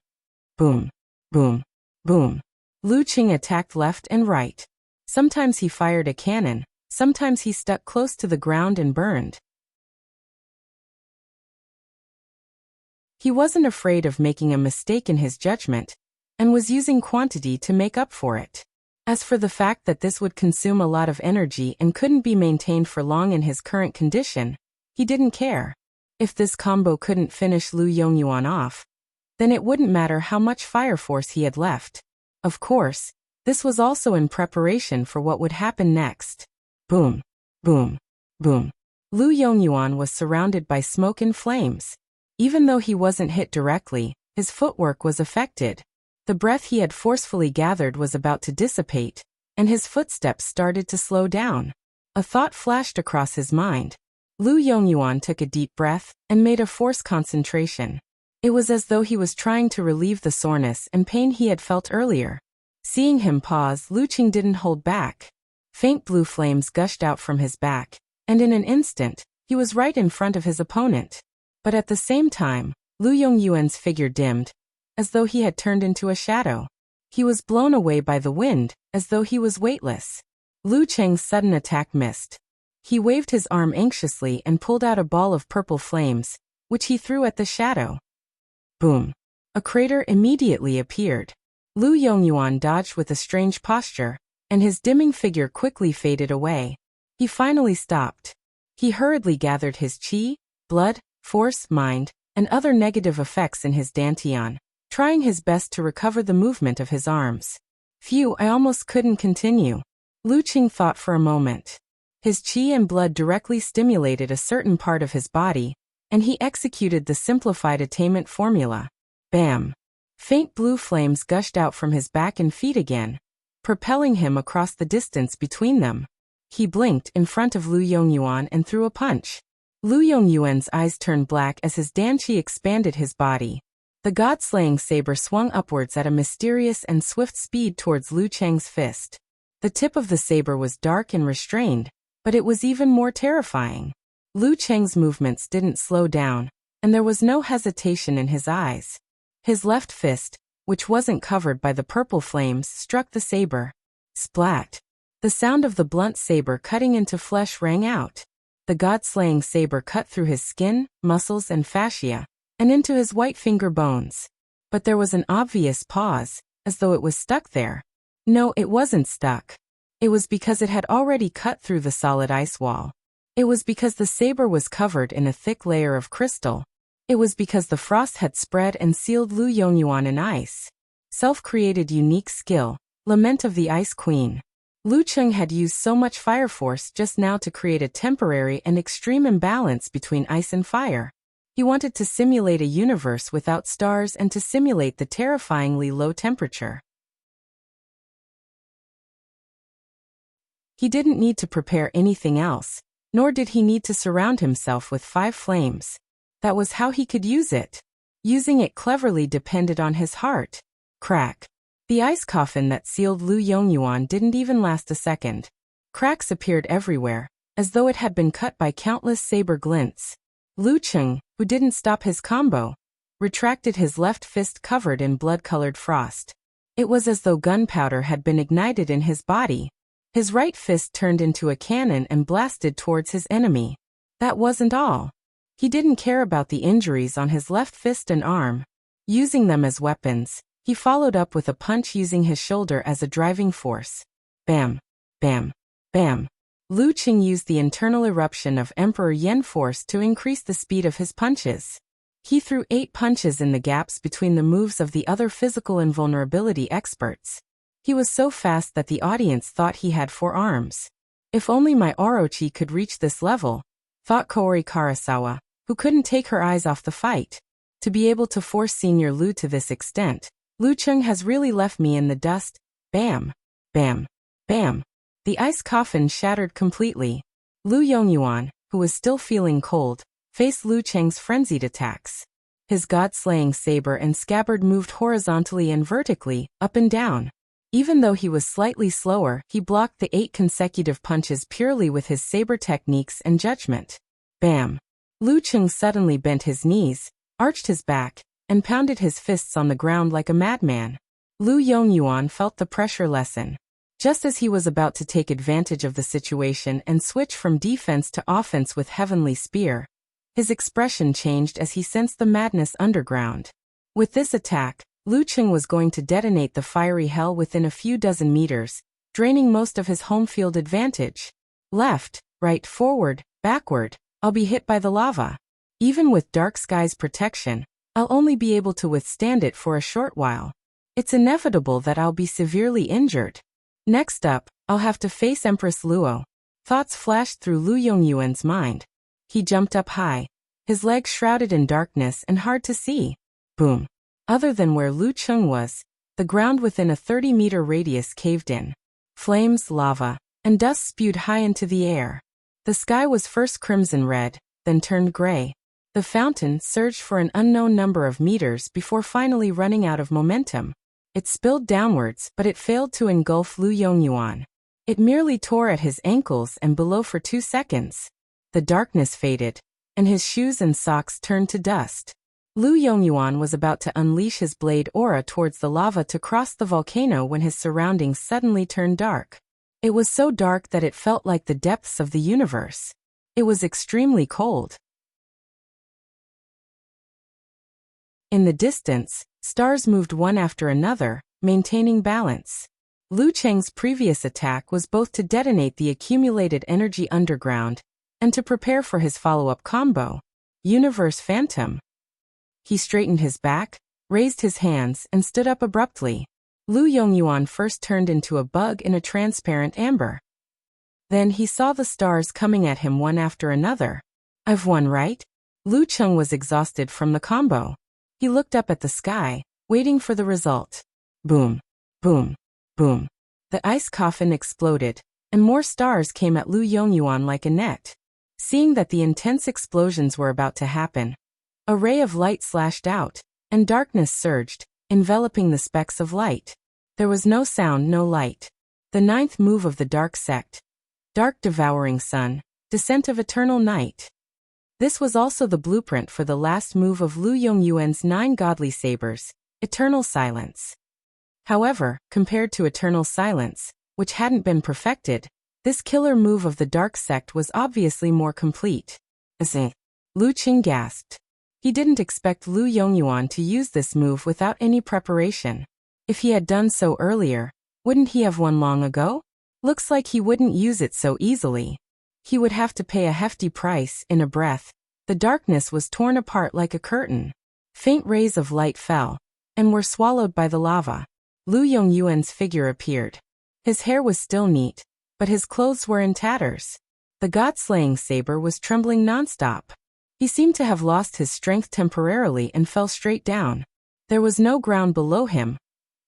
[SPEAKER 1] Boom, boom, boom. Lu Qing attacked left and right. Sometimes he fired a cannon, sometimes he stuck close to the ground and burned. He wasn't afraid of making a mistake in his judgment, and was using quantity to make up for it. As for the fact that this would consume a lot of energy and couldn't be maintained for long in his current condition, he didn't care. If this combo couldn't finish Lu Yongyuan off, then it wouldn't matter how much fire force he had left. Of course, this was also in preparation for what would happen next. Boom, boom, boom. Lu Yongyuan was surrounded by smoke and flames. Even though he wasn't hit directly, his footwork was affected. The breath he had forcefully gathered was about to dissipate, and his footsteps started to slow down. A thought flashed across his mind. Lu Yongyuan took a deep breath and made a forced concentration. It was as though he was trying to relieve the soreness and pain he had felt earlier. Seeing him pause, Lu Qing didn't hold back. Faint blue flames gushed out from his back, and in an instant, he was right in front of his opponent. But at the same time, Lu Yongyuan's figure dimmed, as though he had turned into a shadow. He was blown away by the wind, as though he was weightless. Lu Cheng's sudden attack missed. He waved his arm anxiously and pulled out a ball of purple flames, which he threw at the shadow. Boom! A crater immediately appeared. Lu Yongyuan dodged with a strange posture, and his dimming figure quickly faded away. He finally stopped. He hurriedly gathered his qi, blood, force, mind, and other negative effects in his dantian, trying his best to recover the movement of his arms. Phew, I almost couldn't continue. Lu Qing thought for a moment. His qi and blood directly stimulated a certain part of his body, and he executed the simplified attainment formula. Bam! Faint blue flames gushed out from his back and feet again, propelling him across the distance between them. He blinked in front of Lu Yongyuan and threw a punch. Lu Yongyuan's eyes turned black as his danqi expanded his body. The god-slaying saber swung upwards at a mysterious and swift speed towards Lu Cheng's fist. The tip of the saber was dark and restrained, but it was even more terrifying. Lu Cheng's movements didn't slow down, and there was no hesitation in his eyes. His left fist, which wasn't covered by the purple flames, struck the saber. Splat! The sound of the blunt saber cutting into flesh rang out. The god-slaying saber cut through his skin, muscles, and fascia, and into his white finger bones. But there was an obvious pause, as though it was stuck there. No, it wasn't stuck. It was because it had already cut through the solid ice wall. It was because the saber was covered in a thick layer of crystal. It was because the frost had spread and sealed Lu Yongyuan in ice. Self-created unique skill, lament of the Ice Queen. Lu Cheng had used so much fire force just now to create a temporary and extreme imbalance between ice and fire. He wanted to simulate a universe without stars and to simulate the terrifyingly low temperature. He didn't need to prepare anything else, nor did he need to surround himself with 5 flames. That was how he could use it. Using it cleverly depended on his heart. Crack. The ice coffin that sealed Lu Yongyuan didn't even last a second. Cracks appeared everywhere, as though it had been cut by countless saber glints. Lu Cheng, who didn't stop his combo, retracted his left fist covered in blood-colored frost. It was as though gunpowder had been ignited in his body. His right fist turned into a cannon and blasted towards his enemy. That wasn't all. He didn't care about the injuries on his left fist and arm. Using them as weapons, He followed up with a punch using his shoulder as a driving force. Bam, bam, bam. Lu Qing used the internal eruption of Emperor Yen force to increase the speed of his punches. He threw 8 punches in the gaps between the moves of the other physical invulnerability experts. He was so fast that the audience thought he had 4 arms. If only my Orochi could reach this level, thought Kaori Karasawa, who couldn't take her eyes off the fight. To be able to force Senior Lu to this extent, Lu Qing has really left me in the dust. Bam, bam, bam. The ice coffin shattered completely. Lu Yongyuan, who was still feeling cold, faced Lu Cheng's frenzied attacks. His god-slaying saber and scabbard moved horizontally and vertically, up and down. Even though he was slightly slower, he blocked the 8 consecutive punches purely with his saber techniques and judgment. Bam! Lu Cheng suddenly bent his knees, arched his back, and pounded his fists on the ground like a madman. Lu Yongyuan felt the pressure lessen. Just as he was about to take advantage of the situation and switch from defense to offense with Heavenly Spear, his expression changed as he sensed the madness underground. With this attack, Lu Cheng was going to detonate the fiery hell within a few dozen meters, draining most of his home field advantage. Left, right, forward, backward, I'll be hit by the lava. Even with Dark Sky's protection, I'll only be able to withstand it for a short while. It's inevitable that I'll be severely injured. Next up, I'll have to face Empress Luo. Thoughts flashed through Lu Yongyuan's mind. He jumped up high, his legs shrouded in darkness and hard to see. Boom. Other than where Lu Cheng was, the ground within a 30-meter radius caved in. Flames, lava, and dust spewed high into the air. The sky was first crimson red, then turned gray. The fountain surged for an unknown number of meters before finally running out of momentum. It spilled downwards, but it failed to engulf Lu Yongyuan. It merely tore at his ankles and below for 2 seconds. The darkness faded, and his shoes and socks turned to dust. Lu Yongyuan was about to unleash his blade aura towards the lava to cross the volcano when his surroundings suddenly turned dark. It was so dark that it felt like the depths of the universe. It was extremely cold. In the distance, stars moved one after another, maintaining balance. Lu Cheng's previous attack was both to detonate the accumulated energy underground and to prepare for his follow-up combo, Universe Phantom. He straightened his back, raised his hands, and stood up abruptly. Lu Yongyuan first turned into a bug in a transparent amber. Then he saw the stars coming at him one after another. I've won, right? Lu Cheng was exhausted from the combo. He looked up at the sky, waiting for the result. Boom, boom, boom. The ice coffin exploded, and more stars came at Lu Yongyuan like a net. Seeing that the intense explosions were about to happen, a ray of light slashed out, and darkness surged, enveloping the specks of light. There was no sound, no light. The 9th move of the Dark Sect. Dark Devouring Sun, Descent of Eternal Night. This was also the blueprint for the last move of Lu Yongyuan's 9 godly sabers, Eternal Silence. However, compared to Eternal Silence, which hadn't been perfected, this killer move of the Dark Sect was obviously more complete. Lu Qing gasped. He didn't expect Lu Yongyuan to use this move without any preparation. If he had done so earlier, wouldn't he have won long ago? Looks like he wouldn't use it so easily. He would have to pay a hefty price. In a breath, the darkness was torn apart like a curtain. Faint rays of light fell, and were swallowed by the lava. Lu Yongyuan's figure appeared. His hair was still neat, but his clothes were in tatters. The god-slaying saber was trembling nonstop. He seemed to have lost his strength temporarily and fell straight down. There was no ground below him,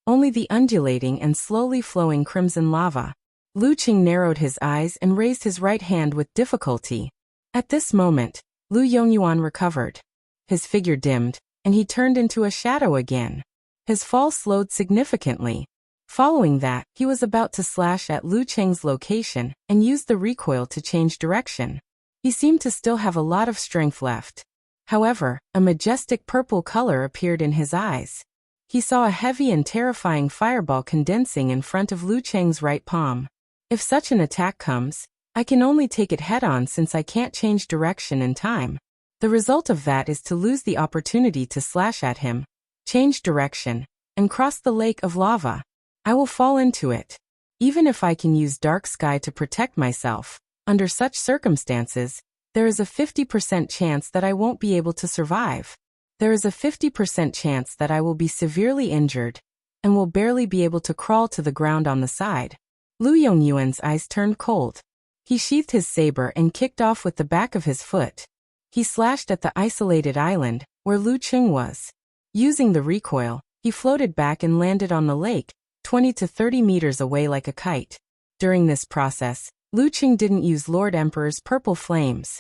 [SPEAKER 1] only the undulating and slowly flowing crimson lava. Lu Qing narrowed his eyes and raised his right hand with difficulty. At this moment, Lu Yongyuan recovered. His figure dimmed, and he turned into a shadow again. His fall slowed significantly. Following that, he was about to slash at Lu Cheng's location and use the recoil to change direction. He seemed to still have a lot of strength left. However, a majestic purple color appeared in his eyes. He saw a heavy and terrifying fireball condensing in front of Lu Cheng's right palm. If such an attack comes, I can only take it head-on since I can't change direction in time. The result of that is to lose the opportunity to slash at him, change direction, and cross the lake of lava. I will fall into it. Even if I can use dark sky to protect myself, under such circumstances, there is a 50% chance that I won't be able to survive. There is a 50% chance that I will be severely injured and will barely be able to crawl to the ground on the side. Lu Yongyuan's eyes turned cold. He sheathed his saber and kicked off with the back of his foot. He slashed at the isolated island, where Lu Qing was. Using the recoil, he floated back and landed on the lake, 20 to 30 meters away like a kite. During this process, Lu Qing didn't use Lord Emperor's purple flames.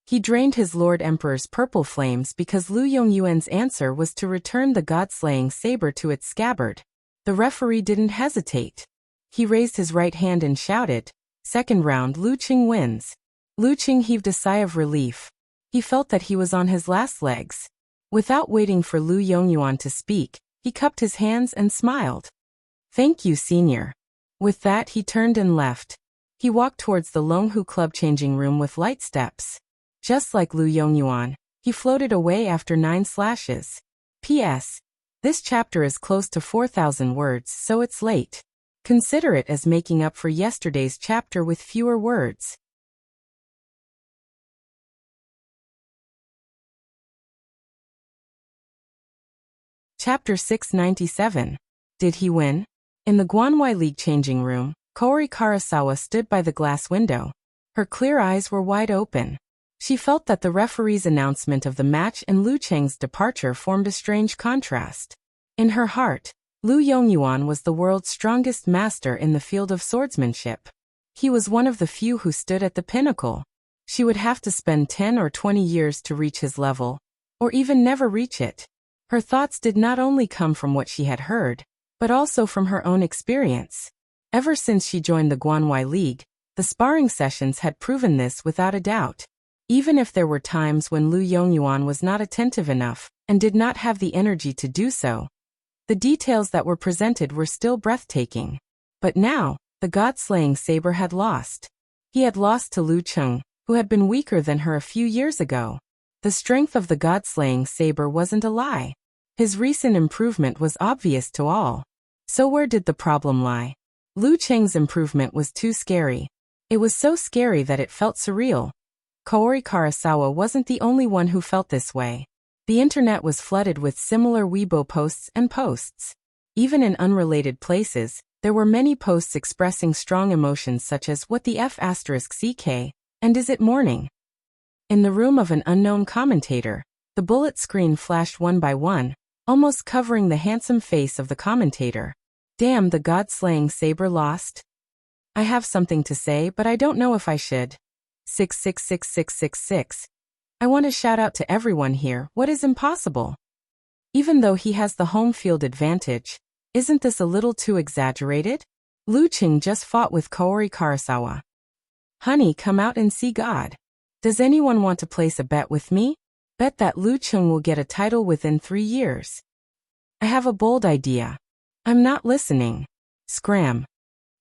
[SPEAKER 1] He drained his Lord Emperor's purple flames because Lu Yongyuan's answer was to return the god-slaying saber to its scabbard. The referee didn't hesitate. He raised his right hand and shouted, "Second round, Lu Qing wins." Lu Qing heaved a sigh of relief. He felt that he was on his last legs. Without waiting for Lu Yongyuan to speak, he cupped his hands and smiled. "Thank you, senior." With that, he turned and left. He walked towards the Longhu Club changing room with light steps. Just like Lu Yongyuan, he floated away after 9 slashes. P.S. This chapter is close to 4,000 words, so it's late. Consider it as making up for yesterday's chapter with fewer words. Chapter 697. Did he win? In the Guanwai League changing room, Kaori Karasawa stood by the glass window. Her clear eyes were wide open. She felt that the referee's announcement of the match and Lu Cheng's departure formed a strange contrast. In her heart, Lu Yongyuan was the world's strongest master in the field of swordsmanship. He was one of the few who stood at the pinnacle. She would have to spend 10 or 20 years to reach his level, or even never reach it. Her thoughts did not only come from what she had heard, but also from her own experience. Ever since she joined the Guanwai League, the sparring sessions had proven this without a doubt. Even if there were times when Lu Yongyuan was not attentive enough and did not have the energy to do so, the details that were presented were still breathtaking. But now, the god-slaying saber had lost. He had lost to Lu Qing, who had been weaker than her a few years ago. The strength of the god-slaying saber wasn't a lie. His recent improvement was obvious to all. So where did the problem lie? Lu Qing's improvement was too scary. It was so scary that it felt surreal. Kaori Karasawa wasn't the only one who felt this way. The internet was flooded with similar Weibo posts and posts. Even in unrelated places, there were many posts expressing strong emotions such as "What the F*** CK" and "Is it morning?" In the room of an unknown commentator, the bullet screen flashed one by one, almost covering the handsome face of the commentator. Damn, the god-slaying saber lost. I have something to say, but I don't know if I should. 666666. I want to shout out to everyone here, what is impossible? Even though he has the home field advantage, isn't this a little too exaggerated? Lu Qing just fought with Kaori Karasawa. Honey, come out and see God. Does anyone want to place a bet with me? Bet that Lu Qing will get a title within 3 years. I have a bold idea. I'm not listening. Scram.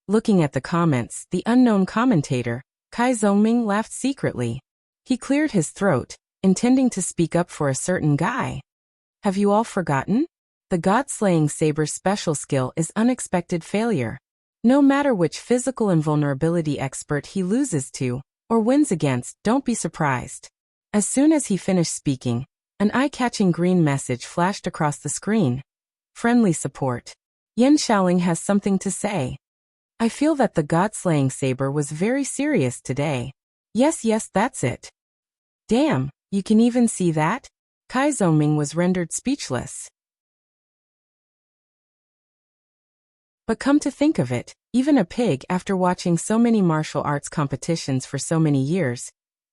[SPEAKER 1] Looking at the comments, the unknown commentator, Kai Zongming, laughed secretly. He cleared his throat, intending to speak up for a certain guy. Have you all forgotten? The god-slaying saber's special skill is unexpected failure. No matter which physical invulnerability expert he loses to, or wins against, don't be surprised. As soon as he finished speaking, an eye-catching green message flashed across the screen. Friendly support. Yan Shaoling has something to say. I feel that the god-slaying saber was very serious today. Yes, that's it. Damn, you can even see that? Kai Zongming was rendered speechless. But come to think of it, even a pig, after watching so many martial arts competitions for so many years,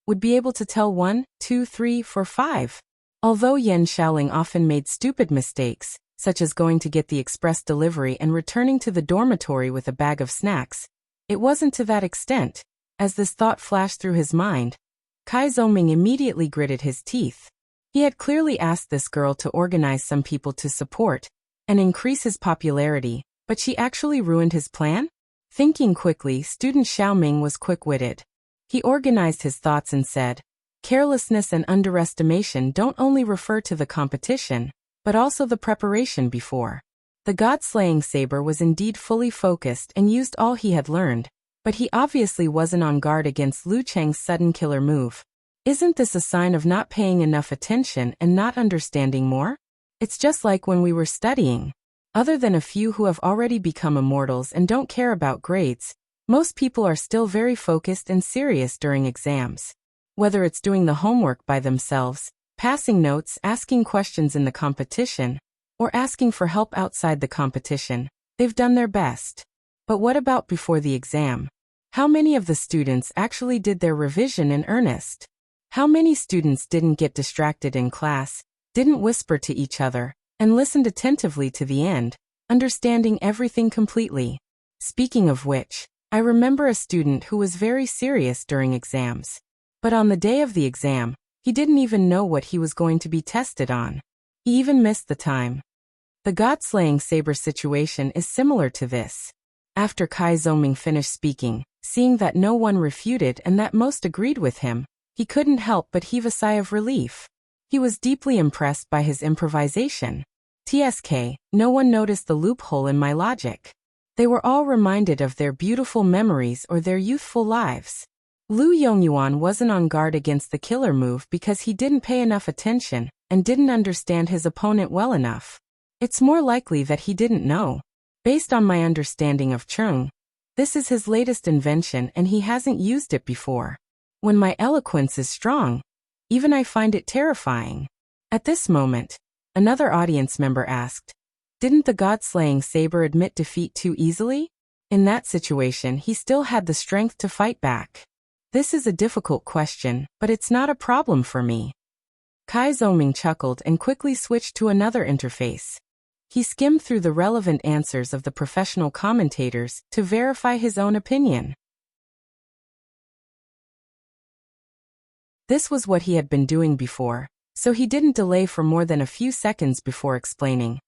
[SPEAKER 1] would be able to tell 1, 2, 3, 4, 5. Although Yan Shaoling often made stupid mistakes, such as going to get the express delivery and returning to the dormitory with a bag of snacks, it wasn't to that extent. As this thought flashed through his mind, Kai Zongming immediately gritted his teeth. He had clearly asked this girl to organize some people to support and increase his popularity, but she actually ruined his plan? Thinking quickly, student Xiaoming was quick-witted. He organized his thoughts and said, Carelessness and underestimation don't only refer to the competition, but also the preparation before. The god-slaying saber was indeed fully focused and used all he had learned, but he obviously wasn't on guard against Lu Cheng's sudden killer move. Isn't this a sign of not paying enough attention and not understanding more? It's just like when we were studying. Other than a few who have already become immortals and don't care about grades, most people are still very focused and serious during exams. Whether it's doing the homework by themselves, passing notes, asking questions in the competition, or asking for help outside the competition, they've done their best. But what about before the exam? How many of the students actually did their revision in earnest? How many students didn't get distracted in class, didn't whisper to each other, and listened attentively to the end, understanding everything completely? Speaking of which, I remember a student who was very serious during exams. But on the day of the exam, he didn't even know what he was going to be tested on. He even missed the time. The god-slaying saber situation is similar to this. After Kai Zhongming finished speaking, seeing that no one refuted and that most agreed with him, he couldn't help but heave a sigh of relief. He was deeply impressed by his improvisation. TSK, no one noticed the loophole in my logic. They were all reminded of their beautiful memories or their youthful lives. Lu Yongyuan wasn't on guard against the killer move because he didn't pay enough attention and didn't understand his opponent well enough. It's more likely that he didn't know. Based on my understanding of Chung, this is his latest invention and he hasn't used it before. When my eloquence is strong, even I find it terrifying. At this moment, another audience member asked, "Didn't the god-slaying saber admit defeat too easily? In that situation, he still had the strength to fight back." This is a difficult question, but it's not a problem for me. Kai Zhongming chuckled and quickly switched to another interface. He skimmed through the relevant answers of the professional commentators to verify his own opinion. This was what he had been doing before, so he didn't delay for more than a few seconds before explaining.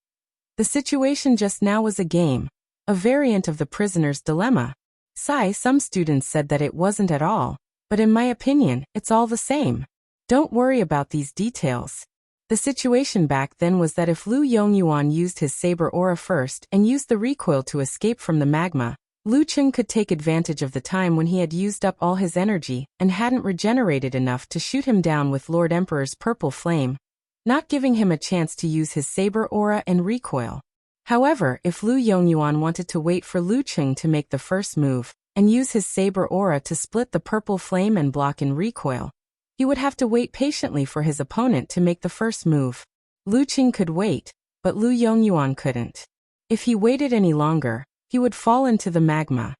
[SPEAKER 1] The situation just now was a game, a variant of the prisoner's dilemma. Some students said that it wasn't at all, but in my opinion, it's all the same. Don't worry about these details. The situation back then was that if Lu Yongyuan used his saber aura first and used the recoil to escape from the magma, Lu Cheng could take advantage of the time when he had used up all his energy and hadn't regenerated enough to shoot him down with Lord Emperor's purple flame, not giving him a chance to use his saber aura and recoil. However, if Lu Yongyuan wanted to wait for Lu Cheng to make the first move and use his saber aura to split the purple flame and block in recoil, he would have to wait patiently for his opponent to make the first move. Lu Cheng could wait, but Lu Yongyuan couldn't. If he waited any longer, he would fall into the magma.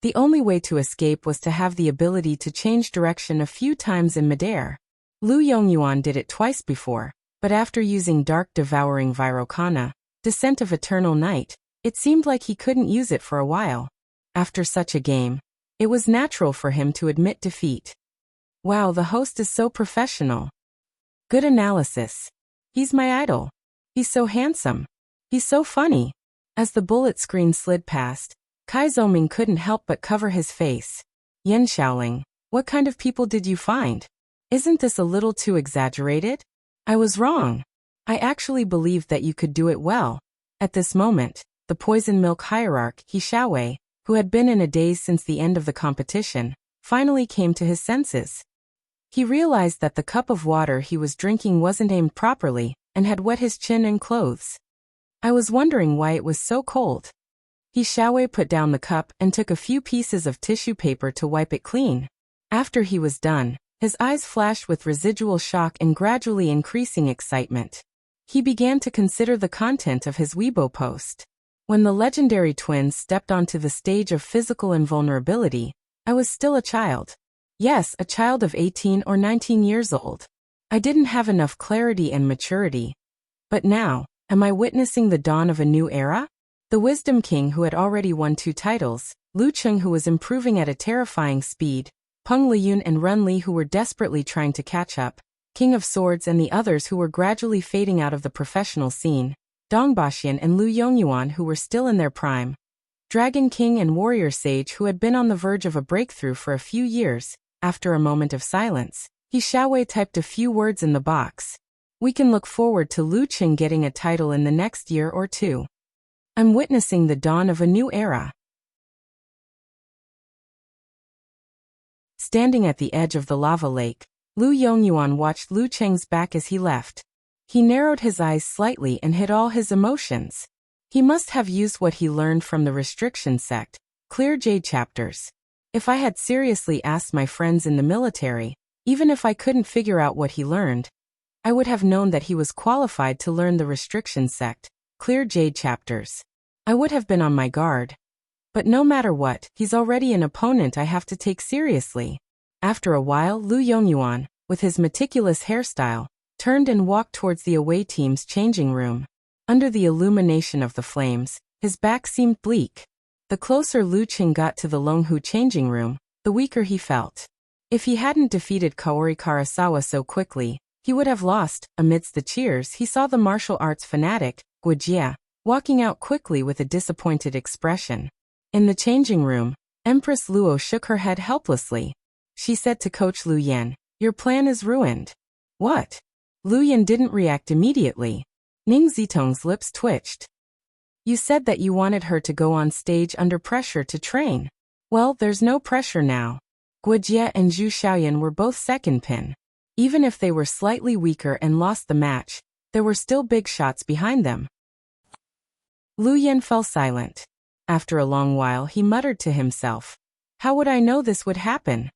[SPEAKER 1] The only way to escape was to have the ability to change direction a few times in midair. Lu Yongyuan did it twice before, but after using Dark Devouring Virokana, Descent of Eternal Night, it seemed like he couldn't use it for a while. After such a game, it was natural for him to admit defeat. Wow, the host is so professional. Good analysis. He's my idol. He's so handsome. He's so funny. As the bullet screen slid past, Kai Zhongming couldn't help but cover his face. Yan Xiaoling, what kind of people did you find? Isn't this a little too exaggerated? I was wrong. I actually believed that you could do it well. At this moment, the poison milk hierarch, He Xiaowei, who had been in a daze since the end of the competition, finally came to his senses. He realized that the cup of water he was drinking wasn't aimed properly and had wet his chin and clothes. I was wondering why it was so cold. He Xiaowei put down the cup and took a few pieces of tissue paper to wipe it clean. After he was done, his eyes flashed with residual shock and gradually increasing excitement. He began to consider the content of his Weibo post. When the legendary twins stepped onto the stage of physical invulnerability, I was still a child. Yes, a child of 18 or 19 years old. I didn't have enough clarity and maturity. But now, am I witnessing the dawn of a new era? The Wisdom King who had already won 2 titles, Lu Cheng who was improving at a terrifying speed, Peng Liyun and Run Li who were desperately trying to catch up, King of Swords and the others who were gradually fading out of the professional scene, Dong Baxian and Lu Yongyuan who were still in their prime, Dragon King and Warrior Sage who had been on the verge of a breakthrough for a few years. After a moment of silence, He Xiaowei typed a few words in the box. We can look forward to Lu Qing getting a title in the next year or two. I'm witnessing the dawn of a new era. Standing at the edge of the lava lake, Lu Yongyuan watched Lu Cheng's back as he left. He narrowed his eyes slightly and hid all his emotions. He must have used what he learned from the restriction sect, clear Jade chapters. If I had seriously asked my friends in the military, even if I couldn't figure out what he learned, I would have known that he was qualified to learn the restriction sect, clear Jade chapters. I would have been on my guard. But no matter what, he's already an opponent I have to take seriously. After a while, Lu Yongyuan, with his meticulous hairstyle, turned and walked towards the away team's changing room. Under the illumination of the flames, his back seemed bleak. The closer Lu Qing got to the Longhu changing room, the weaker he felt. If he hadn't defeated Kaori Karasawa so quickly, he would have lost. Amidst the cheers, he saw the martial arts fanatic, Guojia, walking out quickly with a disappointed expression. In the changing room, Empress Luo shook her head helplessly. She said to Coach Lu Yan, "Your plan is ruined." What? Lu Yan didn't react immediately. Ning Zitong's lips twitched. You said that you wanted her to go on stage under pressure to train. Well, there's no pressure now. Guojia and Zhu Xiaoyan were both second pin. Even if they were slightly weaker and lost the match, there were still big shots behind them. Lu Yan fell silent. After a long while he muttered to himself, "How would I know this would happen?"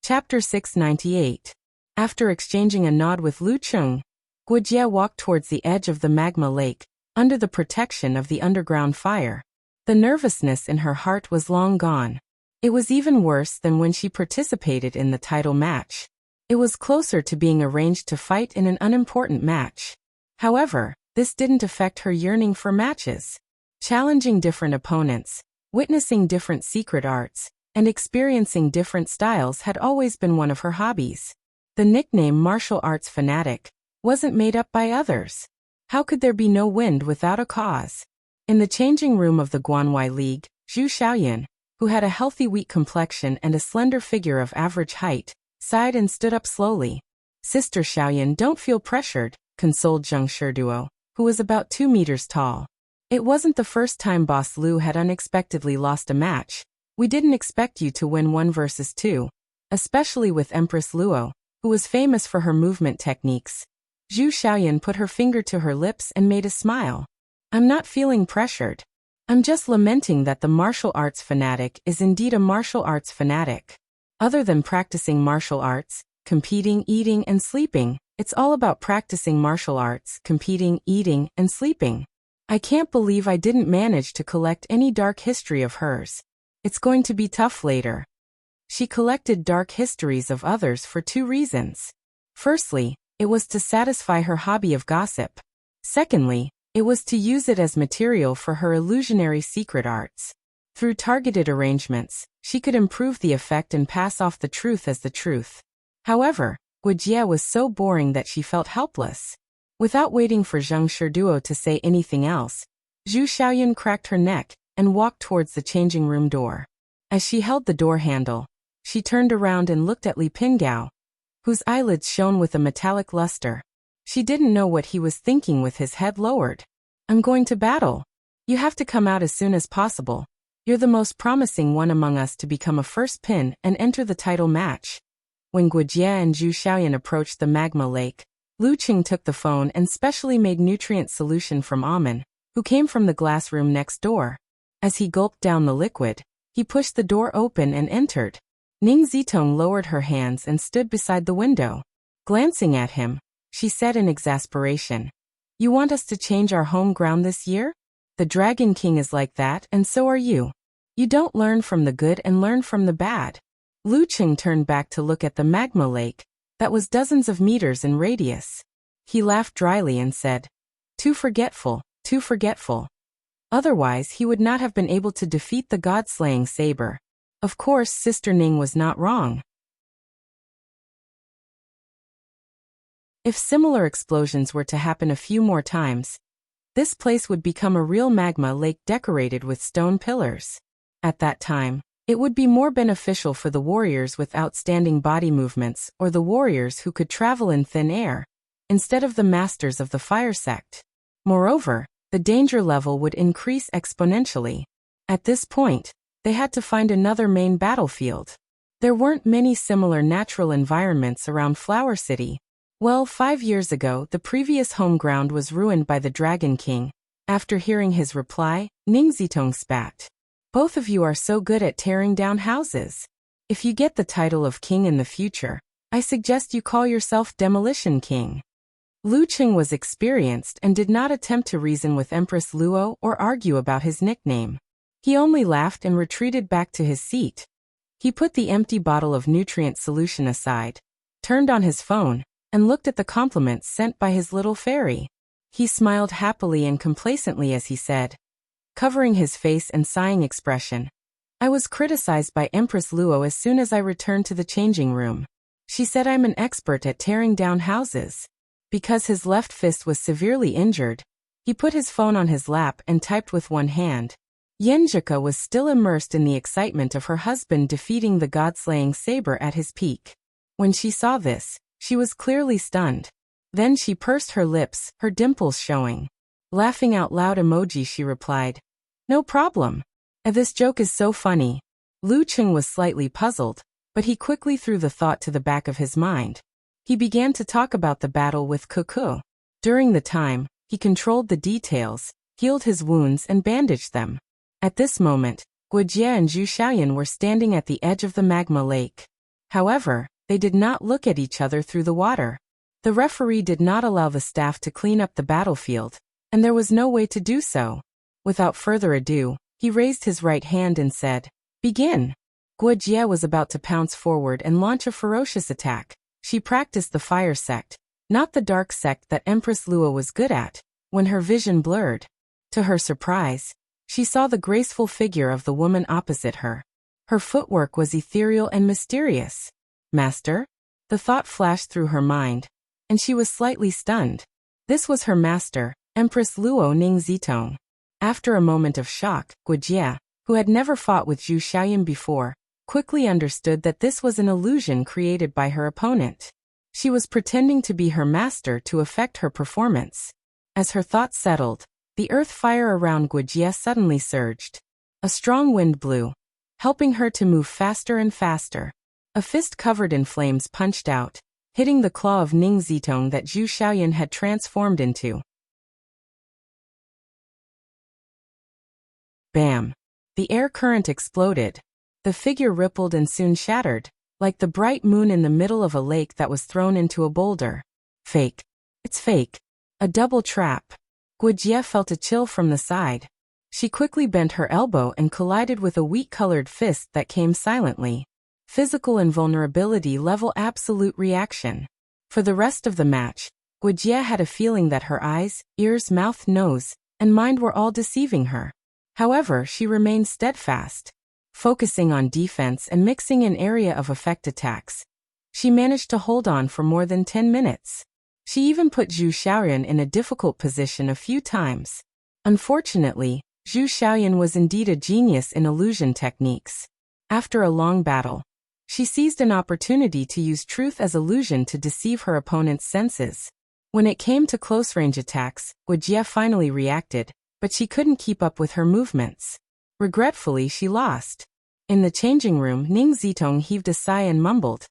[SPEAKER 1] Chapter 698. After exchanging a nod with Lu Qing, Guojia walked towards the edge of the magma lake, under the protection of the underground fire. The nervousness in her heart was long gone. It was even worse than when she participated in the title match. It was closer to being arranged to fight in an unimportant match. However, this didn't affect her yearning for matches. Challenging different opponents, witnessing different secret arts, and experiencing different styles had always been one of her hobbies. The nickname martial arts fanatic wasn't made up by others. How could there be no wind without a cause? In the changing room of the Guanwei League, Zhu Xiaoyan, who had a healthy wheat complexion and a slender figure of average height, sighed and stood up slowly. Sister Xiaoyan, don't feel pressured, consoled Zheng Shiduo, who was about 2 meters tall. It wasn't the first time Boss Lu had unexpectedly lost a match. We didn't expect you to win 1 versus 2, especially with Empress Luo, who was famous for her movement techniques. Zhu Xiaoyan put her finger to her lips and made a smile. I'm not feeling pressured. I'm just lamenting that the martial arts fanatic is indeed a martial arts fanatic. Other than practicing martial arts, competing, eating, and sleeping, it's all about practicing martial arts, competing, eating, and sleeping. I can't believe I didn't manage to collect any dark history of hers. It's going to be tough later. She collected dark histories of others for 2 reasons. Firstly, it was to satisfy her hobby of gossip. Secondly, it was to use it as material for her illusionary secret arts. Through targeted arrangements, she could improve the effect and pass off the truth as the truth. However, Guojia was so boring that she felt helpless. Without waiting for Zheng Shiduo to say anything else, Zhu Xiaoyan cracked her neck and walked towards the changing room door. As she held the door handle, she turned around and looked at Li Pingao, whose eyelids shone with a metallic luster. She didn't know what he was thinking with his head lowered. I'm going to battle. You have to come out as soon as possible. You're the most promising one among us to become a first pin and enter the title match. When Guojia and Zhu Xiaoyan approached the magma lake, Lu Qing took the phone and specially made nutrient solution from Amen, who came from the glass room next door. As he gulped down the liquid, he pushed the door open and entered. Ning Zitong lowered her hands and stood beside the window. Glancing at him, she said in exasperation, "You want us to change our home ground this year? The Dragon King is like that, and so are you. You don't learn from the good and learn from the bad." Lu Qing turned back to look at the magma lake, that was dozens of meters in radius. He laughed dryly and said, too forgetful, too forgetful. Otherwise he would not have been able to defeat the god-slaying saber. Of course, Sister Ning was not wrong. If similar explosions were to happen a few more times, This place would become a real magma lake decorated with stone pillars. At that time, it would be more beneficial for the warriors with outstanding body movements or the warriors who could travel in thin air, instead of the masters of the fire sect. Moreover, the danger level would increase exponentially. At this point, they had to find another main battlefield. There weren't many similar natural environments around Flower City. Well, 5 years ago, the previous home ground was ruined by the Dragon King. After hearing his reply, Ning Zitong spat. Both of you are so good at tearing down houses. If you get the title of king in the future, I suggest you call yourself Demolition King. Lu Qing was experienced and did not attempt to reason with Empress Luo or argue about his nickname. He only laughed and retreated back to his seat. He put the empty bottle of nutrient solution aside, turned on his phone, and looked at the compliments sent by his little fairy. He smiled happily and complacently as he said, covering his face and sighing expression, I was criticized by Empress Luo as soon as I returned to the changing room. She said I'm an expert at tearing down houses. Because his left fist was severely injured, he put his phone on his lap and typed with one hand. Yenjika was still immersed in the excitement of her husband defeating the god-slaying saber at his peak. When she saw this, she was clearly stunned. Then she pursed her lips, her dimples showing. Laughing out loud emoji, she replied, no problem. This joke is so funny. Lu Qing was slightly puzzled, but he quickly threw the thought to the back of his mind. He began to talk about the battle with Cuckoo. During the time, he controlled the details, healed his wounds and bandaged them. At this moment, Guojie and Zhu Xiaoyan were standing at the edge of the magma lake. However, they did not look at each other through the water. The referee did not allow the staff to clean up the battlefield, and there was no way to do so. Without further ado, he raised his right hand and said, begin. Guojie was about to pounce forward and launch a ferocious attack. She practiced the fire sect, not the dark sect that Empress Luo was good at, when her vision blurred. To her surprise, she saw the graceful figure of the woman opposite her. Her footwork was ethereal and mysterious. Master? The thought flashed through her mind, and she was slightly stunned. This was her master, Empress Luo Ning Zitong. After a moment of shock, Guojie, who had never fought with Zhu Xiaoyan before, quickly understood that this was an illusion created by her opponent. She was pretending to be her master to affect her performance. As her thoughts settled, the earth fire around Guojie suddenly surged. A strong wind blew, helping her to move faster and faster. A fist covered in flames punched out, hitting the claw of Ning Zitong that Zhu Xiaoyan had transformed into. Bam! The air current exploded. The figure rippled and soon shattered, like the bright moon in the middle of a lake that was thrown into a boulder. Fake. It's fake. A double trap. Guojie felt a chill from the side. She quickly bent her elbow and collided with a wheat-colored fist that came silently. Physical invulnerability level absolute reaction. For the rest of the match, Guojie had a feeling that her eyes, ears, mouth, nose, and mind were all deceiving her. However, she remained steadfast. Focusing on defense and mixing in area of effect attacks, she managed to hold on for more than 10 minutes. She even put Zhu Xiaoyan in a difficult position a few times. Unfortunately, Zhu Xiaoyan was indeed a genius in illusion techniques. After a long battle, she seized an opportunity to use truth as illusion to deceive her opponent's senses. When it came to close-range attacks, Guojie finally reacted, but she couldn't keep up with her movements. Regretfully, she lost. In the changing room, Ning Zitong heaved a sigh and mumbled,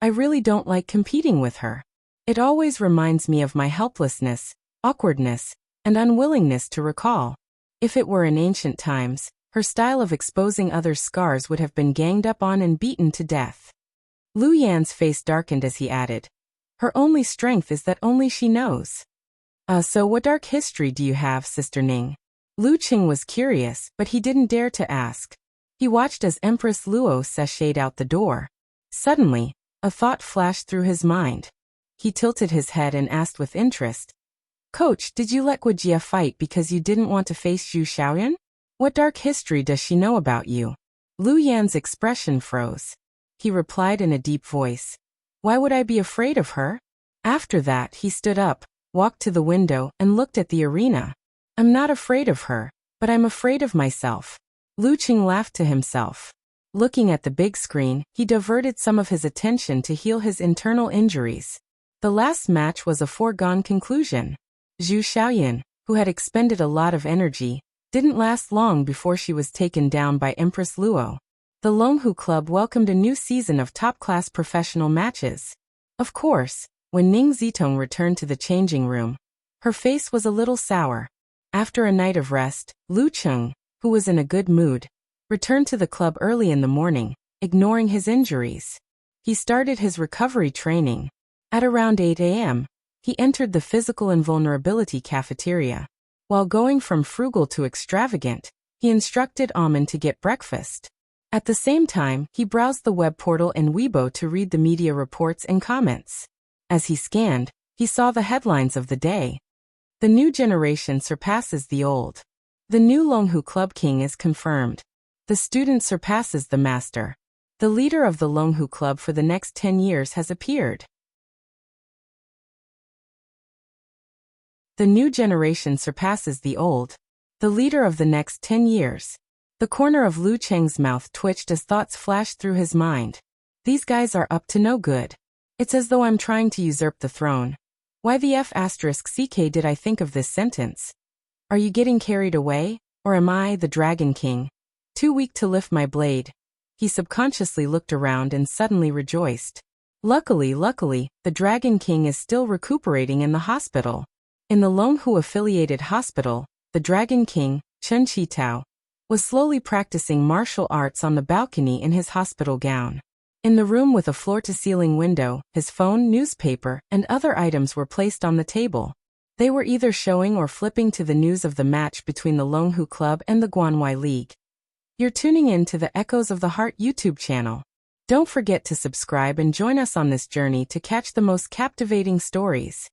[SPEAKER 1] I really don't like competing with her. It always reminds me of my helplessness, awkwardness, and unwillingness to recall. If it were in ancient times, her style of exposing others' scars would have been ganged up on and beaten to death. Lu Yan's face darkened as he added, her only strength is that only she knows. So what dark history do you have, Sister Ning? Lu Qing was curious, but he didn't dare to ask. He watched as Empress Luo sashayed out the door. Suddenly, a thought flashed through his mind. He tilted his head and asked with interest, Coach, did you let Guojie fight because you didn't want to face Zhu Xiaoyan? What dark history does she know about you? Lu Yan's expression froze. He replied in a deep voice, why would I be afraid of her? After that, he stood up, walked to the window, and looked at the arena. I'm not afraid of her, but I'm afraid of myself. Lu Qing laughed to himself. Looking at the big screen, he diverted some of his attention to heal his internal injuries. The last match was a foregone conclusion. Zhu Xiaoyan, who had expended a lot of energy, didn't last long before she was taken down by Empress Luo. The Longhu Club welcomed a new season of top-class professional matches. Of course, when Ning Zitong returned to the changing room, her face was a little sour. After a night of rest, Lu Qing, who was in a good mood, returned to the club early in the morning, ignoring his injuries. He started his recovery training. At around 8 a.m., he entered the physical invulnerability cafeteria. While going from frugal to extravagant, he instructed Amen to get breakfast. At the same time, he browsed the web portal and Weibo to read the media reports and comments. As he scanned, he saw the headlines of the day. The new generation surpasses the old. The new Longhu Club King is confirmed. The student surpasses the master. The leader of the Longhu Club for the next 10 years has appeared. The new generation surpasses the old. The leader of the next 10 years. The corner of Lu Cheng's mouth twitched as thoughts flashed through his mind. These guys are up to no good. It's as though I'm trying to usurp the throne. Why the F***ck did I think of this sentence? Are you getting carried away, or am I, the Dragon King, too weak to lift my blade? He subconsciously looked around and suddenly rejoiced. Luckily, the Dragon King is still recuperating in the hospital. In the Longhu-affiliated hospital, the Dragon King, Chen Qitao, was slowly practicing martial arts on the balcony in his hospital gown. In the room with a floor-to-ceiling window, his phone, newspaper, and other items were placed on the table. They were either showing or flipping to the news of the match between the Longhu Club and the Guanwei League. You're tuning in to the Echoes of the Heart YouTube channel. Don't forget to subscribe and join us on this journey to catch the most captivating stories.